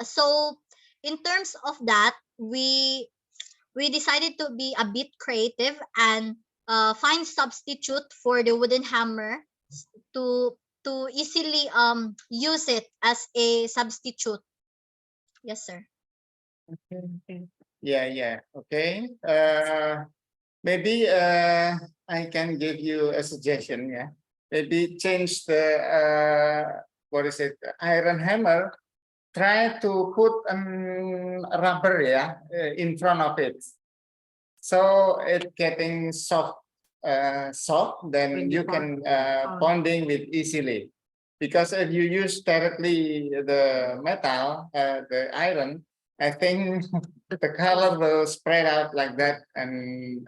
so in terms of that, we decided to be a bit creative and find substitute for the wooden hammer to easily use it as a substitute. Yes, sir. Yeah. Okay. Maybe I can give you a suggestion. Yeah. Maybe change the what is it? Iron hammer. Try to put a rubber, yeah, in front of it, so it getting soft. Then you can bonding with easily. Because if you use directly the metal, the iron, I think the color will spread out like that, and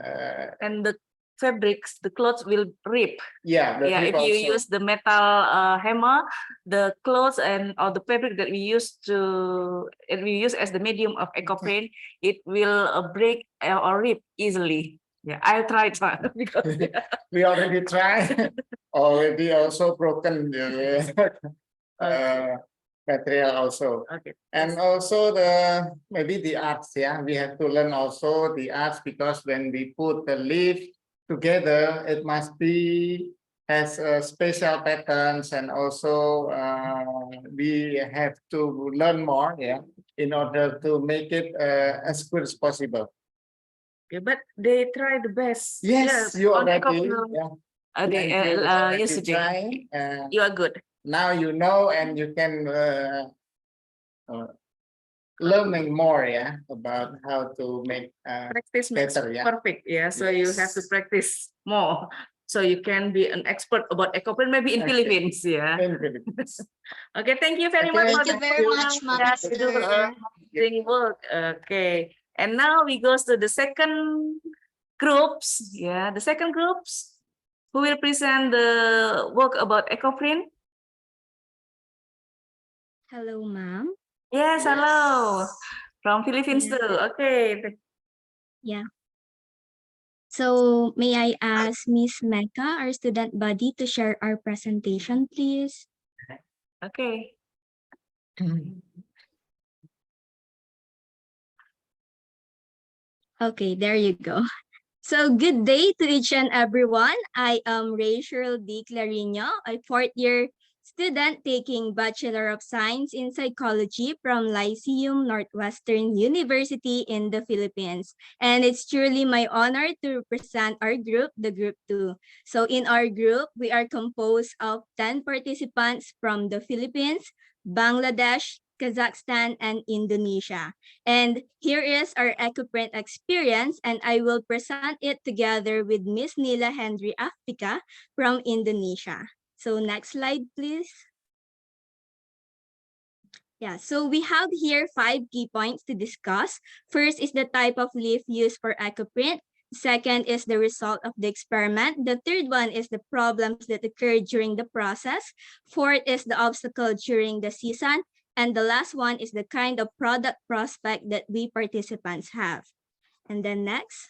the fabrics, the clothes will rip. Yeah, If you use the metal hammer, the clothes and or the fabric that we use as the medium of ecoprint, it will break or rip easily. Yeah, I'll try it because we already tried. Already also broken the material also. Okay. And also maybe the arts, yeah. We have to learn also the arts, because when we put the leaf together, it must be has special patterns, and also we have to learn more, yeah, in order to make it as good as possible. Okay, but they try the best. Yes, you already. Yeah. Okay, yesterday. You are good. Now you know, and you can learning more, yeah, about how to make Practice makes better, yeah. perfect. Yeah, so you have to practice more, so you can be an expert about ecoprint, maybe in Philippines. Yeah. In Philippines. Okay, thank you very much. Thank you very much, Master. You do amazing work. Okay, and now we go to the second groups. Yeah, the second groups who will present the work about ecoprint. Hello, ma'am. Yes, hello. From Philippines too. Okay. Yeah. So may I ask Miss Mecca, our student body, to share our presentation, please? Okay. Okay, there you go. So good day to each and everyone. I am Rachel D. Clarino, a fourth-year student taking Bachelor of Science in Psychology from Lyceum Northwestern University in the Philippines. And it's truly my honor to represent our group, the Group 2. So in our group, we are composed of 10 participants from the Philippines, Bangladesh, Kazakhstan, and Indonesia. And here is our ecoprint experience, and I will present it together with Miss Nila Henry Africa from Indonesia. So next slide, please. Yeah, so we have here 5 key points to discuss. First is the type of leaf used for ecoprint. Second is the result of the experiment. The third one is the problems that occurred during the process. Fourth is the obstacle during the season. And the last one is the kind of product prospect that we participants have. And then next.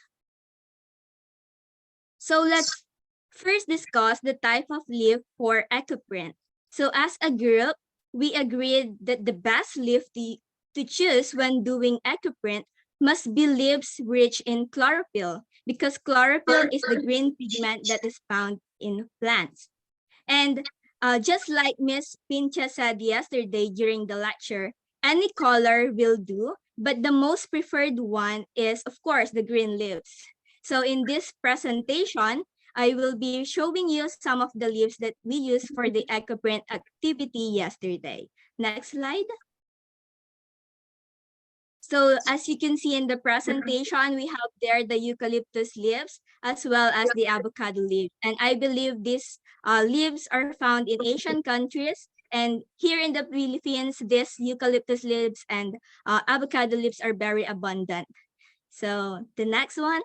So let's first discuss the type of leaf for ecoprint. So as a group, we agreed that the best leaf to choose when doing ecoprint must be leaves rich in chlorophyll, because chlorophyll is the green pigment that is found in plants. And just like Miss Pincha said yesterday during the lecture, any color will do, but the most preferred one is, of course, the green leaves. So in this presentation, I will be showing you some of the leaves that we used for the ecoprint activity yesterday. Next slide. So as you can see in the presentation, we have there the eucalyptus leaves as well as the avocado leaves. And I believe these leaves are found in Asian countries. And here in the Philippines, these eucalyptus leaves and avocado leaves are very abundant. So the next one.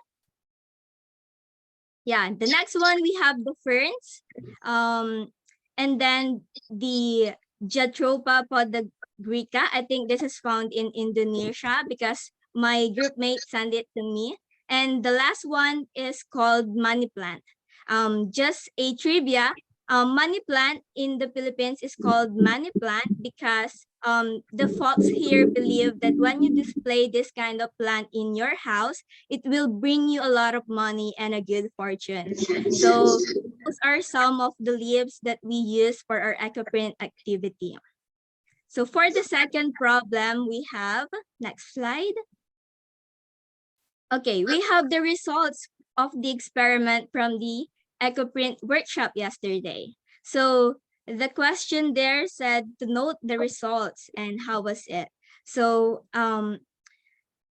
Yeah, the next one, we have the ferns. And then the Jatropha podagrica. I think this is found in Indonesia because my group mate sent it to me. And the last one is called money plant. Just a trivia, Money plant in the Philippines is called money plant because the folks here believe that when you display this kind of plant in your house, it will bring you a lot of money and a good fortune. So those are some of the leaves that we use for our eco-print activity. So for the second problem, we have, next slide. Okay, we have the results of the experiment from the eco-print workshop yesterday. So the question there said to note the results and how was it. So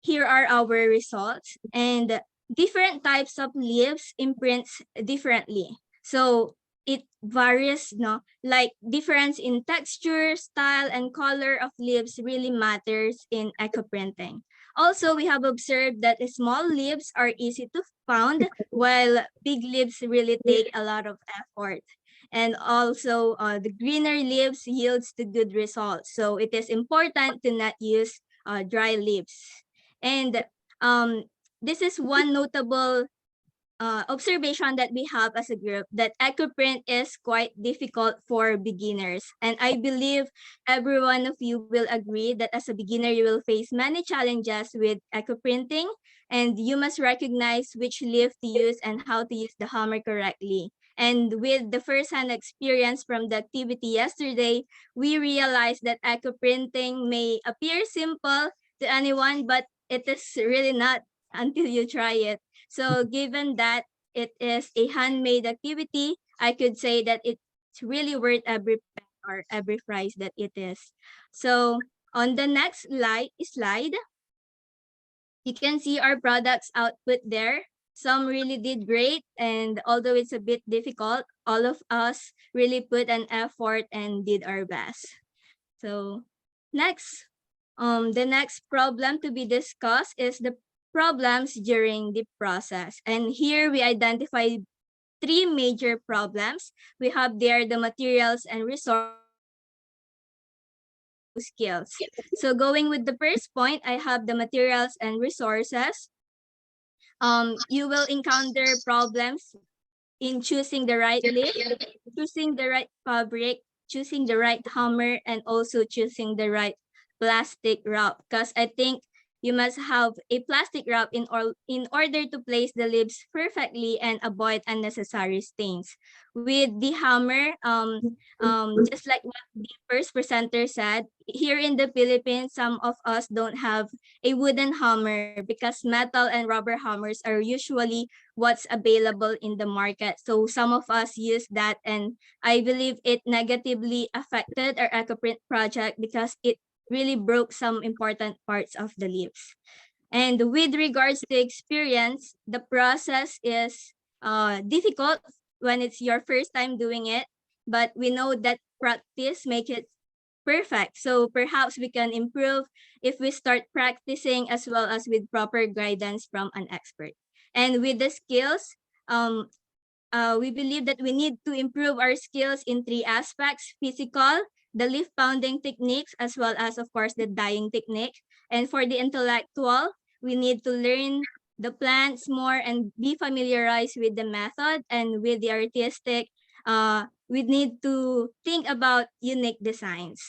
here are our results, and different types of leaves imprints differently. So it varies, no? Like difference in texture, style, and color of leaves really matters in eco printing. Also, we have observed that the small leaves are easy to found, while big leaves really take a lot of effort. And also, the greener leaves yields the good results. So it is important to not use dry leaves. And this is one notable observation that we have as a group, that eco-print is quite difficult for beginners. And I believe every one of you will agree that as a beginner, you will face many challenges with eco-printing, and you must recognize which leaf to use and how to use the hammer correctly. And with the first-hand experience from the activity yesterday, we realized that eco-printing may appear simple to anyone, but it is really not until you try it. So given that it is a handmade activity, I could say that it's really worth every pen or every price that it is. So on the next slide, you can see our products output there. Some really did great, and although it's a bit difficult, all of us really put an effort and did our best. So next, the next problem to be discussed is the problems during the process. And here we identify 3 major problems. We have there the materials and resource skills. So going with the first point, I have the materials and resources. You will encounter problems in choosing the right leaf, choosing the right fabric, choosing the right hammer, and also choosing the right plastic wrap. Because I think you must have a plastic wrap in order to place the leaves perfectly and avoid unnecessary stains. With the hammer, just like what the first presenter said, here in the Philippines, some of us don't have a wooden hammer because metal and rubber hammers are usually what's available in the market. So some of us use that, and I believe it negatively affected our eco-print project because it really broke some important parts of the leaves. And with regards to experience, the process is difficult when it's your first time doing it, but we know that practice makes it perfect. So perhaps we can improve if we start practicing as well as with proper guidance from an expert. And with the skills, we believe that we need to improve our skills in 3 aspects: physical, the leaf pounding techniques, as well as, of course, the dyeing technique. And for the intellectual, we need to learn the plants more and be familiarized with the method. And with the artistic, we need to think about unique designs.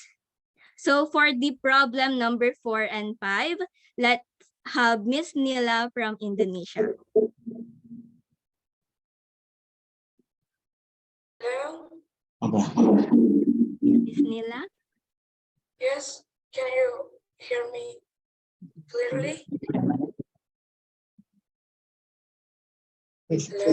So for the problem number 4 and 5, let's have Miss Nila from Indonesia. Hello? Miss Nila? Yes, can you hear me clearly? Hello?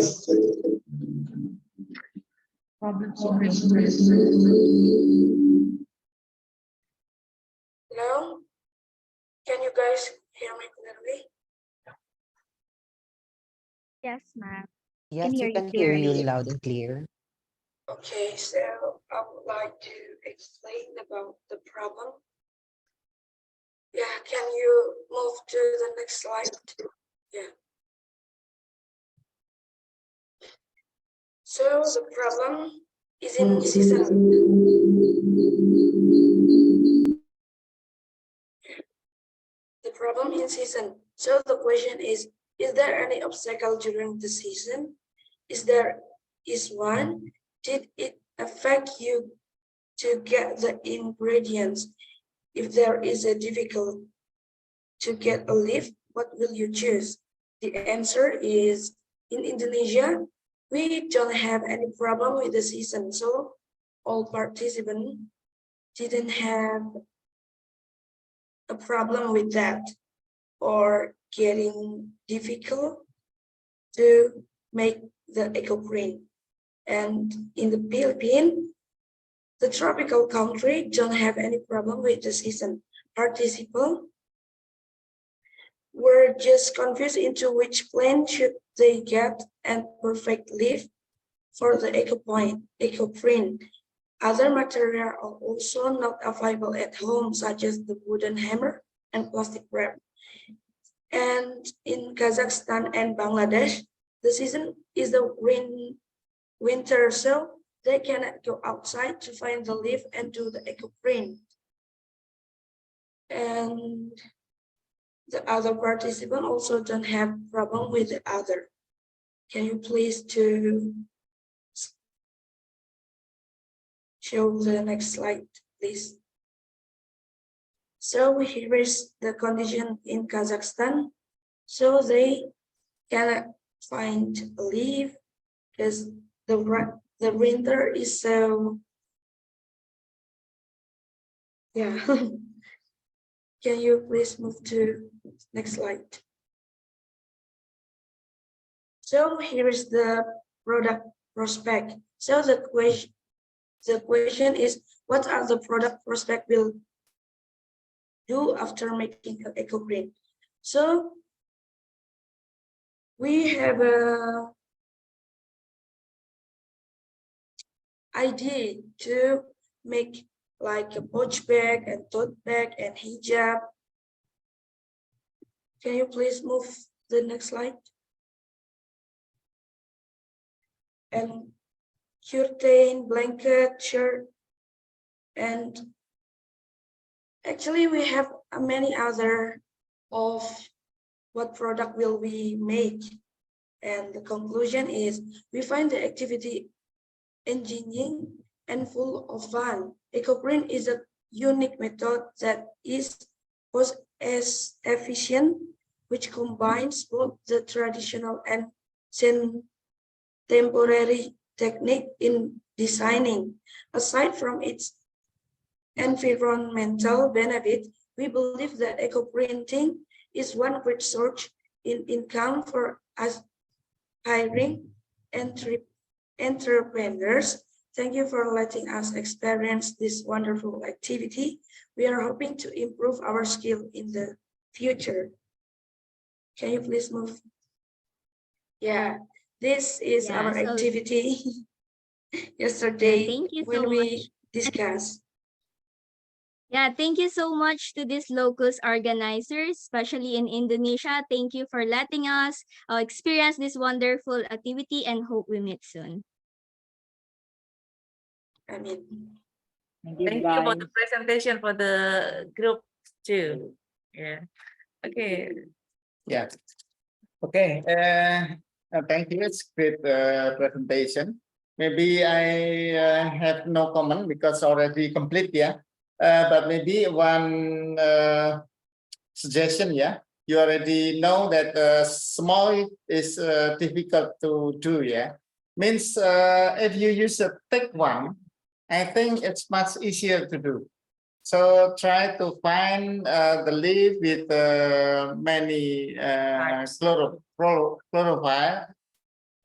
Hello? Can you guys hear me clearly? Yes, ma'am. Yes, we can hear you loud and clear. Okay, so I would like to explain about the problem. Yeah, can you move to the next slide? Yeah. So the problem is in season. The problem in season. So the question is there any obstacle during the season? Is one, Did it affect you to get the ingredients? If there is a difficult to get a leaf, what will you choose? The answer is in Indonesia, we don't have any problem with the season, so all participants didn't have a problem with that or getting difficult to make the eco print. And in the Philippines, the tropical country don't have any problem with the season. Participants were just confused into which plant should they get and perfect leaf for the eco print. Other materials are also not available at home, such as the wooden hammer and plastic wrap. And in Kazakhstan and Bangladesh, the season is the winter, so they cannot go outside to find the leaf and do the eco print. And the other participant also don't have problem with the other. Can you please to show the next slide, please? So here is the condition in Kazakhstan. So they cannot find a leaf because the winter is so, yeah. Can you please move to next slide? So here is the product prospect. So the question is, what are the product prospect will do after making an eco print? So we have a idea to make like a pouch bag and tote bag and hijab. Can you please move the next slide? And curtain, blanket, shirt, and actually we have many other of what product will we make. And the conclusion is we find the activity engaging and full of fun. EcoPrint is a unique method that is cost as efficient, which combines both the traditional and temporary technique in designing. Aside from its environmental benefit, we believe that eco-printing is one great source in income for aspiring entrepreneurs. Thank you for letting us experience this wonderful activity. We are hoping to improve our skill in the future. Can you please move? Yeah, this is our activity yesterday when we discussed. Yeah, thank you so much to these Locust organizers, especially in Indonesia. Thank you for letting us experience this wonderful activity and hope we meet soon. I mean, Thank you for the presentation for the group too. Yeah. Okay. Yeah. Okay. Thank you. It's great presentation. Maybe I have no comment because already complete. Yeah. But maybe one suggestion. Yeah. You already know that small is difficult to do. Yeah. Means if you use a thick one, I think it's much easier to do. So try to find the leaf with many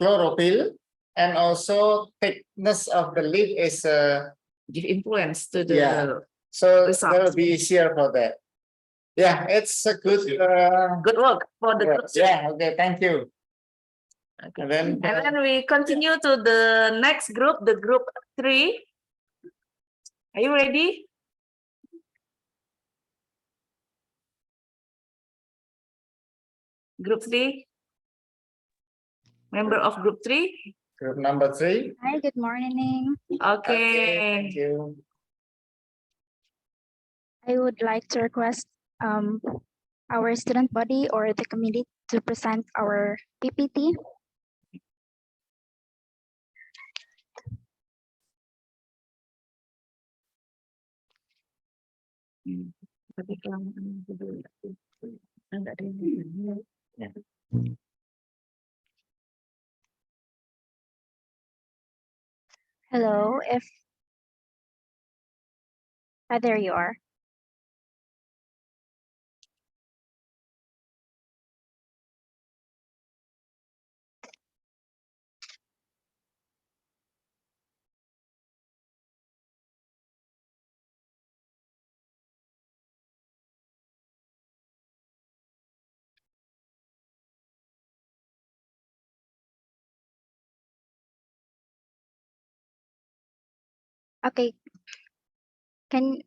chlorophyll, and also thickness of the leaf is give influence to the so result. that will be easier for that. Yeah, it's a good good work for the group. Yeah. Okay. Thank you. Okay. And then we continue to the next group, the group 3. Are you ready? Group 3. Member of group 3. Group number 3. Hi, good morning. Okay. Thank you. I would like to request our student body or the committee to present our PPT. Hello, if there you are. Okay, can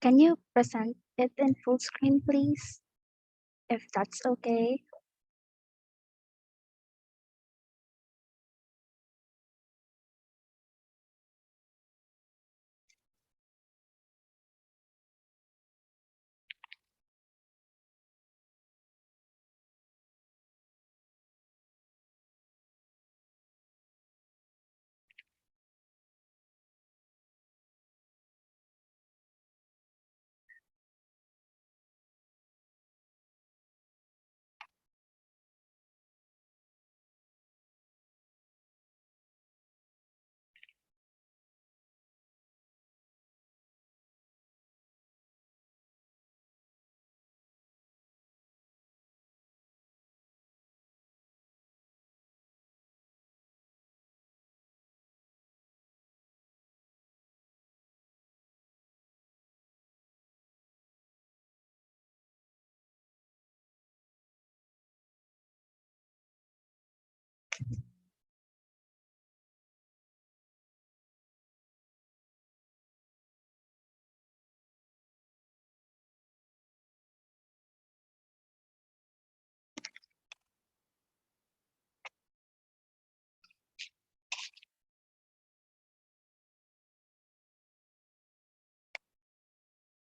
you present it in full screen, please? If that's okay.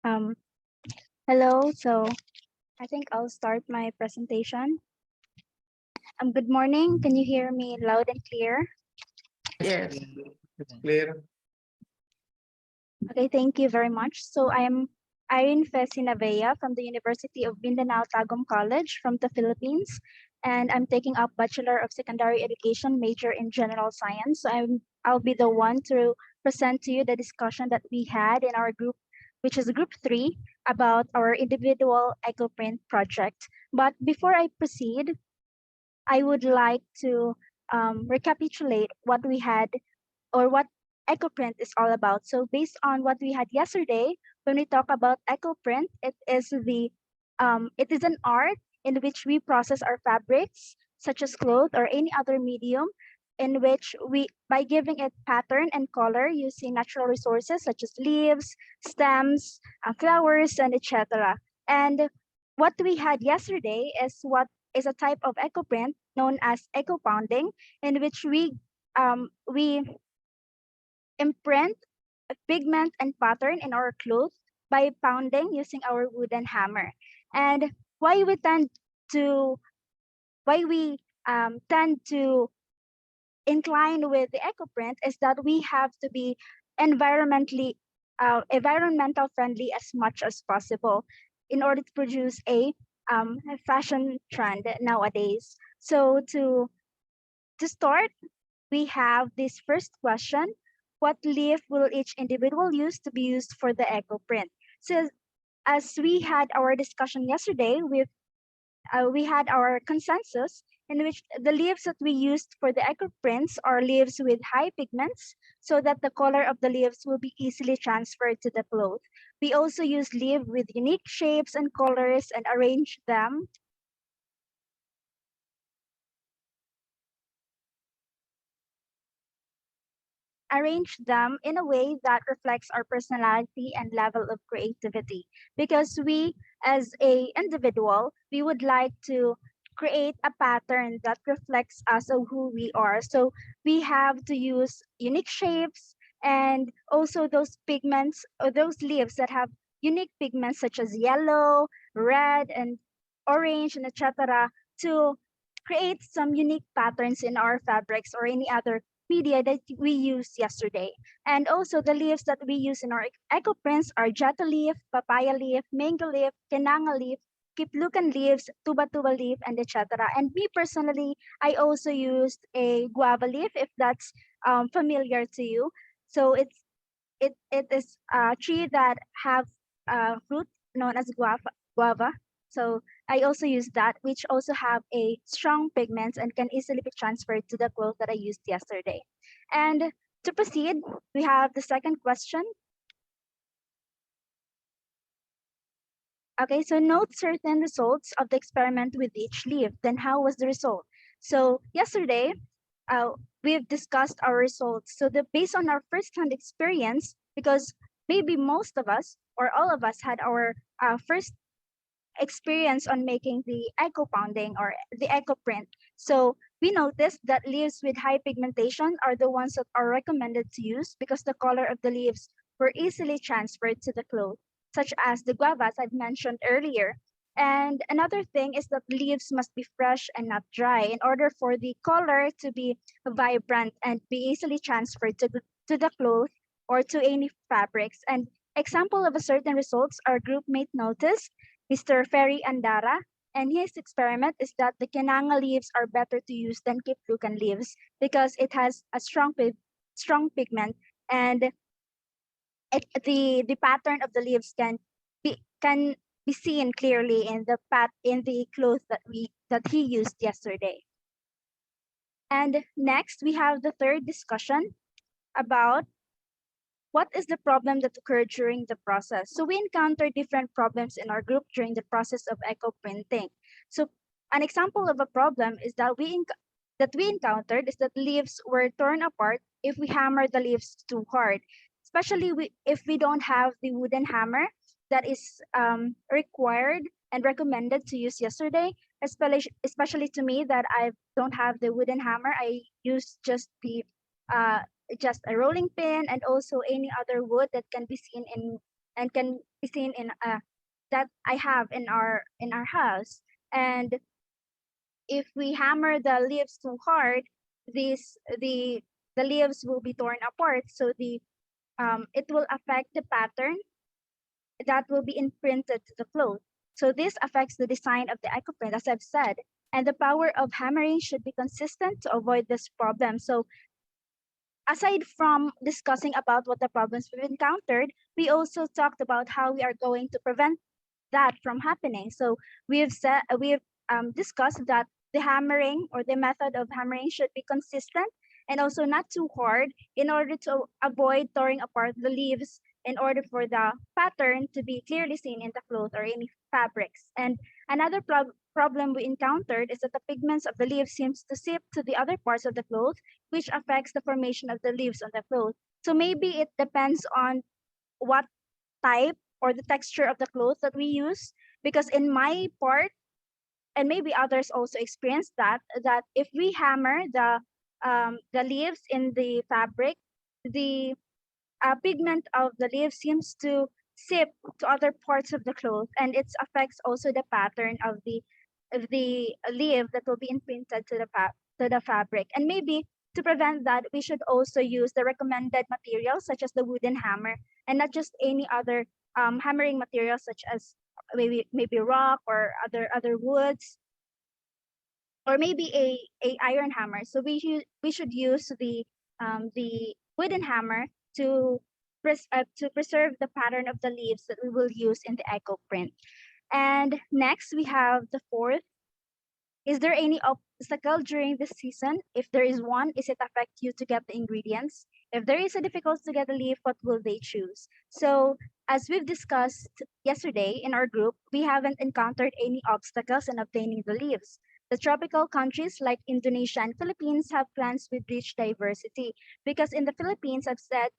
Um, Hello, so I think I'll start my presentation. Good morning. Can you hear me loud and clear? Yes. It's clear. Okay, thank you very much. So I am Irene Fesinavea from the University of Mindanao Tagum College from the Philippines, and I'm taking up Bachelor of Secondary Education major in General Science. So I'll be the one to present to you the discussion that we had in our group, which is group 3, about our individual EcoPrint project. But before I proceed, I would like to recapitulate what we had or what EcoPrint is all about. So based on what we had yesterday, when we talk about EcoPrint, it is an art in which we process our fabrics, such as cloth or any other medium, in which we, by giving it pattern and color using natural resources such as leaves, stems, flowers, and etc. And what we had yesterday is what is a type of EcoPrint known as eco pounding, in which we imprint a pigment and pattern in our clothes by pounding using our wooden hammer. And why we tend to why we tend to incline with the eco print is that we have to be environmental friendly as much as possible in order to produce a fashion trend nowadays. So to start, we have this first question: what leaf will each individual use to be used for the eco print? So as we had our discussion yesterday, we had our consensus in which the leaves that we used for the eco prints are leaves with high pigments, so that the color of the leaves will be easily transferred to the cloth. We also use leaf with unique shapes and colors and arrange them in a way that reflects our personality and level of creativity, because we as a individual, we would like to create a pattern that reflects us of who we are. So we have to use unique shapes and also those pigments or those leaves that have unique pigments such as yellow, red, and orange, and etc., to create some unique patterns in our fabrics or any other media that we used yesterday. And also the leaves that we use in our eco prints are jata leaf, papaya leaf, mango leaf, kenanga leaf, kiplukan leaves, tuba-tuba leaf, and etc. And me personally, I also used a guava leaf, if that's familiar to you. So it is a tree that have fruit known as guava. So I also use that, which also have a strong pigments and can easily be transferred to the clothes that I used yesterday. And to proceed, we have the second question. Okay, so note certain results of the experiment with each leaf. Then how was the result? So yesterday, we've discussed our results. So based on our first-hand experience, because maybe most of us or all of us had our first experience on making the eco pounding or the eco print. So we noticed that leaves with high pigmentation are the ones that are recommended to use because the color of the leaves were easily transferred to the cloth, such as the guavas I've mentioned earlier. And another thing is that leaves must be fresh and not dry in order for the color to be vibrant and be easily transferred to the cloth or to any fabrics. And example of a certain results our group mate noticed Mr. Ferry Andara, and his experiment is that the kenanga leaves are better to use than kiplukan leaves because it has a strong pigment, and the pattern of the leaves can be seen clearly in the cloth that he used yesterday. And next we have the third discussion about what is the problem that occurred during the process? So we encountered different problems in our group during the process of eco printing. So an example of a problem is that we encountered is that leaves were torn apart if we hammer the leaves too hard, especially if we don't have the wooden hammer that is required and recommended to use yesterday, especially to me that I don't have the wooden hammer. I use just a rolling pin and also any other wood that can be seen in that I have in our house. And if we hammer the leaves too hard, the leaves will be torn apart. So it will affect the pattern that will be imprinted to the cloth. So this affects the design of the eco print, as I've said. And the power of hammering should be consistent to avoid this problem. So aside from discussing about what the problems we've encountered, we also talked about how we are going to prevent that from happening. So we've discussed that the hammering or the method of hammering should be consistent and also not too hard in order to avoid tearing apart the leaves in order for the pattern to be clearly seen in the cloth or any fabrics. And another problem we encountered is that the pigments of the leaves seems to seep to the other parts of the cloth, which affects the formation of the leaves on the cloth. So maybe it depends on what type or the texture of the cloth that we use, because in my part, and maybe others also experience that if we hammer the leaves in the fabric, the pigment of the leaf seems to seep to other parts of the cloth, and it affects also the pattern of the leaf that will be imprinted to the fabric. And maybe to prevent that, we should also use the recommended materials such as the wooden hammer, and not just any other hammering materials such as maybe rock or other woods, or maybe a iron hammer. So we should use the wooden hammer to to preserve the pattern of the leaves that we will use in the eco print. And next we have the fourth. Is there any obstacle during this season? If there is one, is it affect you to get the ingredients? If there is a difficulty to get a leaf, what will they choose? So as we've discussed yesterday in our group, we haven't encountered any obstacles in obtaining the leaves. The tropical countries like Indonesia and Philippines have plants with rich diversity, because in the Philippines, I've said,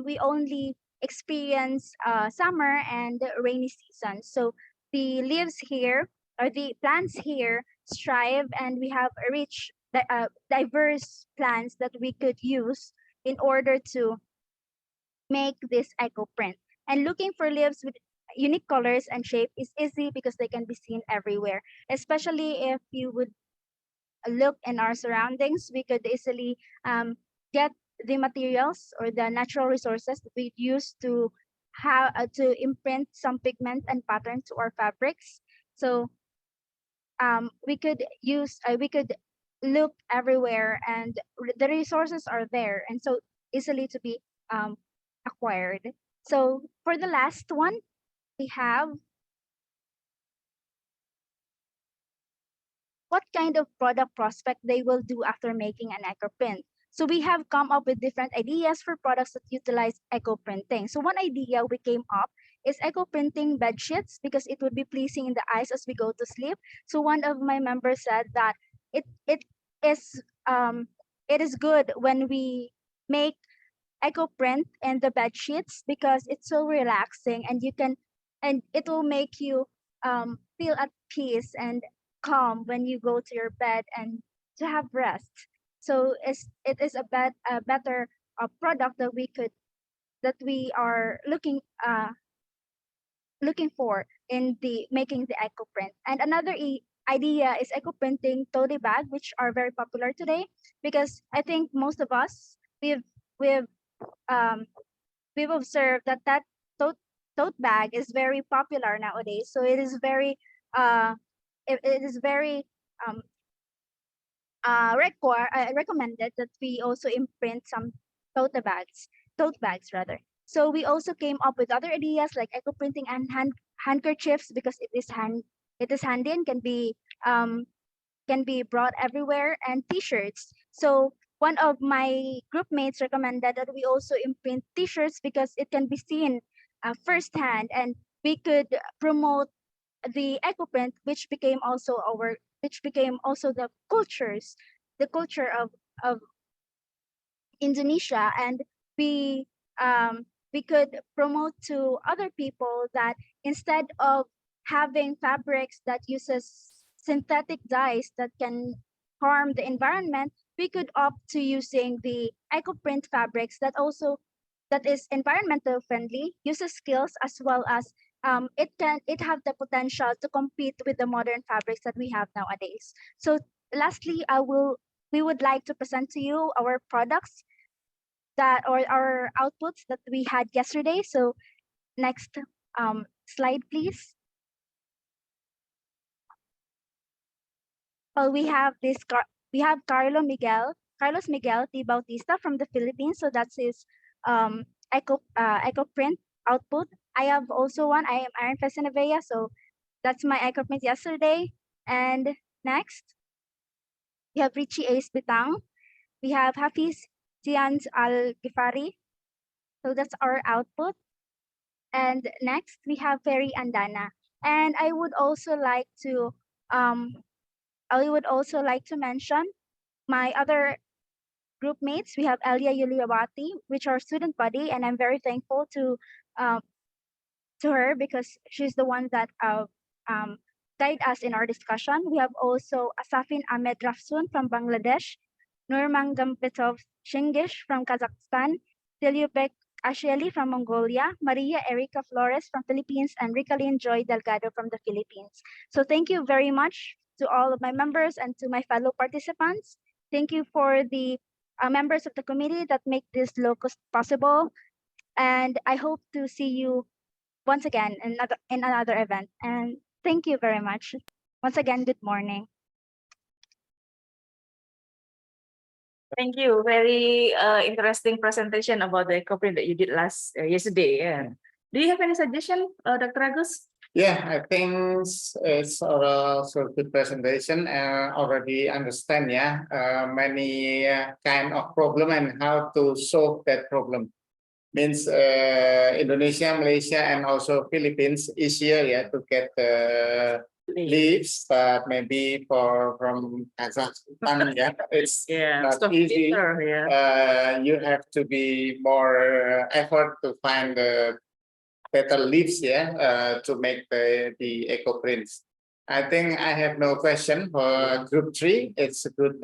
we only experience summer and rainy season. So the leaves here or the plants here strive, and we have a rich diverse plants that we could use in order to make this eco print. And looking for leaves with unique colors and shape is easy because they can be seen everywhere, especially if you would look in our surroundings. We could easily get the materials or the natural resources that we use to have to imprint some pigment and pattern to our fabrics. So we could look everywhere, and the resources are there and so easily to be acquired. So for the last one, we have what kind of product prospect they will do after making an eco print. So we have come up with different ideas for products that utilize eco printing. So one idea we came up is eco printing bed sheets because it would be pleasing in the eyes as we go to sleep. So one of my members said that it is it is good when we make eco print in the bed sheets because it's so relaxing and it will make you feel at peace and calm when you go to your bed and to have rest. So it is a better product that we are looking for in the making the eco print. And another idea is eco printing tote bag, which are very popular today because I think most of us we've um, we've observed that tote bag is very popular nowadays. So it is very it is very um, recommended that we also imprint some tote bags rather. So we also came up with other ideas like eco printing and handkerchiefs because it is handy and can be brought everywhere, and t-shirts. So one of my group mates recommended that we also imprint t-shirts because it can be seen firsthand, and we could promote the eco print, which became also the culture of Indonesia, and we we could promote to other people that instead of having fabrics that uses synthetic dyes that can harm the environment, we could opt to using the eco-print fabrics that is environmental friendly, uses skills, as well as it have the potential to compete with the modern fabrics that we have nowadays. So lastly, we would like to present to you our products or our outputs that we had yesterday. So next slide, please. Well, we have Carlos Miguel T. Bautista from the Philippines. So that's his eco print output. I have also one. I am Aaron Fesinavea. So that's my eco print yesterday. And next, we have Richie Ace Bitang. We have Hafiz Tianz Al Gifari. So that's our output. And next, we have Ferry Andana. And I would also like to mention my other group mates. We have Elia Yuliawati, which are student body, and I'm very thankful to her because she's the one that guide us in our discussion. We have also Asafin Ahmed Rafsun from Bangladesh, Nurmang Gampetov Shingish from Kazakhstan, Tilyubek Asheli from Mongolia, Maria Erica Flores from Philippines, and Ricalyn Joy Delgado from the Philippines. So thank you very much to all of my members and to my fellow participants. Thank you for the members of the committee that make this Locust possible. And I hope to see you once again in another event. And thank you very much. Once again, good morning. Thank you. Very interesting presentation about the eco-print that you did yesterday. Yeah. Do you have any suggestion, Dr. Agus? Yeah, I think it's also a good presentation. Already understand, many kind of problem and how to solve that problem. Means Indonesia, Malaysia, and also Philippines easier, to get leaves, but maybe from Kazakhstan, it's not easy. You have to be more effort to find the better leaves, to make the eco prints. I think I have no question for group 3. It's a good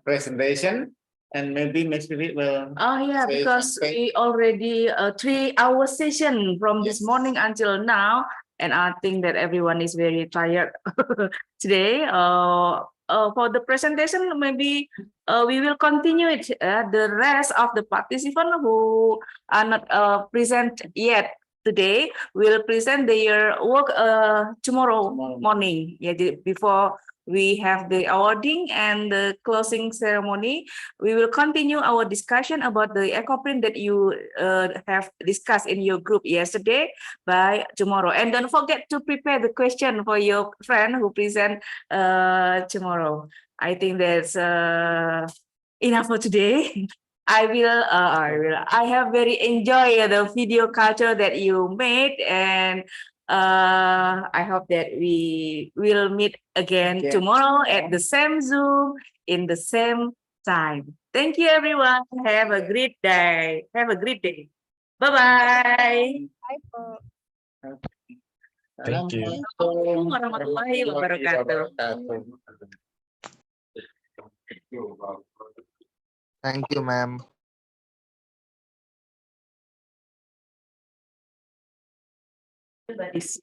presentation. And maybe next week will. Oh yeah, because we already 3-hour session from this morning until now, and I think that everyone is very tired today. for the presentation, maybe we will continue it. The rest of the participants who are not present yet today will present their work tomorrow morning. Yeah, before we have the awarding and the closing ceremony, we will continue our discussion about the eco-print that you have discussed in your group yesterday by tomorrow. And don't forget to prepare the question for your friend who present tomorrow. I think that's enough for today. I have very enjoyed the video culture that you made, and I hope that we will meet again tomorrow at the same Zoom in the same time. Thank you, everyone. Have a great day. Have a great day. Bye-bye. Bye po. Thank you. Assalamualaikum warahmatullahi wabarakatuh. Thank you, ma'am. Everybody's